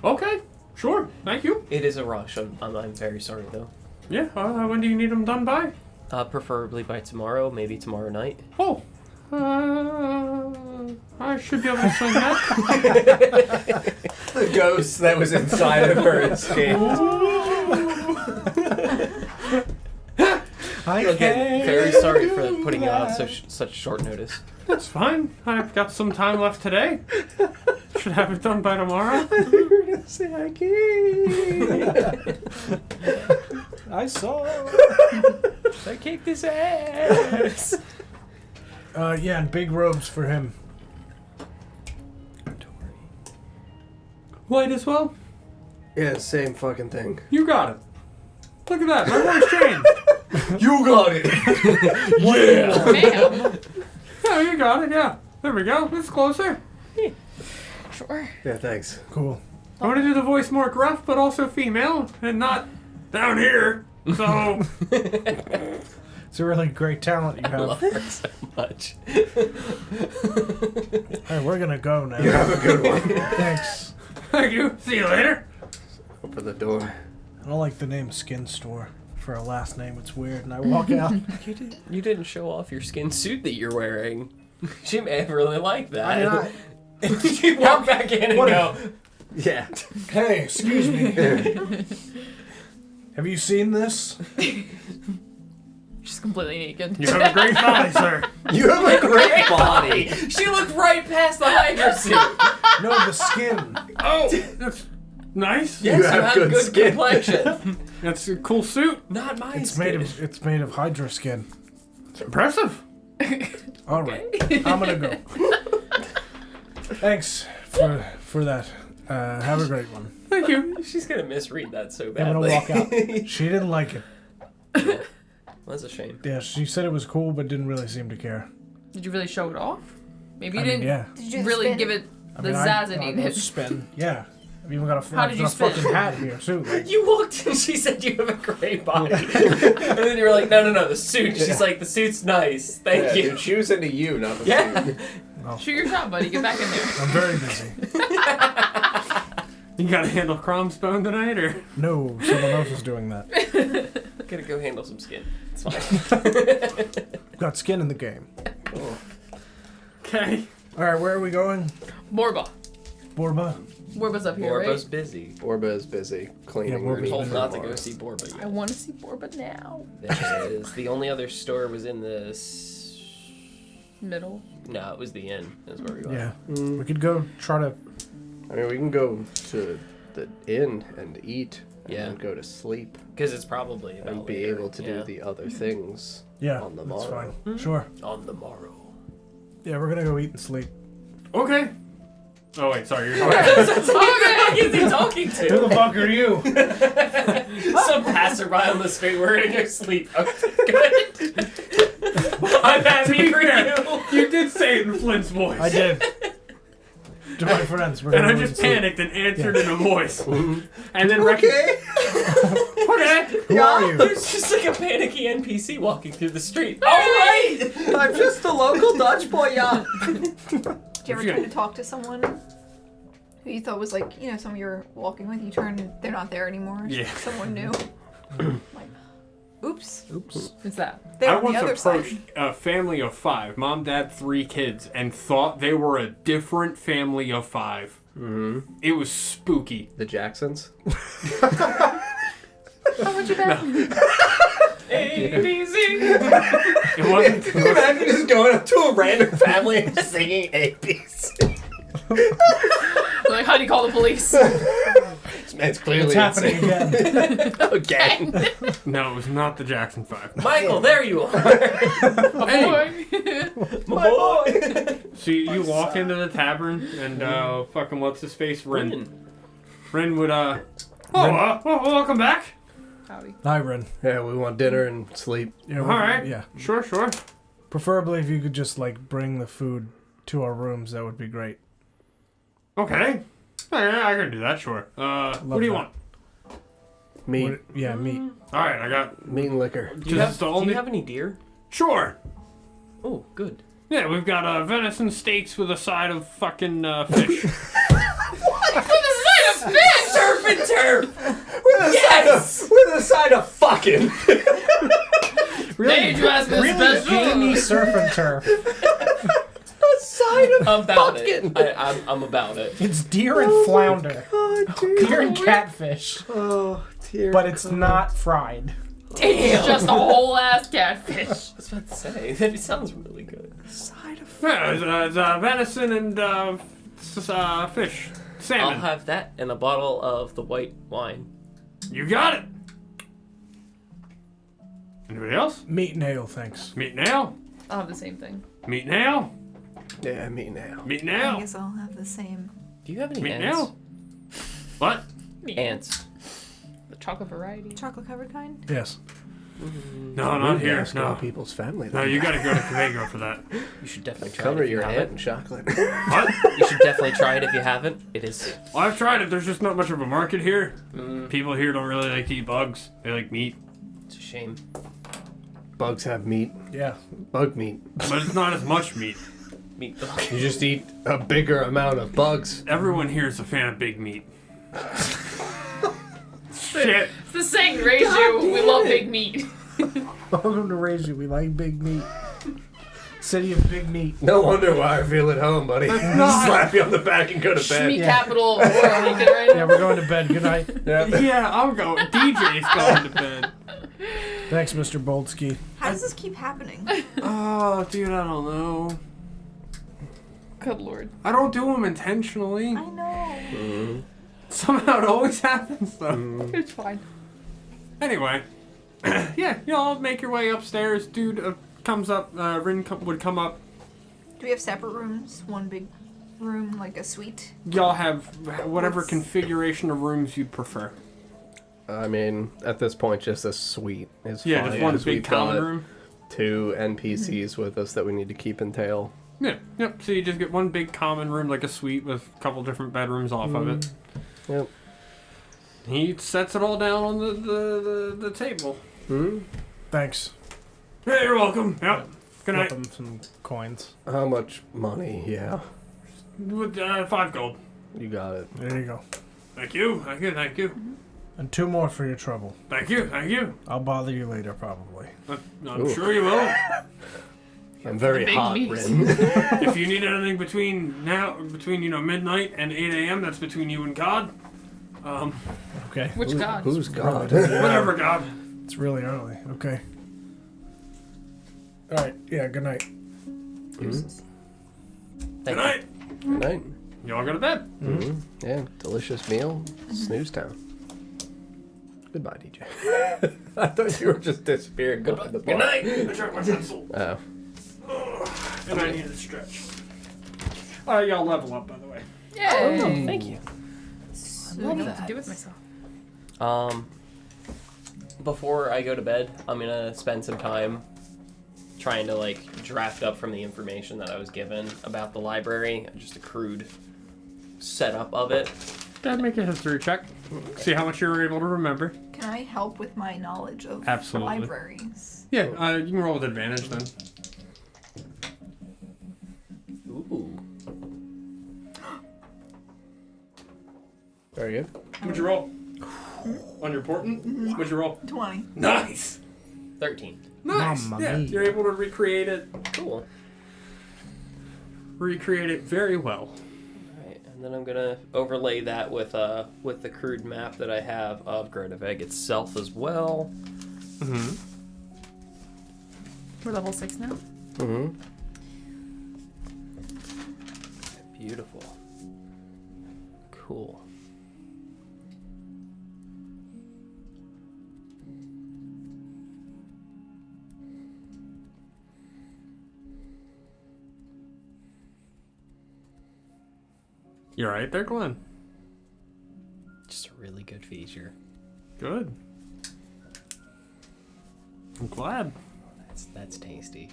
F: Okay, sure. Thank you.
E: It is a rush. I'm very sorry though.
F: Yeah, when do you need them done by?
E: Preferably by tomorrow, maybe tomorrow night.
F: Oh, I should be able to send that.
C: The ghost that was inside of her escaped.
E: Again, very sorry for putting you on such short notice.
F: That's fine. I've got some time left today. Should have it done by tomorrow.
C: Say I can't.
A: I saw.
E: I kicked his ass.
A: Yeah, and big robes for him.
F: White as well?
C: Yeah, same fucking thing.
F: You got it. Look at that. My voice changed.
C: You got it.
B: Ma'am.
F: Yeah, you got it. Yeah. There we go. It's closer.
B: Sure.
C: Yeah, thanks.
A: Cool.
F: I want to do the voice more gruff, but also female, and not down here. So,
A: It's a really great talent you
E: I love
A: have.
E: her so much.
A: Hey, we're gonna go now.
C: You have a good one.
A: Thanks.
F: thank you. See you later.
C: Open the door.
A: I don't like the name Skin Store for a last name. It's weird, and I walk out.
E: You didn't show off your skin suit that you're wearing. She may have really liked that. You walk back in and go,
C: Yeah.
A: Hey, excuse me. Have you seen this?
B: She's completely naked.
F: You have a great body, sir.
C: You have a great body.
E: She looked right past the Hydra suit.
A: No, the skin.
F: Oh, that's nice.
E: Yes, you
C: have
E: have
C: good
E: good
C: skin.
E: complexion.
F: That's a cool suit.
E: Not my
A: It's
E: skin.
A: made of Hydra skin.
F: It's impressive.
A: All right, I'm gonna go. Thanks for that. Have a great one.
F: Thank you.
E: She's gonna misread that so
A: I'm
E: badly.
A: gonna walk out. She didn't like it.
E: That's a shame.
A: Yeah, she said it was cool, but didn't really seem to care.
B: Did you really show it off? Maybe you
A: I mean,
B: didn't
A: yeah.
D: Did you do the
B: really
D: spin?
B: give it
A: I
B: the
A: mean,
B: zazz it
A: I
B: needed.
A: spin. Yeah. I've even got a,
B: How did you spin?
A: fucking hat here too. Like,
E: You walked in, she said you have a great body. And then you were like, no, the suit. She's like, the suit's nice. Thank you.
C: Dude, she was into you, not the
E: Yeah.
C: suit.
B: Shoot your shot, buddy. Get back in there.
A: I'm very busy.
F: You gotta handle Crom's bone tonight, or?
A: No, someone else is doing that.
E: Gotta go handle some skin. It's fine.
A: Got skin in the game.
F: Okay.
A: All right, where are we going?
B: Morba.
A: Borba.
B: Borba's up here,
E: Borba's
B: right?
E: busy.
C: Borba is busy cleaning.
A: Yeah, Borba's
C: meat
E: Told
C: for
E: not to go
C: tomorrow.
E: see Borba
B: I
E: yet.
B: want to see Borba now.
E: There it is. The only other store was in the...
B: Middle.
E: No, it was the inn. That's where we went.
A: Yeah. We could go try to.
C: I mean, we can go to the inn and eat, and
E: Yeah.
C: then go to sleep,
E: Because it's probably about
C: and be
E: later.
C: able to
E: Yeah.
C: do the other things.
A: Yeah,
C: On the
A: that's
C: morrow.
A: fine. Sure.
E: On the morrow.
A: Yeah, we're gonna go eat and sleep.
F: Okay. Oh wait, sorry. You're
E: Who the heck is he talking
A: Who
E: to?
A: the fuck are you?
E: Some passerby on the street. We're gonna go sleep. Okay, good. I'm happy for you.
F: You did say it in Flint's voice.
A: I did. To my friends, we're
F: And
A: gonna
F: I
A: go
F: just
A: eat and
F: panicked and answered in a voice. And then okay.
A: sleep. Who are you?
E: There's just like a panicky NPC walking through the street. All right, I'm just the local Dutch boy. Yeah.
D: Did you ever
F: Yeah.
D: try to talk to someone who you thought was like, you know, someone you're walking with? You turn, they're not there anymore. It's
F: Yeah.
D: someone new. Like, oops.
A: Oops.
B: What's that?
D: They're
F: I
D: on the
F: once
D: other
F: approached
D: side.
F: a family of 5, mom, dad, 3 kids, and thought they were a different family of 5.
C: Mm-hmm.
F: It was spooky.
C: The Jacksons.
B: How would you bet?
E: ABC.
F: It wasn't.
C: Can you imagine just going up to a random family and singing ABC?
B: Like, how do you call the police?
C: This man's clearly
A: It's happening
C: insane.
A: again.
C: Again.
F: No, it was not the Jackson 5.
E: Michael, there you are.
F: Anyway,
E: My boy.
F: so you walk into the tavern and fucking what's his face? Rin would welcome back.
B: Howdy.
A: Hi, Ren.
C: Yeah, we want dinner and sleep.
A: Yeah,
F: All right.
A: Yeah.
F: Sure.
A: Preferably if you could just like bring the food to our rooms, that would be great.
F: Okay. Yeah, I can do that. Sure. What do you
A: that.
F: want?
C: Meat.
A: What- yeah, meat.
F: All right, I got.
C: Meat and liquor.
E: Do you,
F: Just
E: have,
F: the
E: do
F: only-
E: you have any deer?
F: Sure.
E: Oh, good.
F: Yeah, we've got venison steaks with a side of fucking fish.
E: Surf and turf.
C: With a side of fucking.
A: Really,
B: Dangerous
A: really gamey surf and turf.
C: Side of
E: I'm about
C: fucking.
E: it. I'm about it.
A: It's deer and flounder.
C: God, dude.
A: Deer and catfish.
C: Oh, dear.
A: But it's not fried.
B: It's just a whole ass catfish.
E: I was about to say that it sounds really good.
C: Side of
F: Yeah, it's venison and fish.
E: I'll
F: Salmon.
E: have that and a bottle of the white wine.
F: You got it. Anybody else?
A: Meat and ale, thanks.
F: Meat and ale.
B: I'll have the same thing.
F: Meat and ale.
C: Yeah, meat now.
F: Meat and
D: I
F: ale.
D: guess I'll have the same.
E: Do you have any
F: Meat and
E: ants?
F: ale. What?
E: Ants.
B: The chocolate variety.
D: Chocolate covered kind?
A: Yes.
F: No, not here.
C: Ask all
F: No.
C: people's family.
F: No, you gotta go to Tobago for that.
E: You should definitely try
C: cover
E: it if you
C: your aunt
E: haven't.
C: in chocolate.
F: What?
E: You should definitely try it if you haven't. It is.
F: Well, I've tried it. There's just not much of a market here.
E: Mm,
F: People here don't really like to eat bugs. They like meat.
E: it's a shame.
C: Bugs have meat.
A: Yeah.
C: Bug meat.
F: But it's not as much meat.
E: Meat dog.
C: You just eat a bigger amount of bugs.
F: Everyone here is a fan of big meat. Shit.
B: It's the same ratio. We love big meat.
A: Welcome to Raise You. We like big meat. City of big meat.
C: No wonder why I feel at home, buddy.
F: not-
C: Slap you on the back and go to bed.
B: Meat
A: Yeah.
B: capital of the world. You get right
A: Yeah, we're going to bed. Good night.
F: Yeah, I'm going. DJ's going to bed.
A: Thanks, Mr. Boldsky.
D: How does this keep happening?
F: Oh, dude, I don't know.
B: Good lord.
F: I don't do them intentionally.
D: I know.
F: Somehow it always happens, though.
B: It's fine.
F: Anyway, yeah, y'all make your way upstairs. Dude comes up. Rin would come up.
D: Do we have separate rooms? One big room, like a suite?
F: Y'all have whatever
D: What's-
F: configuration of rooms you'd prefer.
C: I mean, at this point, just a suite is
F: Yeah,
C: fine.
F: just one
C: 'cause
F: big
C: we've
F: common
C: got
F: room.
C: 2 NPCs with us that we need to keep in tail.
F: Yeah, yep. So you just get one big common room, like a suite with a couple different bedrooms off of it.
C: Yep.
F: He sets it all down on the table.
C: Hmm?
A: Thanks.
F: Hey, you're welcome. Yep. Good
A: Flip
F: night.
A: him some coins.
C: How much money? Yeah,
F: With 5 gold.
C: you got it.
A: There you go.
F: Thank you. Thank you. Thank you.
A: And 2 more for your trouble.
F: Thank you. Thank you.
A: I'll bother you later, probably.
F: I'm
C: Ooh.
F: sure you will.
C: I'm very
B: big
C: hot,
B: meat.
C: Rin.
F: If you need anything between midnight and 8 a.m., that's between you and God.
A: Okay.
B: Which god?
C: Who's God?
F: Whatever, God.
A: It's really early. Okay. All right. Yeah. Good night.
E: Thank
F: Good
E: you.
F: night.
C: Good night.
F: Y'all go to bed.
C: Yeah, delicious meal. Snooze town. Goodbye, DJ. I thought you were just disappearing. Goodbye.
F: Good night. I drank my pencil.
C: Oh.
F: And I need a stretch. Y'all level up, by the way.
B: Yay!
E: Thank you.
B: I don't know what to do with myself.
E: Before I go to bed, I'm gonna spend some time trying to like draft up from the information that I was given about the library, just a crude setup of it.
F: Dad, make a history check. See how much you were able to remember.
D: Can I help with my knowledge of
F: Absolutely.
D: libraries?
F: Yeah, you can roll with advantage then.
E: Ooh.
C: Very good.
F: What'd you roll? On your portent? What'd you roll?
D: 20.
F: Nice!
E: 13.
F: Nice!
A: Mamma
F: Yeah,
A: mia.
F: you're able to recreate it.
E: Cool.
F: Recreate it very well.
E: Alright, and then I'm gonna overlay that with the crude map that I have of Groteveg itself as well.
F: Mm-hmm.
B: We're level 6 now.
C: Mm-hmm.
E: Beautiful. Cool.
F: You're right there, Glenn.
E: Just a really good feature.
F: Good. I'm glad.
E: That's tasty.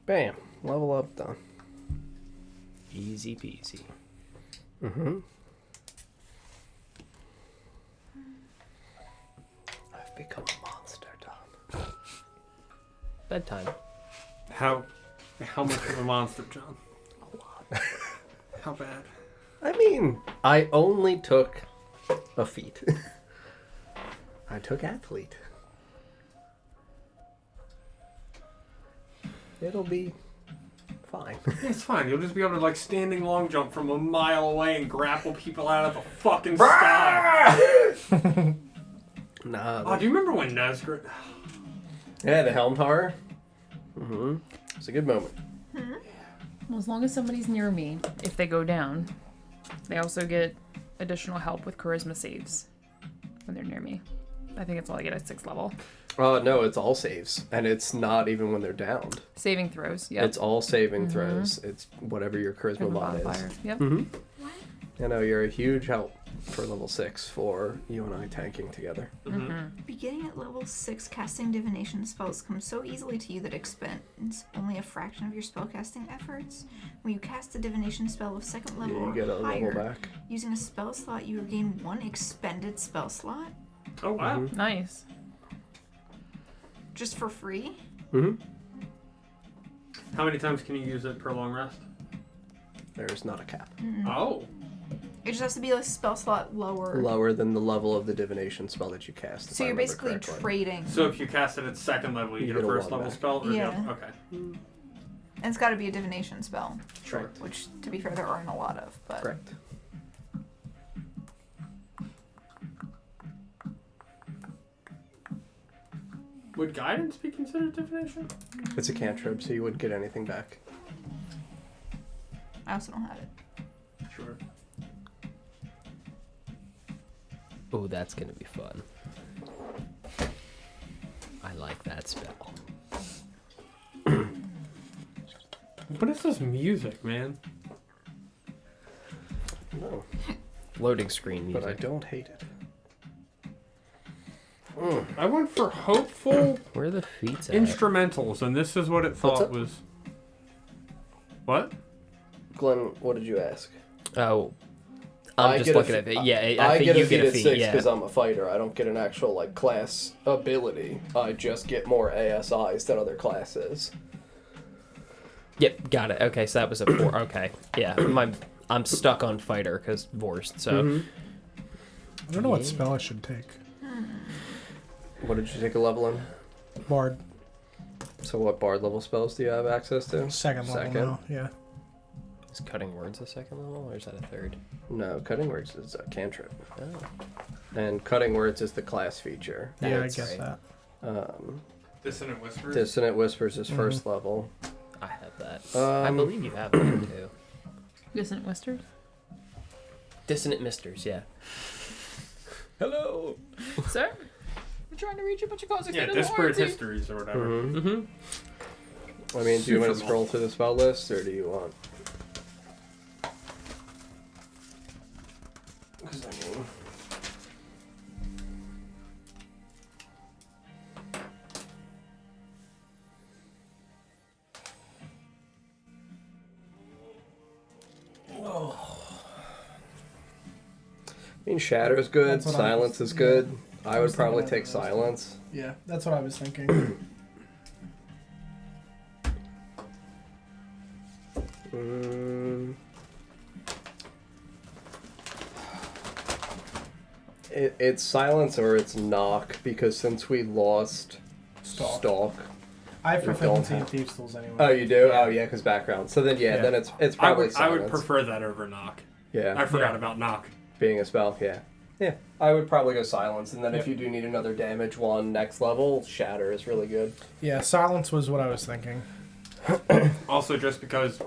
C: Bam. Level up done.
E: Easy peasy.
C: Mm-hmm. I've become a monster, Don.
E: Bedtime.
F: How much of a monster, John?
C: A lot.
F: How bad?
C: I mean, I only took a feat. I took athlete. It'll be fine.
F: It's fine. You'll just be able to, like, standing long jump from a mile away and grapple people out of the fucking sky.
C: Nah.
F: Oh, do you remember when Nesgrit...
C: Yeah, the Helm Tower. Mm-hmm. It's a good moment.
B: Well, as long as somebody's near me, if they go down, they also get additional help with charisma saves when they're near me. I think it's all I get at 6th level.
C: No, it's all saves. And it's not even when they're downed.
B: Saving throws, yep.
C: It's all saving throws. It's whatever your charisma mod is.
B: modifier, yep.
C: Mm-hmm. I know, you're a huge help for level 6 for you and I tanking together.
D: Beginning at level 6, casting divination spells comes so easily to you that it expends only a fraction of your spellcasting efforts. When you cast a divination spell of 2nd level
C: Yeah, you
D: or
C: get a
D: higher,
C: level back.
D: using a spell slot, you regain 1 expended spell slot
F: Oh, wow.
B: Nice.
D: just for free.
C: Mm-hmm.
F: How many times can you use it per long rest?
C: There's not a cap.
F: Oh.
D: It just has to be a spell slot lower.
C: Lower than the level of the divination spell that you cast.
D: So you're basically trading.
F: So if you cast it at 2nd level, you get a
C: get a
F: first
C: one
F: level
C: back.
F: spell? Or
D: Yeah.
F: Okay.
D: And it's got to be a divination spell,
F: Sure.
D: which, to be fair, there aren't a lot of. But
C: Correct.
F: Would guidance be considered divination?
C: It's a cantrip, so you wouldn't get anything back.
D: I also don't have it.
F: Sure.
E: Oh, that's gonna be fun. I like that spell.
F: What is this music, man?
C: No,
E: Loading screen music.
C: but I don't hate it.
F: I went for hopeful
E: Where are the feet at?
F: instrumentals, and this is what it thought
C: up?
F: was. What?
C: Glenn, what did you ask?
E: Oh, I'm just looking at it. Yeah, I think
C: get
E: you
C: a feat
E: get a
C: at
E: feat.
C: 6
E: Yeah.
C: because I'm a fighter. I don't get an actual like class ability. I just get more ASIs than other classes.
E: Yep, got it. Okay, so that was a 4. Okay, yeah, I'm stuck on fighter because Vorst. So
A: I don't know what spell I should take.
C: What did you take a level in?
A: Bard.
C: So what bard level spells do you have access to?
A: Second level now, yeah.
E: Is cutting words a second level, or is that a third?
C: No, cutting words is a cantrip.
E: Oh.
C: And cutting words is the class feature.
A: Yeah, I
E: That's
A: get
E: right.
A: that.
F: Dissonant Whispers.
C: Dissonant Whispers is first level.
E: I have that. I believe you have that too.
B: Dissonant Whispers?
E: Dissonant Misters, yeah. Hello.
B: Sir? We're trying to reach you, but you caused
F: Yeah,
B: extended
F: Disparate
B: warranty.
F: Histories or whatever.
E: Mm-hmm.
C: I mean, do you want to
F: Super
C: scroll through the spell list, or do you want? Because I mean, Shatter is good.
A: That's what I
C: Silence
A: was-
C: is good. I would
A: was thinking
C: probably
A: of
C: take
A: those.
C: Silence.
A: Yeah, that's what I was thinking.
C: It's Silence or it's Knock, because since we lost Stalk.
A: I have
C: We don't
A: Proficiency in
C: have-
A: Thieves' Tools anyway.
C: Oh, you do? Oh, yeah, because background. So then,
A: Yeah.
C: then it's
F: I
C: probably
F: would
C: Silence.
F: prefer that over Knock.
C: Yeah,
F: I forgot
A: Yeah.
F: about Knock.
C: being a spell. Yeah, yeah. I would probably go Silence, and then if
A: Yep.
C: you do need another damage one next level, Shatter is really good.
A: Yeah, Silence was what I was thinking.
F: Also, just because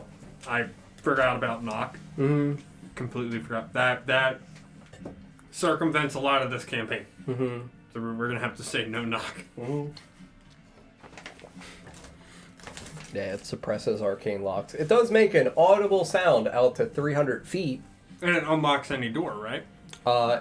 F: I forgot about Knock.
C: Mm-hmm.
F: Completely forgot. That circumvents a lot of this campaign.
C: Mm-hmm.
F: So we're going to have to say no Knock.
C: Mm-hmm. Yeah, it suppresses arcane locks. It does make an audible sound out to 300 feet.
F: And it unlocks any door, right?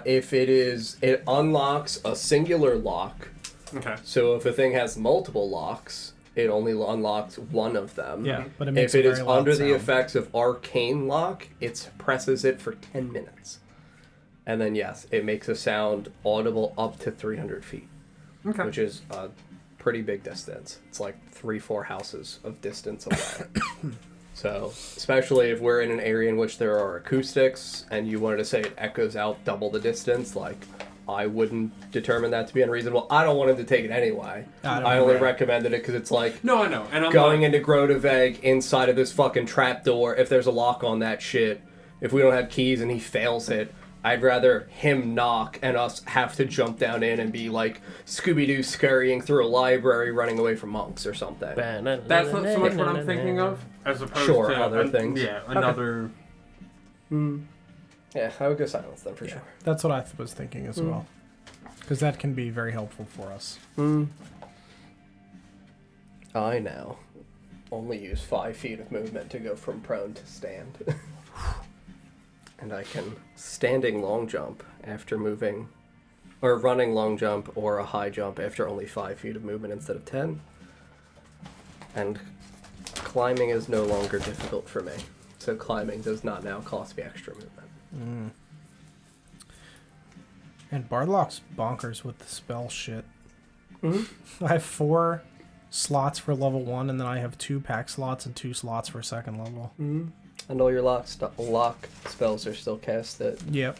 C: If it unlocks a singular lock.
F: Okay.
C: So if a thing has multiple locks, it only unlocks one of them.
A: Yeah, but it makes
C: If it
A: a
C: is
A: very loud
C: under the
A: sound.
C: effects of arcane lock, it suppresses it for 10 minutes. And then, yes, it makes a sound audible up to 300 feet,
F: Okay.
C: which is a pretty big distance. It's like 3-4 houses of distance away. So, especially if we're in an area in which there are acoustics and you wanted to say it echoes out double the distance, like, I wouldn't determine that to be unreasonable. I don't want him to take it anyway. I only recommended it because it's like,
F: No, I know. And I'm
C: going
F: not,
C: into Groteveg inside of this fucking trapdoor, if there's a lock on that shit, if we don't have keys and he fails it, I'd rather him knock and us have to jump down in and be like Scooby-Doo scurrying through a library running away from monks or something.
F: that's not so much what I'm thinking of, as opposed
C: Sure,
F: to
C: other things.
F: Yeah, another.
C: Yeah, I would go Silence then for
A: Yeah,
C: sure.
A: that's what I was thinking as well. Because that can be very helpful for us.
C: I now only use 5 feet of movement to go from prone to stand. And I can standing long jump after moving, or running long jump or a high jump after only 5 feet of movement instead of 10. And climbing is no longer difficult for me. So climbing does not now cost me extra movement.
A: And Bardlock's bonkers with the spell shit.
C: Mm-hmm.
A: I have 4 slots for level 1, and then I have 2 pack slots and 2 slots for second level.
C: And all your lock spells are still cast at...
A: Yep.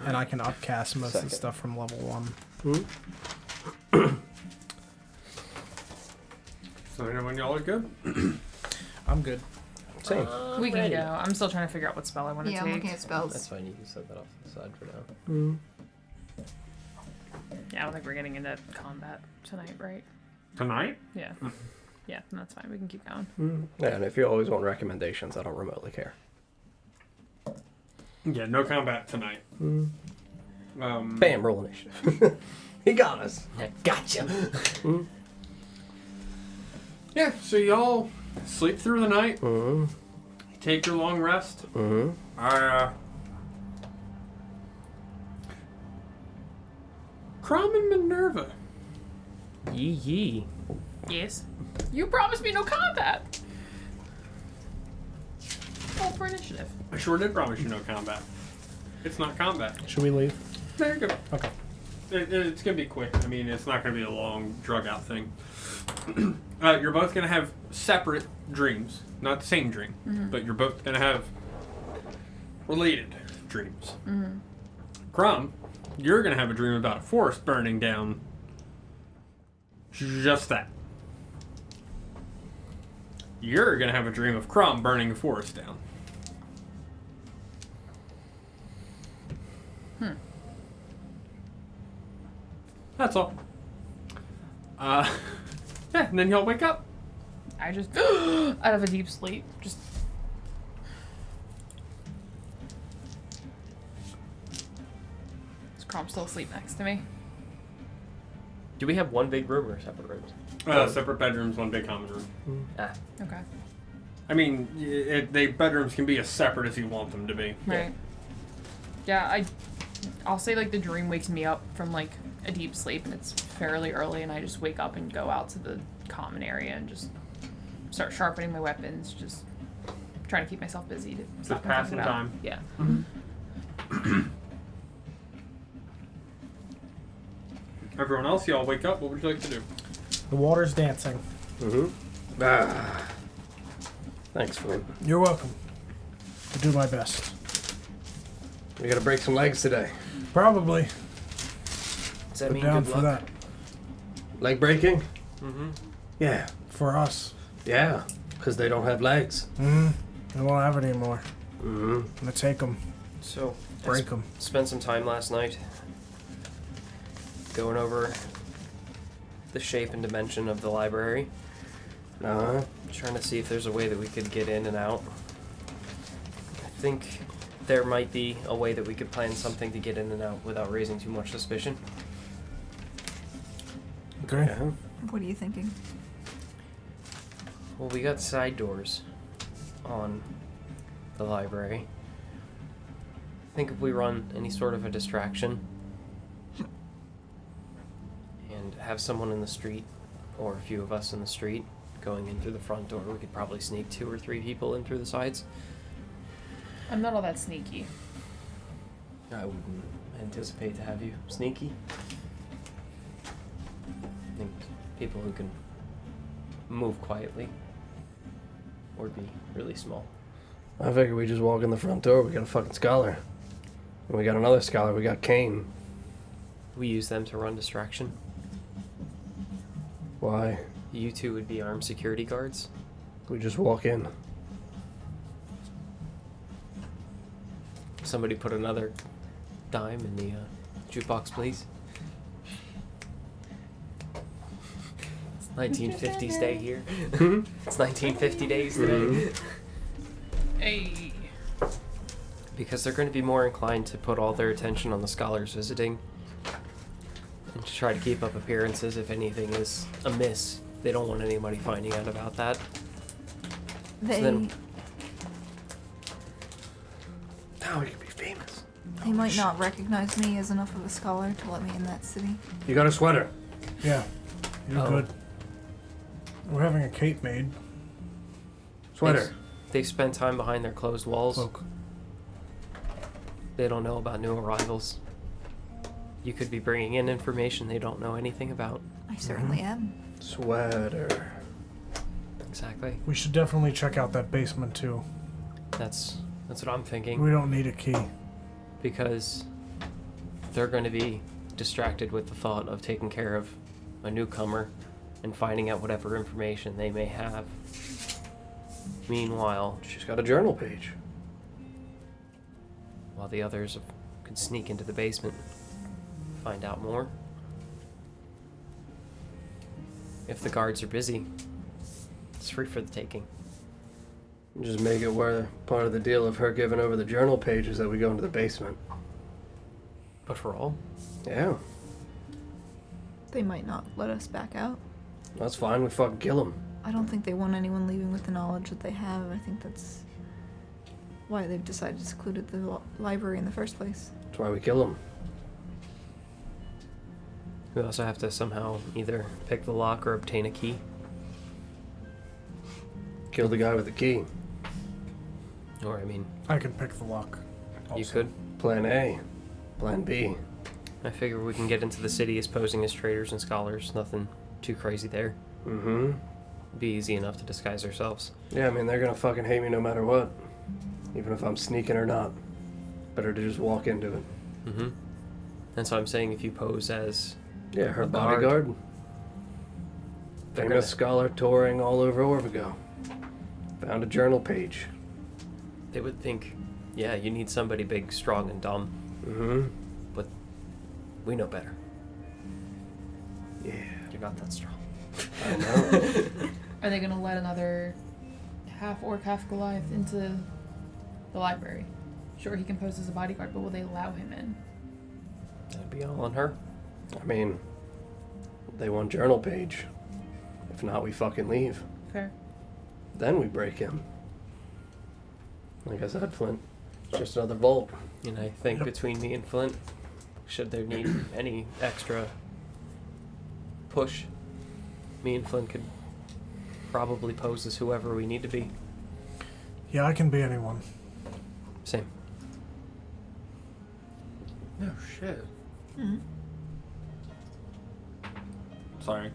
A: And I can upcast most of
C: Second.
A: the stuff from level 1.
F: So when y'all are good.
A: I'm good.
C: Same.
B: We can go. I'm still trying to figure out what spell I want to
D: Yeah,
B: take.
D: I'm looking at spells.
E: That's fine. You can set that off to the side for now.
B: Yeah, I don't think we're getting into combat tonight, right?
F: Tonight?
B: Yeah. Yeah, that's fine. We can keep going.
C: Yeah, and if you always want recommendations, I don't remotely care.
F: Yeah, no combat tonight.
C: Bam, roll initiative. He got us.
E: Gotcha.
F: Yeah, so y'all sleep through the night. Take your long rest. Crom and Minerva.
E: Yee.
B: Yes. You promised me no combat. Roll for initiative.
F: I sure did promise you no combat. It's not combat.
A: Should we leave?
F: There you go.
A: Okay.
F: It's gonna be quick. I mean, it's not gonna be a long drug out thing. You're both gonna have separate dreams, not the same dream, but you're both gonna have related dreams. Crom, you're gonna have a dream about a forest burning down. Just that. you're gonna have a dream of Crumb burning a forest down. That's all. Yeah, and then you'll wake up.
B: I just out of a deep sleep. Just is Crom still asleep next to me?
E: Do we have one big room or separate rooms?
F: Separate bedrooms, one big common room.
E: Ah,
B: Okay.
F: I mean, they bedrooms can be as separate as you want them to be.
B: Right. Yeah, I'll say like the dream wakes me up from like a deep sleep and it's fairly early and I just wake up and go out to the common area and just start sharpening my weapons, just trying to keep myself busy to stop
F: Just passing
B: about.
F: time.
B: Yeah.
F: Everyone else, y'all wake up. What would you like to do?
A: The water's dancing.
C: Thanks, Flynn.
A: You're welcome. I'll do my best.
C: We gotta break some legs today.
A: Probably.
E: does that
A: Put
E: mean
A: down
E: good
A: for
E: luck?
A: that.
C: Leg breaking?
E: Mm-hmm.
C: Yeah.
A: For us.
C: Yeah. Because they don't have legs.
A: They won't have it anymore.
C: Mm-hmm.
A: I'm gonna take them.
E: So,
A: Break them.
E: spent some time last night going over the shape and dimension of the library,
C: Uh-huh.
E: trying to see if there's a way that we could get in and out. I think there might be a way that we could plan something to get in and out without raising too much suspicion.
A: Okay.
C: Yeah.
D: What are you thinking?
E: Well, we got side doors on the library. I think if we run any sort of a distraction and have someone in the street, or a few of us in the street, going in through the front door, we could probably sneak 2 or 3 people in through the sides.
B: I'm not all that sneaky.
E: I wouldn't anticipate to have you sneaky. I think people who can move quietly or be really small.
C: I figure we just walk in the front door. We got a fucking scholar. And we got another scholar. We got Kane.
E: We use them to run distraction.
C: Why?
E: You two would be armed security guards.
C: We just walk in.
E: Somebody put another dime in the jukebox, please. It's 1950s day here. It's 1950 days today.
B: Hey.
E: Because they're going to be more inclined to put all their attention on the scholars visiting and to try to keep up appearances if anything is amiss. They don't want anybody finding out about that.
D: They
E: then-
C: Now we can be famous.
D: they might not recognize me as enough of a scholar to let me in that city.
C: You got a sweater?
A: Yeah. You're
E: Oh.
A: good. We're having a cape made.
C: Sweater.
E: They've spent time behind their closed walls.
A: Cloak.
E: They don't know about new arrivals. You could be bringing in information they don't know anything about.
D: I certainly am.
C: Sweater.
E: Exactly.
A: We should definitely check out that basement too.
E: That's what I'm thinking.
A: We don't need a key.
E: Because they're going to be distracted with the thought of taking care of a newcomer and finding out whatever information they may have. Meanwhile,
C: She's got a journal page.
E: while the others could sneak into the basement, find out more. If the guards are busy, it's free for the taking.
C: Just make it where part of the deal of her giving over the journal page is that we go into the basement.
E: But for all,
C: Yeah.
D: They might not let us back out.
C: That's fine. We fucking kill them.
D: I don't think they want anyone leaving with the knowledge that they have. I think that's why they've decided to seclude the library in the first place.
C: That's why we kill them.
E: we also have to somehow either pick the lock or obtain a key.
C: Kill the guy with the key.
E: Or, I mean,
A: I can pick the lock.
E: you
A: also.
E: could.
C: Plan A. Plan B.
E: I figure we can get into the city as posing as traders and scholars. Nothing too crazy there.
C: Mm-hmm.
E: Be easy enough to disguise ourselves.
C: Yeah, I mean, they're gonna fucking hate me no matter what. Even if I'm sneaking or not. Better to just walk into it.
E: Mm-hmm. And so I'm saying if you pose as
C: Yeah, her
E: A guard.
C: bodyguard.
E: They're
C: Famous
E: gonna-
C: scholar touring all over Orvigo. Found a journal page.
E: They would think, yeah, you need somebody big, strong, and dumb.
C: Mm-hmm.
E: But we know better.
C: Yeah.
E: You're not that strong.
C: I know.
B: Are they gonna let another half orc, half Goliath into the library? Sure, he can pose as a bodyguard, but will they allow him in?
E: That'd be all on her.
C: I mean, they want journal page. If not, we fucking leave.
B: Fair.
C: Then we break in. Like I said, Flint, it's just another vault.
E: And I think between me and Flint, should there need any extra push, me and Flint could probably pose as whoever we need to be.
A: Yeah, I can be anyone.
E: Same.
F: No shit.
D: Hmm.
F: Sorry.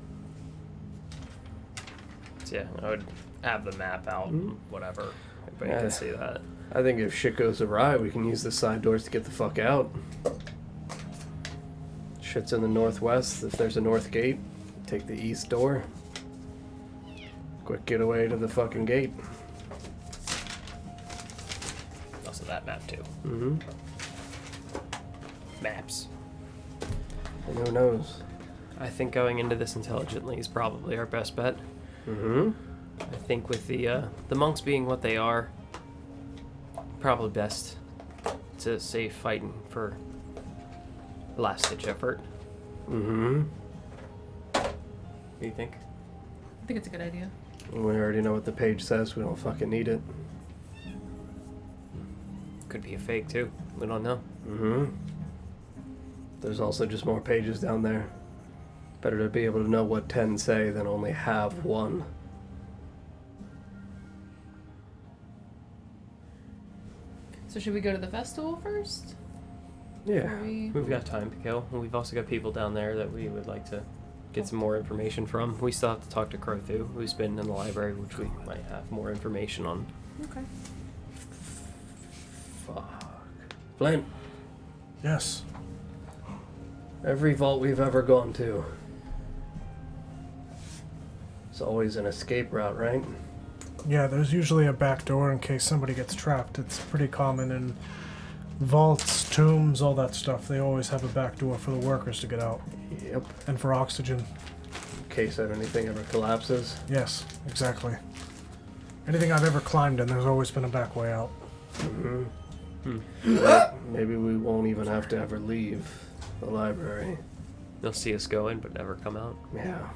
E: So yeah, I would have the map out, whatever. Everybody
C: Yeah.
E: can see that.
C: I think if shit goes awry, we can use the side doors to get the fuck out. Shit's in the northwest. If there's a north gate, take the east door. Quick getaway to the fucking gate.
E: Also that map too.
C: Mm-hmm.
E: Maps.
C: And who knows?
E: I think going into this intelligently is probably our best bet.
C: Mm-hmm.
E: I think with the monks being what they are, probably best to save fighting for last-ditch effort.
C: Mm-hmm.
E: What do you think?
B: I think it's a good idea.
C: We already know what the page says. We don't fucking need it.
E: Could be a fake too. We don't know.
C: Mm-hmm. There's also just more pages down there. Better to be able to know what 10 say than only have one.
B: So should we go to the festival first?
C: Yeah.
B: Or we...
E: We've got time to kill. And we've also got people down there that we would like to get some more information from. We still have to talk to Crothu, who's been in the library, which we might have more information on.
B: Okay.
C: Fuck. Flint,
A: Yes.
C: every vault we've ever gone to, it's always an escape route, right?
A: Yeah, there's usually a back door in case somebody gets trapped. It's pretty common in vaults, tombs, all that stuff. They always have a back door for the workers to get out.
C: Yep.
A: And for oxygen.
C: In case anything ever collapses.
A: Yes, exactly. Anything I've ever climbed in, there's always been a back way out.
C: Mm-hmm. Maybe we won't even have to ever leave the library.
E: They'll see us go in, but never come out.
C: Yeah.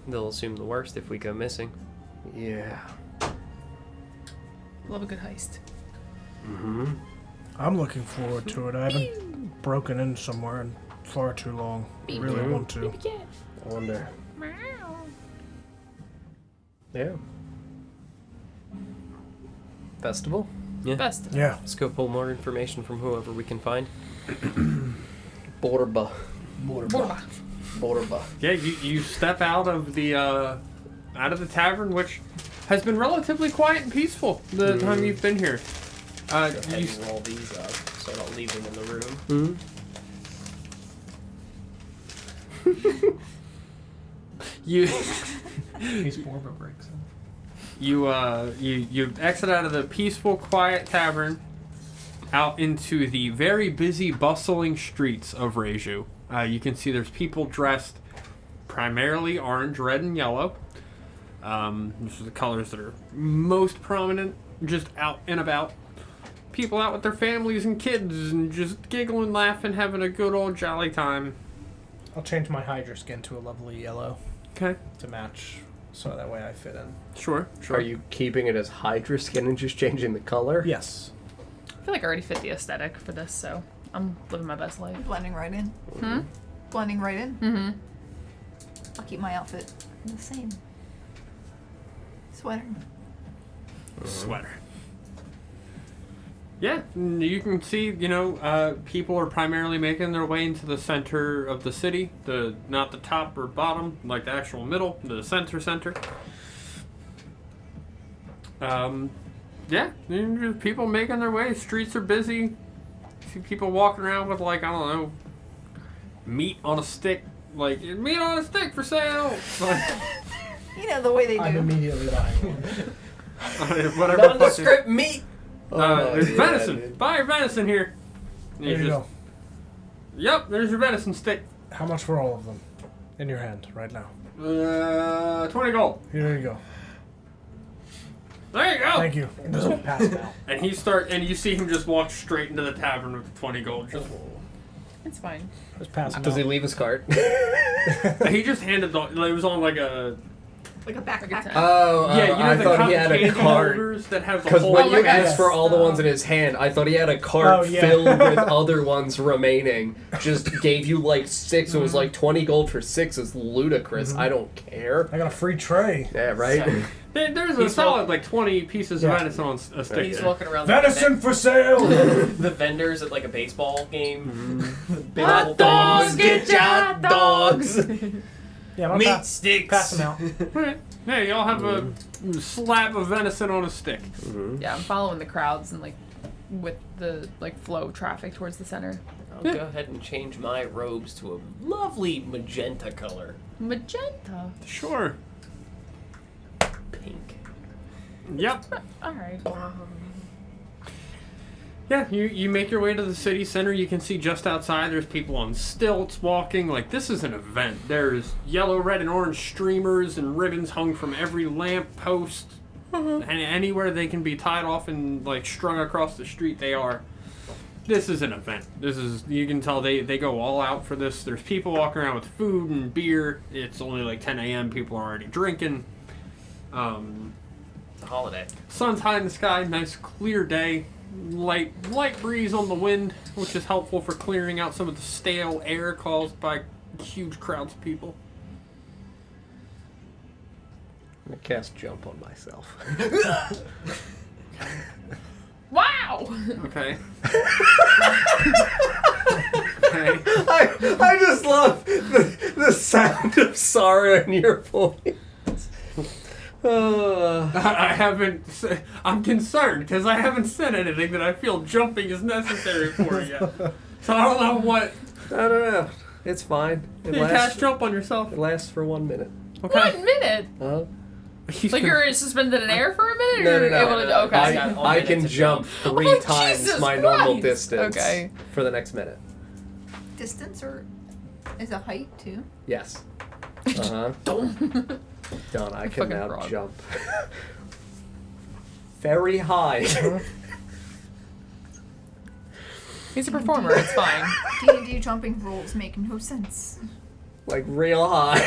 E: They'll assume the worst if we go missing.
C: Yeah.
B: Love a good heist.
C: Mm-hmm.
A: I'm looking forward to it. I haven't broken in somewhere in far too long. Really want to.
C: I wonder. Yeah. Festival?
E: Yeah.
B: Best.
A: Yeah.
E: Let's go pull more information from whoever we can find.
C: Borba.
F: Yeah, you step out of the tavern, which has been relatively quiet and peaceful the time you've been here.
E: Go ahead and roll these up so I don't leave them in the room.
C: Mm-hmm.
F: You
G: These Borba breaks.
F: you exit out of the peaceful, quiet tavern out into the very busy, bustling streets of Reiju. You can see there's people dressed primarily orange, red, and yellow. These are the colors that are most prominent, just out and about. People out with their families and kids and just giggling, laughing, having a good old jolly time.
A: I'll change my Hydra skin to a lovely yellow
F: Okay,
A: to match, so that way I fit in.
F: sure.
C: Are you keeping it as Hydra skin and just changing the color?
A: Yes.
B: I feel like I already fit the aesthetic for this, so I'm living my best life.
D: Blending right in.
B: Hmm?
D: Blending right in.
B: Mm-hmm.
D: I'll keep my outfit the same. Sweater.
F: Sweater. Yeah, you can see, people are primarily making their way into the center of the city. Not the top or bottom, like the actual middle, the center. Yeah, just people making their way. Streets are busy. See people walking around with, like, I don't know, meat on a stick. Like, meat on a stick for sale! Like,
D: You know the way they
A: I'm
D: do.
A: immediately buying one.
F: Whatever.
E: Nondescript meat.
F: There's
C: yeah,
F: venison.
C: dude.
F: Buy your venison here. And
A: Here you go.
F: Yep, there's your venison stick.
A: How much for all of them? In your hand right now.
F: 20 gold.
A: Here you go.
F: There you go.
A: Thank you. Just pass it out.
F: And you see him just walk straight into the tavern with the 20 gold. Just,
B: It's fine.
A: Just pass it
C: Does
A: out.
C: he leave his cart?
F: he just handed it was on like a
D: Like a backpack.
C: Oh,
F: yeah, you know
C: I
F: the
C: thought
F: cotton
C: he had a
F: candy
C: cart.
F: holders that have the
C: Because
F: whole.
C: when
B: Oh
C: you
B: my
C: asked for
B: goodness.
C: all the ones in his hand, I thought he had a cart
A: Oh, yeah.
C: filled with other ones remaining. Just gave you like 6. It was like 20 gold for 6 is ludicrous. I don't care.
A: I got a free tray.
C: Yeah, right?
F: There's a solid like 20 pieces
A: Yeah.
F: of venison on a stick.
E: He's
F: there.
E: walking around
A: Venison for sale!
E: the vendors at like a baseball game. Big
B: Hot
E: old
B: dogs,
E: things.
B: get your hot dogs.
A: Yeah, I'm
E: Meat
A: gonna
E: sticks.
A: pass them out.
F: Alright. Hey, y'all have a slab of venison on a stick.
B: Yeah, I'm following the crowds and like with the like flow traffic towards the center.
E: I'll go ahead and change my robes to a lovely magenta color.
B: Magenta.
F: Sure.
E: Pink.
F: Yep.
B: All right.
F: Yeah, you make your way to the city center. You can see just outside there's people on stilts walking. Like, this is an event. There's yellow, red, and orange streamers and ribbons hung from every lamp post. And anywhere they can be tied off and, like, strung across the street, they are. This is an event. You can tell they go all out for this. There's people walking around with food and beer. It's only like 10 a.m. People are already drinking.
E: It's a holiday.
F: Sun's high in the sky, nice clear day, light breeze on the wind, which is helpful for clearing out some of the stale air caused by huge crowds of people.
C: I'm going to cast jump on myself.
B: Wow.
F: Okay. Okay.
C: I just love the sound of sorrow in your voice.
F: I haven't. I'm concerned because I haven't said anything that I feel jumping is necessary for yet. So I don't know what.
C: I don't know. It's fine. It
F: You cast jump on yourself.
C: It lasts for 1 minute.
F: Okay.
B: 1 minute.
C: Huh?
B: Like you're suspended in air for a minute?
C: No,
B: Or
C: no,
B: you're
C: no.
B: able to, okay.
E: I got all
C: I
E: minutes
C: can
E: of
C: jump
E: jump.
C: 3
B: Oh,
C: times
B: Jesus
C: my normal
B: Christ.
C: distance
B: Okay.
C: for the next minute.
D: Distance or is a height too?
C: Yes. Uh-huh. Done. I can
B: Fucking
C: now
B: frog.
C: jump. Very high.
B: He's a performer. It's fine.
D: D&D jumping rules make no sense.
C: Like real high.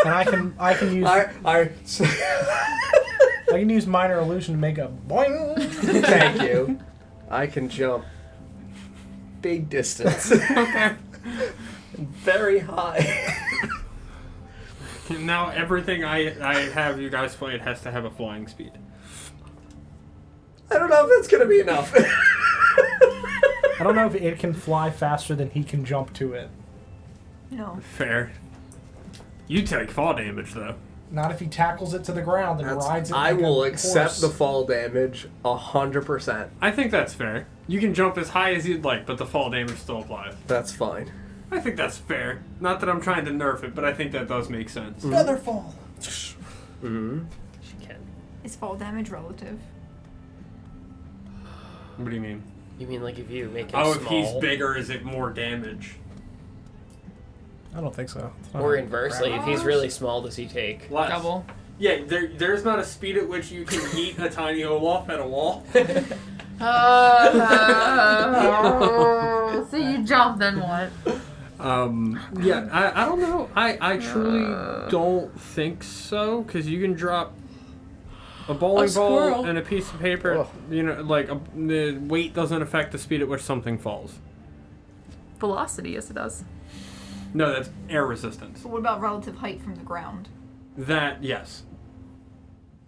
A: And I can use I can use minor illusion to make a boing.
C: Thank you. I can jump big distance.
F: Okay.
C: Very high.
F: Now everything I have you guys play, it has to have a flying speed.
C: I don't know if that's gonna be enough.
A: I don't know if it can fly faster than he can jump to it.
D: No.
F: Fair. You take fall damage though.
A: Not if he tackles it to the ground and rides it.
C: I
A: like a
C: will accept
A: horse.
C: the fall damage 100%.
F: I think that's fair. You can jump as high as you'd like, but the fall damage still applies.
C: That's fine.
F: I think that's fair. Not that I'm trying to nerf it, but I think that does make sense.
A: Feather fall.
C: Mm-hmm.
E: She can.
D: Is fall damage relative?
F: What do you mean?
E: You mean like if you make him
F: Oh,
E: small?
F: if he's bigger, is it more damage?
A: I don't think so. It's not
E: Or
A: a-
E: inversely, if he's really small, does he take?
F: Less.
B: Double.
F: Yeah, there's not a speed at which you can eat a tiny Olaf at a wall.
B: So you jump, then what?
F: Yeah, I don't know. I truly don't think so, because you can drop a bowling ball
B: squirrel.
F: and a piece of paper.
C: Ugh.
F: You know, like the weight doesn't affect the speed at which something falls.
B: Velocity, yes it does.
F: No, that's air resistance.
D: But what about relative height from the ground?
F: That, yes.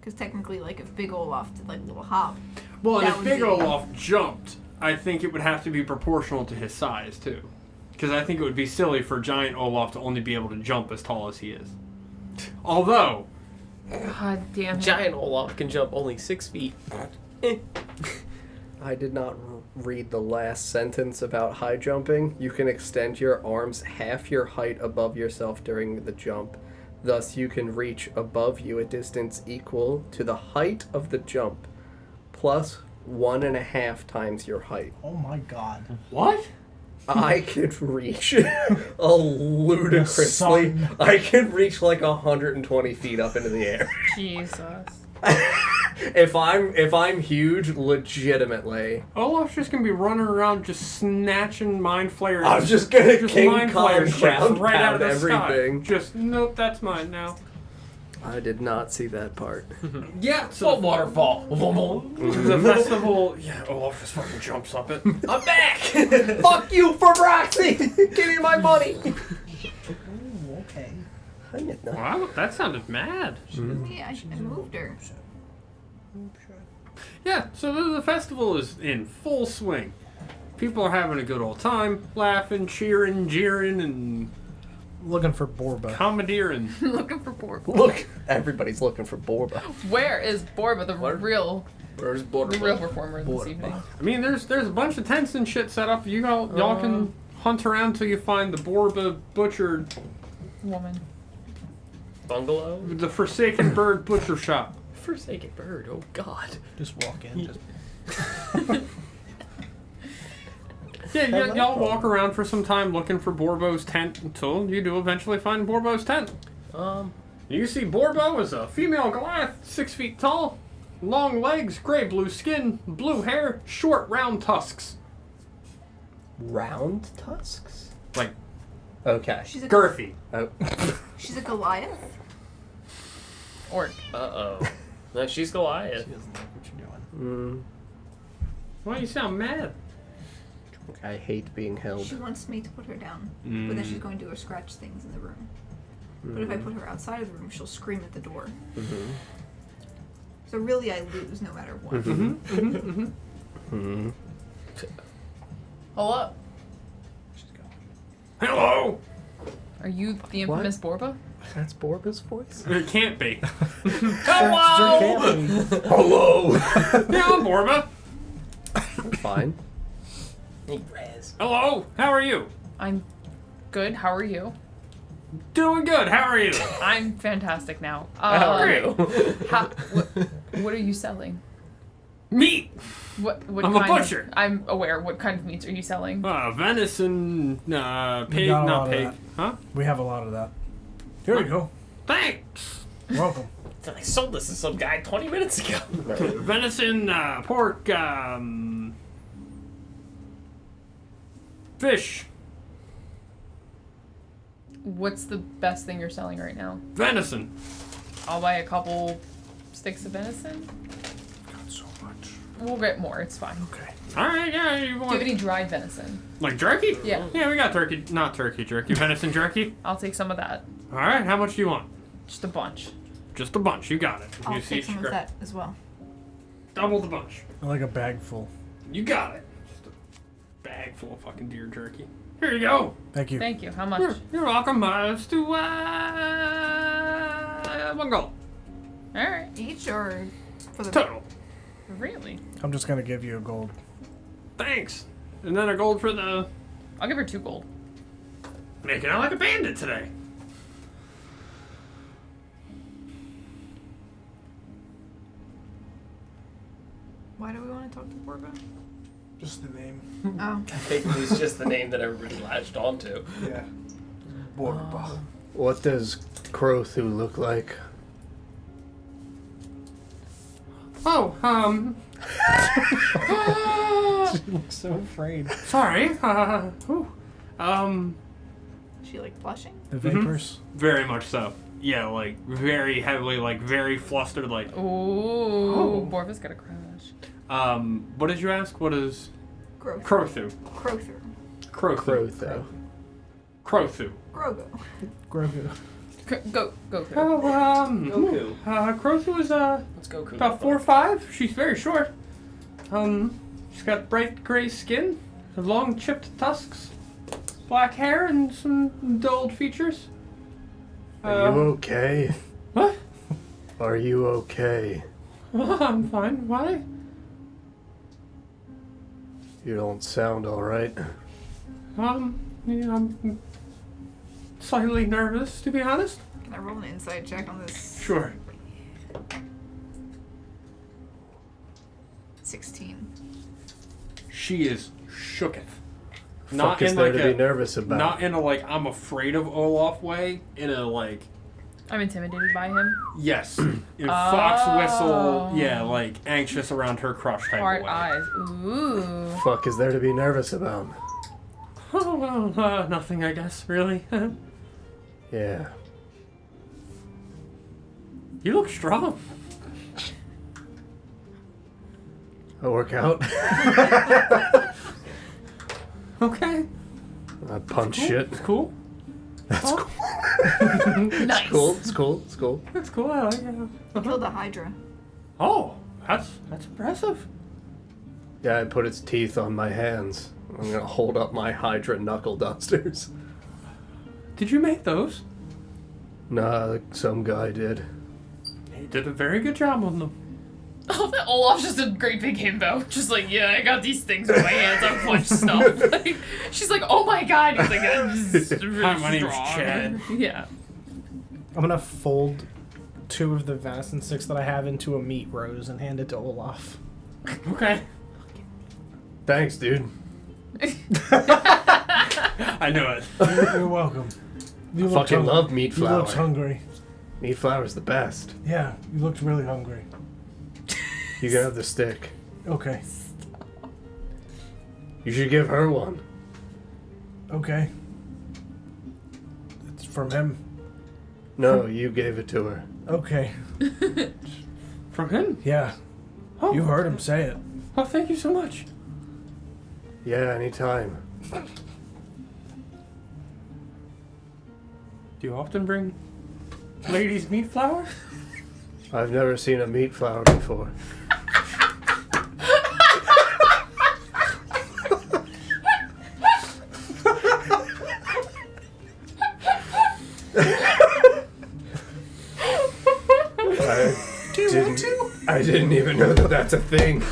D: Because technically, like, if Big Olaf did, like, a little hop.
F: Well, and
D: That
F: if
D: would
F: Big
D: be-
F: Olaf jumped, I think it would have to be proportional to his size, too. Because I think it would be silly for giant Olaf to only be able to jump as tall as he is. Although,
B: God damn it.
E: Giant Olaf can jump only 6 feet.
C: I did not read the last sentence about high jumping. You can extend your arms half your height above yourself during the jump. Thus, you can reach above you a distance equal to the height of the jump, plus 1.5 times your height.
A: Oh my god.
F: What?
C: I could reach a ludicrously.
A: Son.
C: I could reach like 120 feet up into the air.
B: Jesus.
C: If I'm huge, legitimately,
F: Olaf's just gonna be running around just snatching mind flayers.
C: I'm just gonna
F: just
C: King
F: mind
C: Kong
F: flayer ships
C: ground
F: right out of
C: pound
F: the
C: everything.
F: sky. Just nope, that's mine now.
C: I did not see that part.
F: Yeah, so
E: waterfall.
F: the festival. Yeah, Olaf just fucking jumps up it.
E: I'm back.
C: Fuck you for Roxy! Give me my money!
A: Ooh, okay.
F: Wow, that sounded mad.
D: Yeah, I moved her.
F: Yeah, so the festival is in full swing. People are having a good old time, laughing, cheering, jeering, and
A: Looking for Borba.
F: commandeering.
B: Looking for Borba.
C: Look, everybody's looking for Borba.
B: Where is Borba, the
C: What?
B: real
C: Where's Borba?
B: performer this evening?
F: I mean, there's a bunch of tents and shit set up. Y'all can hunt around till you find the Borba butcher,
B: Woman.
E: Bungalow?
F: the Forsaken Bird butcher shop.
E: Forsaken bird, oh god.
A: Just walk in. Just...
F: Yeah, y'all walk around for some time looking for Borbo's tent until you do eventually find Borbo's tent. You see Borbo is a female Goliath, 6 feet tall, long legs, gray blue skin, blue hair, short round tusks.
C: Round tusks?
F: Like
C: Okay.
D: She's a
F: girthy.
C: Oh.
D: She's a Goliath.
B: Orc.
E: Uh-oh. No, she's Goliath.
A: She doesn't like what you're doing.
F: Why you sound mad?
C: I hate being held.
D: She wants me to put her down, but then she's going to go scratch things in the room. But if I put her outside of the room, she'll scream at the door. So really, I lose no matter what.
B: Hello.
F: Hello.
B: Are you the infamous Borba?
C: That's Borba's voice?
F: It can't be.
C: Hello!
F: Yeah, I'm Borba.
C: Fine.
E: Res.
F: Hello. How are you?
B: I'm good. How are you?
F: Doing good. How are you?
B: I'm fantastic now.
E: How are
F: great.
E: you?
B: What are you selling?
F: Meat.
B: What
F: I'm a
B: kind
F: butcher.
B: I'm aware. What kind of meats are you selling?
F: Venison, pig,
A: got a
F: not
A: lot of
F: pig.
A: that.
F: Huh?
A: We have a lot of that. Here we go.
F: Thanks.
A: Welcome.
E: I sold this to some guy 20 minutes ago.
F: Venison, pork, fish,
B: What's the best thing you're selling right now?
F: venison.
B: I'll buy a couple sticks of venison.
A: Got so much.
B: We'll get more. It's fine.
A: Okay.
F: All right, yeah. You
B: Do you
F: want
B: have any dried venison?
F: like jerky?
B: Yeah.
F: Yeah, we got turkey, not turkey jerky, venison jerky.
B: I'll take some of that.
F: All right, how much do you want?
B: Just a bunch.
F: Just a bunch. You got it.
D: I'll
F: You
D: take some of
F: scra-
D: that as well.
F: Double the bunch.
A: I like a bag full.
F: You got it. Just a bag full of fucking deer jerky. Here you go.
A: Thank you.
B: Thank you. How much?
F: You're welcome. Let's do 1 gold.
B: All right.
D: Each or for the
F: Total.
B: Really?
A: I'm just gonna give you a gold.
F: Thanks. And then a gold for the...
B: I'll give her 2 gold.
F: Making out like a bandit today.
D: Why do we want to talk to Borba?
A: Just the name.
D: Oh,
E: I think it was just the name that everybody latched onto.
A: Yeah. Borba.
C: What does Crothu look like?
F: Oh,
A: She looks so afraid.
F: sorry. Whew.
D: she like blushing?
A: The vapors.
F: Very much so. Yeah, like, very heavily, like, very flustered, like...
B: Ooh. Borba's got a crush.
F: What did you ask? What is...
D: Growth.
F: Crothu.
D: Crother.
F: Crothu.
C: Crothu.
F: Crothu.
D: Grogu.
A: Grogu.
B: Go.
F: Oh,
E: Goku.
F: Crothu is,
E: Let's go, Goku.
F: about 4 or 5. She's very short. She's got bright gray skin, long chipped tusks, black hair, and some dulled features.
C: Are you okay?
F: What?
C: Are you okay?
F: I'm fine. Why?
C: You don't sound alright.
F: Yeah, I'm slightly nervous, to be honest.
D: Can I roll an insight check on this?
F: Sure.
D: 16.
F: She is shooketh.
C: Fuck is there to be nervous about?
F: Not in a like I'm afraid of Olaf way. In a like
B: I'm intimidated by him.
F: yes, in fox whistle. Yeah, like anxious around her crush type
B: Hard
F: of way.
B: eyes. Ooh.
C: Fuck is there to be nervous about?
F: Oh well, nothing I guess really.
C: Yeah.
F: You look strong.
C: I work out.
F: Okay.
C: I punch
F: Cool.
C: shit.
F: It's cool.
C: That's cool.
B: Nice.
C: Cool. It's cool. It's cool.
F: That's cool. I like it.
D: Killed a Hydra.
F: Oh, that's impressive.
C: Yeah, I put its teeth on my hands. I'm gonna hold up my Hydra knuckle dusters.
F: Did you make those?
C: Nah, some guy did.
F: He did a very good job on them.
B: Oh, that Olaf's just a great big himbo. Just like, yeah, I got these things in my hands. I punch stuff. Like, she's like, oh my god. He's like, this is really
F: Hi, my name's
B: strong.
F: Chad.
B: Yeah.
A: I'm gonna fold 2 of the venison sticks that I have into a meat rose and hand it to Olaf.
F: Okay.
C: Thanks, dude.
F: I knew it.
A: You're welcome. You
C: I fucking love meat
A: You looked
C: flour.
A: hungry.
C: Meat flour's the best.
A: Yeah, you looked really hungry.
C: You can have the stick.
A: Okay.
C: You should give her one.
A: Okay. It's from him.
C: No, you gave it to her.
A: Okay.
F: From him?
A: Yeah.
F: Oh.
A: You heard him say it.
F: Oh, thank you so much.
C: Yeah, anytime.
F: Do you often bring ladies meat flour?
C: I've never seen a meat flour before. I didn't even know that that's a thing.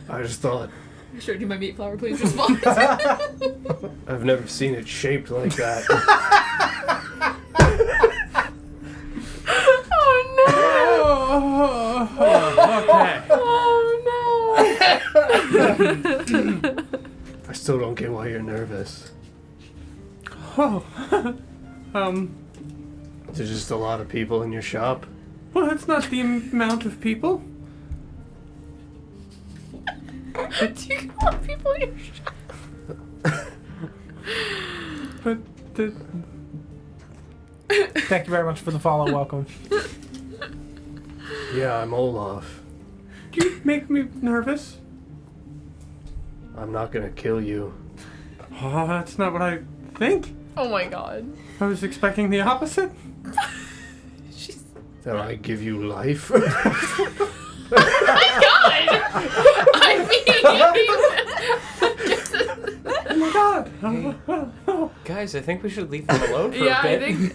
C: I just thought,
B: I showed you my meat flour, please respond.
C: I've never seen it shaped like that.
F: Okay.
C: I still don't get why you're nervous.
F: Oh.
C: There's just a lot of people in your shop.
F: Well, that's not the amount of people.
B: Do you want people in your shop?
F: But the
A: Thank you very much for the follow. Welcome.
C: Yeah, I'm Olaf.
F: you make me nervous.
C: I'm not gonna kill you.
F: Oh, that's not what I think.
B: Oh my god.
F: I was expecting the opposite.
B: She's.
C: That I give you life.
B: Oh my god! I
F: Oh my god.
E: Guys, I think we should leave them alone for
B: mean, yeah,
E: a
B: I
E: bit.
B: think.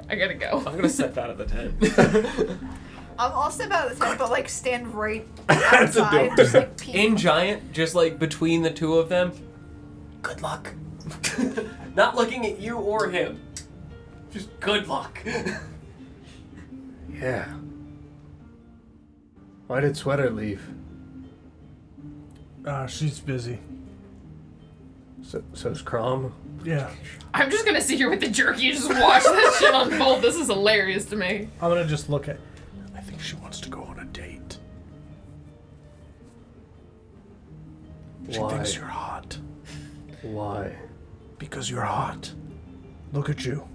B: I gotta go.
E: I'm gonna step out of the tent.
D: I'll step out of the tent, but like stand right
C: That's a
D: outside,
C: door.
D: just like peek.
E: In giant, just like between the two of them. Good luck. Not looking at you or him. Just good luck.
C: Yeah. Why did Sweater leave?
A: She's busy.
C: So's Crom.
A: Yeah.
B: I'm just gonna sit here with the jerky and just watch this shit unfold. This is hilarious to me.
A: I'm gonna just look at. I think she wants to go on a date. She
C: Why?
A: thinks you're hot.
C: Why?
A: Because you're hot. Look at you.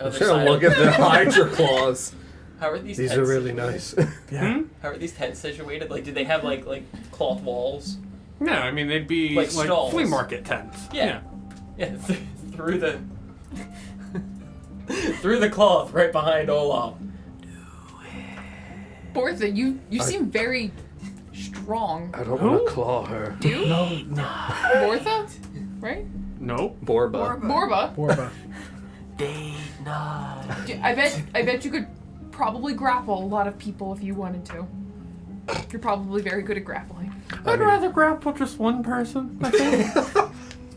C: I'm gonna look at the Hydra claws.
E: How are these?
C: These
E: tents
C: are really
E: situated?
C: nice.
A: Yeah.
E: How are these tents situated? Like, do they have like cloth walls?
F: No, I mean they'd be
E: Like stalls.
F: flea market tents.
E: Yeah. Yeah, through the through the cloth right behind Olaf.
B: Bortha, you seem very strong.
C: I don't want to claw her.
B: Do you?
A: No.
B: Bortha? Right?
F: Nope.
C: Borba.
B: Borba.
A: Borba.
B: I bet you could probably grapple a lot of people if you wanted to. You're probably very good at grappling.
F: I'd rather grapple just one person, I think.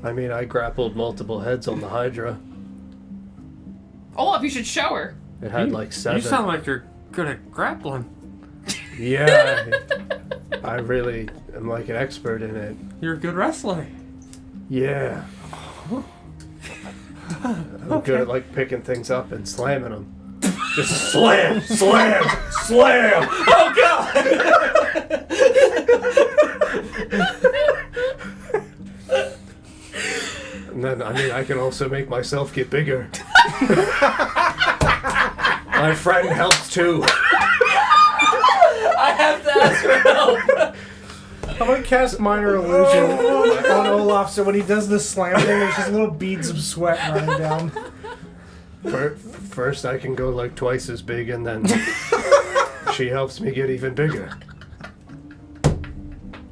C: I mean, I grappled multiple heads on the Hydra.
B: Olaf, you should show her.
C: It had like 7.
F: You sound like you're good at grappling.
C: Yeah, I really am like an expert in it.
F: You're a good wrestler.
C: Yeah. I'm good at like picking things up and slamming them. Just slam, slam, slam. Oh God! And then I mean I can also make myself get bigger. My friend helps too.
E: I have to ask for help.
A: I'm gonna cast Minor Illusion on Olaf, so when he does this slam thing, there's just little beads of sweat running down.
C: First I can go like twice as big, and then she helps me get even bigger.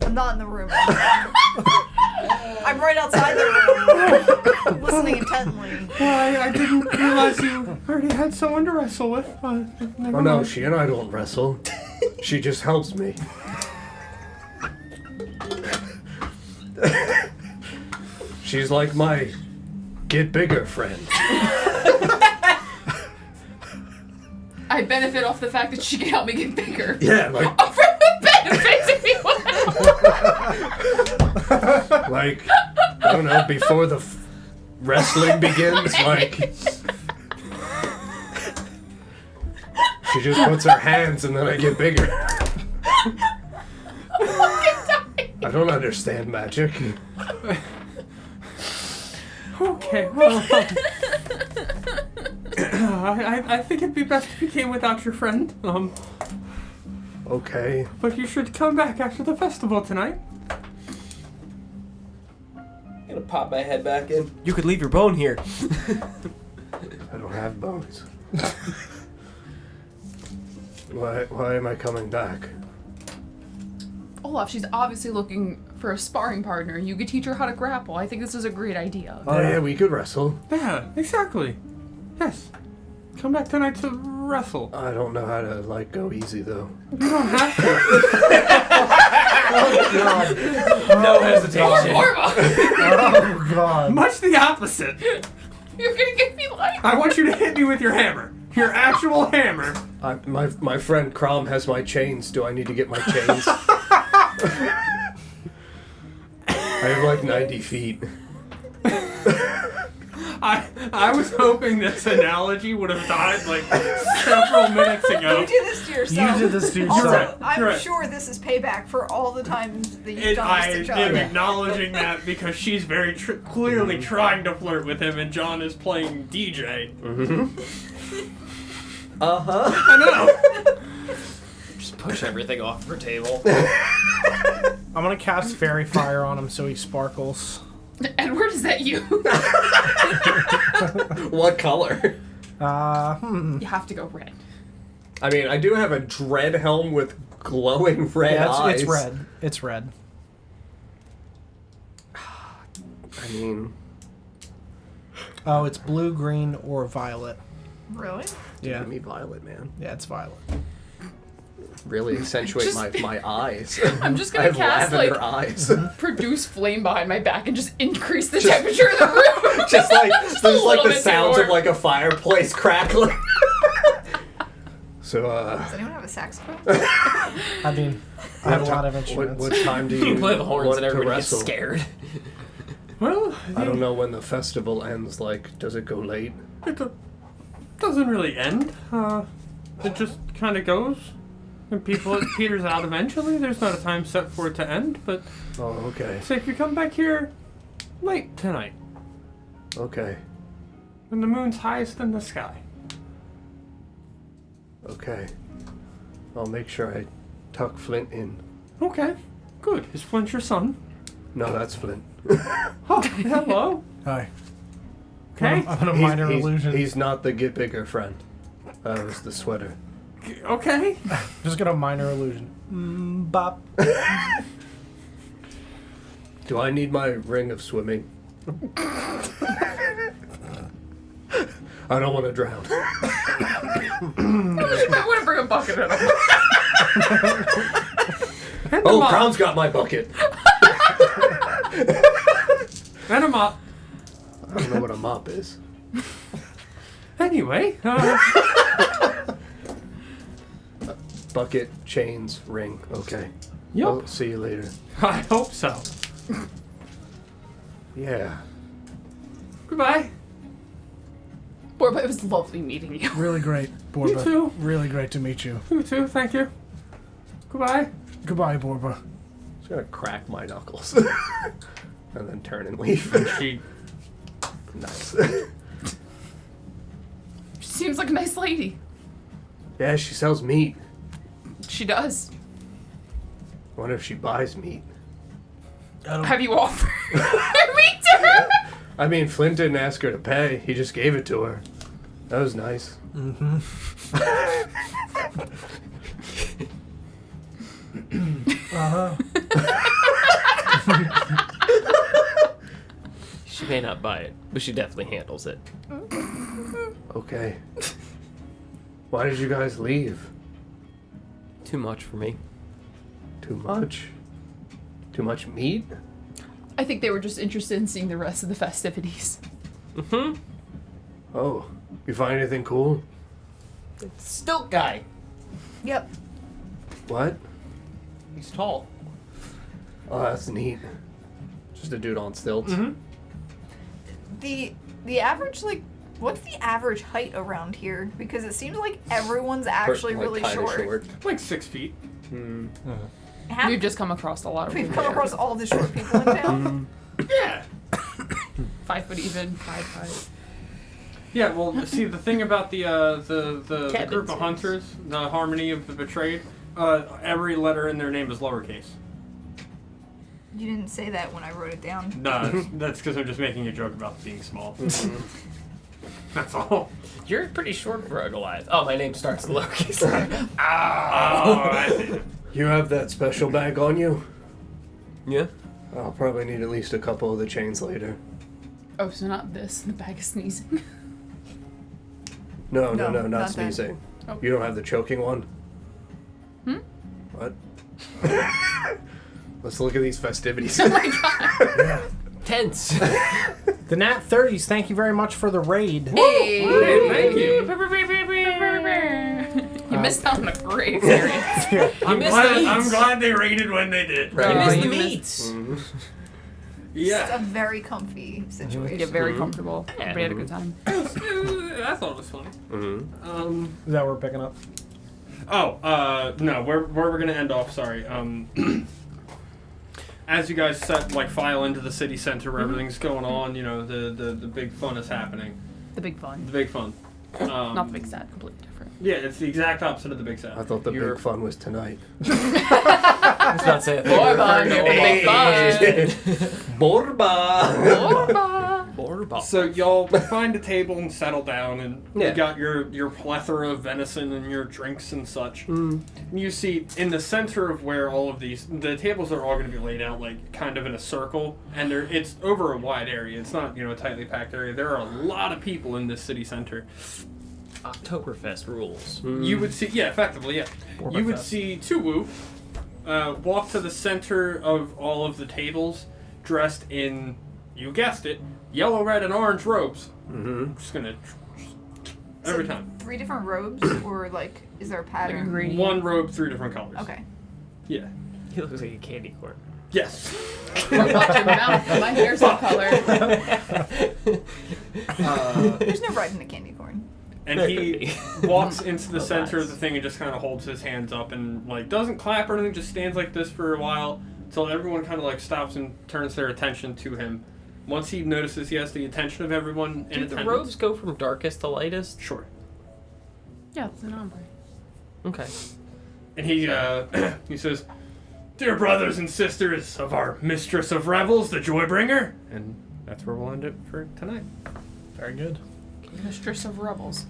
D: I'm not in the room. I'm right outside the room, listening intently.
F: Well, I didn't realize you already had someone to wrestle with.
C: Oh no, she and I don't wrestle. She just helps me. She's like my get bigger friend.
B: I benefit off the fact that she can help me get bigger.
C: Yeah, like
B: Offer the benefits if you want.
C: like I don't know, before the wrestling begins, like she just puts her hands and then I get bigger. I don't understand magic.
F: Okay, well, I think it'd be best if you came without your friend.
C: Okay.
F: But you should come back after the festival tonight.
E: I'm gonna pop my head back in. You could leave your bone here.
C: I don't have bones. Why am I coming back?
B: Olaf, she's obviously looking for a sparring partner. You could teach her how to grapple. I think this is a great idea.
C: Oh yeah, we could wrestle.
F: Yeah, exactly. Yes. Come back tonight to wrestle.
C: I don't know how to like go easy though.
F: You don't have to.
E: No hesitation.
A: Oh God.
F: Much the opposite.
B: You're gonna give me life.
F: I want you to hit me with your hammer. Your actual hammer.
C: My friend Crom has my chains. Do I need to get my chains? I have like 90 feet.
F: I was hoping this analogy would have died like several minutes ago.
D: You did this to yourself.
A: You did this to
D: Also,
A: yourself.
D: I'm
F: Right.
D: sure this is payback for all the times that you've
F: And
D: done
F: I
D: this to John.
F: am acknowledging that because she's very clearly trying to flirt with him, and John is playing DJ. I know.
E: Just push everything off her table.
A: I'm gonna cast Fairy Fire on him so he sparkles.
B: Edward, is that you?
C: What color?
B: You have to go red.
C: I mean, I do have a dread helm with glowing red
A: Yeah,
C: eyes.
A: it's red. It's red.
C: I mean,
A: Oh, it's blue, green, or violet.
D: Really?
A: Yeah.
C: give me violet, man.
A: Yeah, it's violet.
C: Really accentuate
B: Just-
C: my eyes.
B: I'm just
C: I
B: gonna
C: have
B: cast
C: lavender
B: like
C: eyes.
B: produce flame behind my back and just increase the temperature of the room.
C: Just like
B: Just a
C: there's like
B: little
C: the
B: bit
C: sounds
B: more.
C: of like a fireplace crackling. So
D: Does anyone have a saxophone?
A: I mean, I have a lot of instruments.
C: what time do
E: You
C: you
E: play the horns
C: want
E: and
C: to
E: everybody gets
C: wrestle?
E: scared.
F: Well,
C: I don't know when the festival ends. Like, does it go late?
F: it doesn't really end. It just kind of goes. And it peters out eventually. There's not a time set for it to end, but
C: Oh, okay,
F: say if you come back here late tonight,
C: okay,
F: when the moon's highest in the sky.
C: okay. I'll make sure I tuck Flint in.
F: Okay, good. Is Flint your son?
C: No, that's Flint.
F: Oh, hello.
A: Hi.
F: Okay.
A: I'm gonna minor
C: he's,
A: illusion.
C: He's not the get bigger friend. That was the sweater.
F: Okay.
A: Just gonna minor illusion. Bop.
C: Do I need my ring of swimming? I don't want to drown.
B: I want to bring a bucket in.
C: Oh, Crown's got my bucket.
F: And a mop.
C: I don't know what a mop is.
F: Anyway,
C: Bucket, chains, ring. Okay.
F: Yup.
C: I'll see you later.
F: I hope so.
C: Yeah.
F: Goodbye.
B: Borba, it was lovely meeting you.
A: Really great, Borba.
F: You too.
A: Really great to meet you.
F: You too, thank you. Goodbye.
A: Goodbye, Borba.
C: Just gonna crack my knuckles. And then turn and leave.
F: She
C: Nice.
B: She seems like a nice lady.
C: Yeah, she sells meat.
B: She does.
C: Wonder if she buys meat.
B: Have you offered meat to her?
C: I mean, Flint didn't ask her to pay. He just gave it to her. That was nice.
A: Mm-hmm. Uh-huh.
E: She may not buy it, but she definitely handles it.
C: Okay. Why did you guys leave?
E: Too much for me.
C: Too much? Too much meat?
B: I think they were just interested in seeing the rest of the festivities.
E: Mm-hmm.
C: Oh, you find anything cool?
E: Stilt guy.
D: Yep.
C: What?
E: He's tall.
C: Oh, that's neat. Just a dude on stilts.
F: Mm-hmm.
D: The average, like, what's the average height around here? Because it seems like everyone's actually
C: Like,
D: really
C: kinda
D: short.
F: Like 6 feet.
C: Hmm.
D: Half-
B: We've just come across a lot of
D: we've
B: people
D: come
B: there.
D: across all the short people in town.
F: Yeah.
B: 5 foot even, 5'5".
F: Yeah, well, see, the thing about the
E: Cabin
F: group of
E: series.
F: hunters, the Harmony of the Betrayed, every letter in their name is lowercase.
D: You didn't say that when I wrote it down.
F: No, that's because I'm just making a joke about being small. That's all.
E: You're pretty short for a Goliath. Oh, my name starts with lowercase.
F: Oh, I see.
C: You have that special bag on you?
E: Yeah.
C: I'll probably need at least a couple of the chains later.
B: Oh, so not this, the bag of sneezing.
C: No,
D: No,
C: not
D: not that.
C: sneezing.
B: Oh.
C: You don't have the choking one?
B: Hmm?
C: What? Let's look at these festivities.
B: Oh my god.
E: Tense.
A: The Nat 30s, thank you very much for the raid.
B: Hey,
F: Hey, thank you.
B: You missed out on a great experience.
F: I'm
E: missed
F: glad,
E: the meats.
F: I'm glad they raided when they did.
E: You
B: Right.
E: missed the
B: You
E: meats.
D: It's a
F: Yeah.
D: very comfy situation.
B: Get very comfortable. Everybody had a good time.
F: I thought it was funny.
C: Mm-hmm.
A: Is that what we're picking up?
F: No, where we're gonna end off, sorry. As you guys file into the city center where everything's going on, you know, the big fun is happening.
B: The big fun.
F: The big fun.
B: Not the big sad, completely different.
F: Yeah, it's the exact opposite of the big
C: I
F: set.
C: thought the
E: You're-
C: big fun was tonight.
E: Let's not say a thing.
B: Boy fun, big fun.
C: Borba!
E: Borba.
F: So y'all find a table and settle down, and
C: Yeah.
F: you got your plethora of venison and your drinks and such. And you see in the center of where all of the tables are all going to be laid out like kind of in a circle, and it's over a wide area. It's not a tightly packed area. There are a lot of people in this city center.
E: Oktoberfest rules.
F: You would see, effectively, you would
E: Borba
F: see Tuwu walk to the center of all of the tables, dressed in, you guessed it, yellow, red, and orange robes.
C: Mm-hmm.
F: Just gonna
D: So
F: every time
D: 3 different robes, or like, is there a
B: Like a
D: pattern?
B: gradient.
F: one robe, 3 different colors.
D: Okay.
F: Yeah.
E: He looks like a candy corn.
F: Yes.
B: Watch your mouth. My hair's that color.
D: There's no red in a candy corn.
F: And
E: There
F: he
E: could be.
F: walks into the
E: Oh,
F: center of
E: nice.
F: the thing and just kind of holds his hands up and doesn't clap or anything, just stands like this for a while until everyone kind of stops and turns their attention to him. Once he notices he has the attention of everyone in
E: Do the
F: attendance.
E: robes go from darkest to lightest?
F: Sure.
B: Yeah, it's an ombre.
E: Okay.
F: And he he says, "Dear brothers and sisters of our mistress of revels, the Joybringer," and that's where we'll end it for tonight.
A: Very good.
B: Mistress of rebels.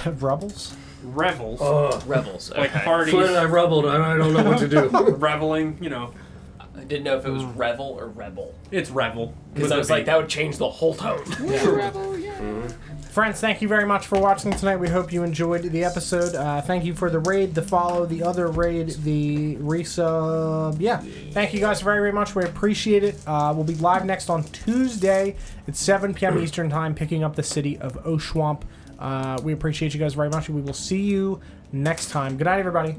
A: Rebels?
F: Revels,
E: Rebels.
F: like
E: Okay.
F: parties,
C: Flint, I rebelled. I don't know what to do.
F: reveling.
E: I didn't know if it was revel or rebel.
F: It's revel.
E: Because
F: With
E: I
F: a
E: was
F: V.
E: like, that would change the whole tone.
B: Rebel, yeah.
A: Friends, thank you very much for watching tonight. We hope you enjoyed the episode. Thank you for the raid, the follow, the other raid, the resub. Yeah, thank you guys very, very much. We appreciate it. We'll be live next on Tuesday at 7 p.m. Eastern Time, picking up the city of Oshwamp. We appreciate you guys very much. We will see you next time. Good night, everybody.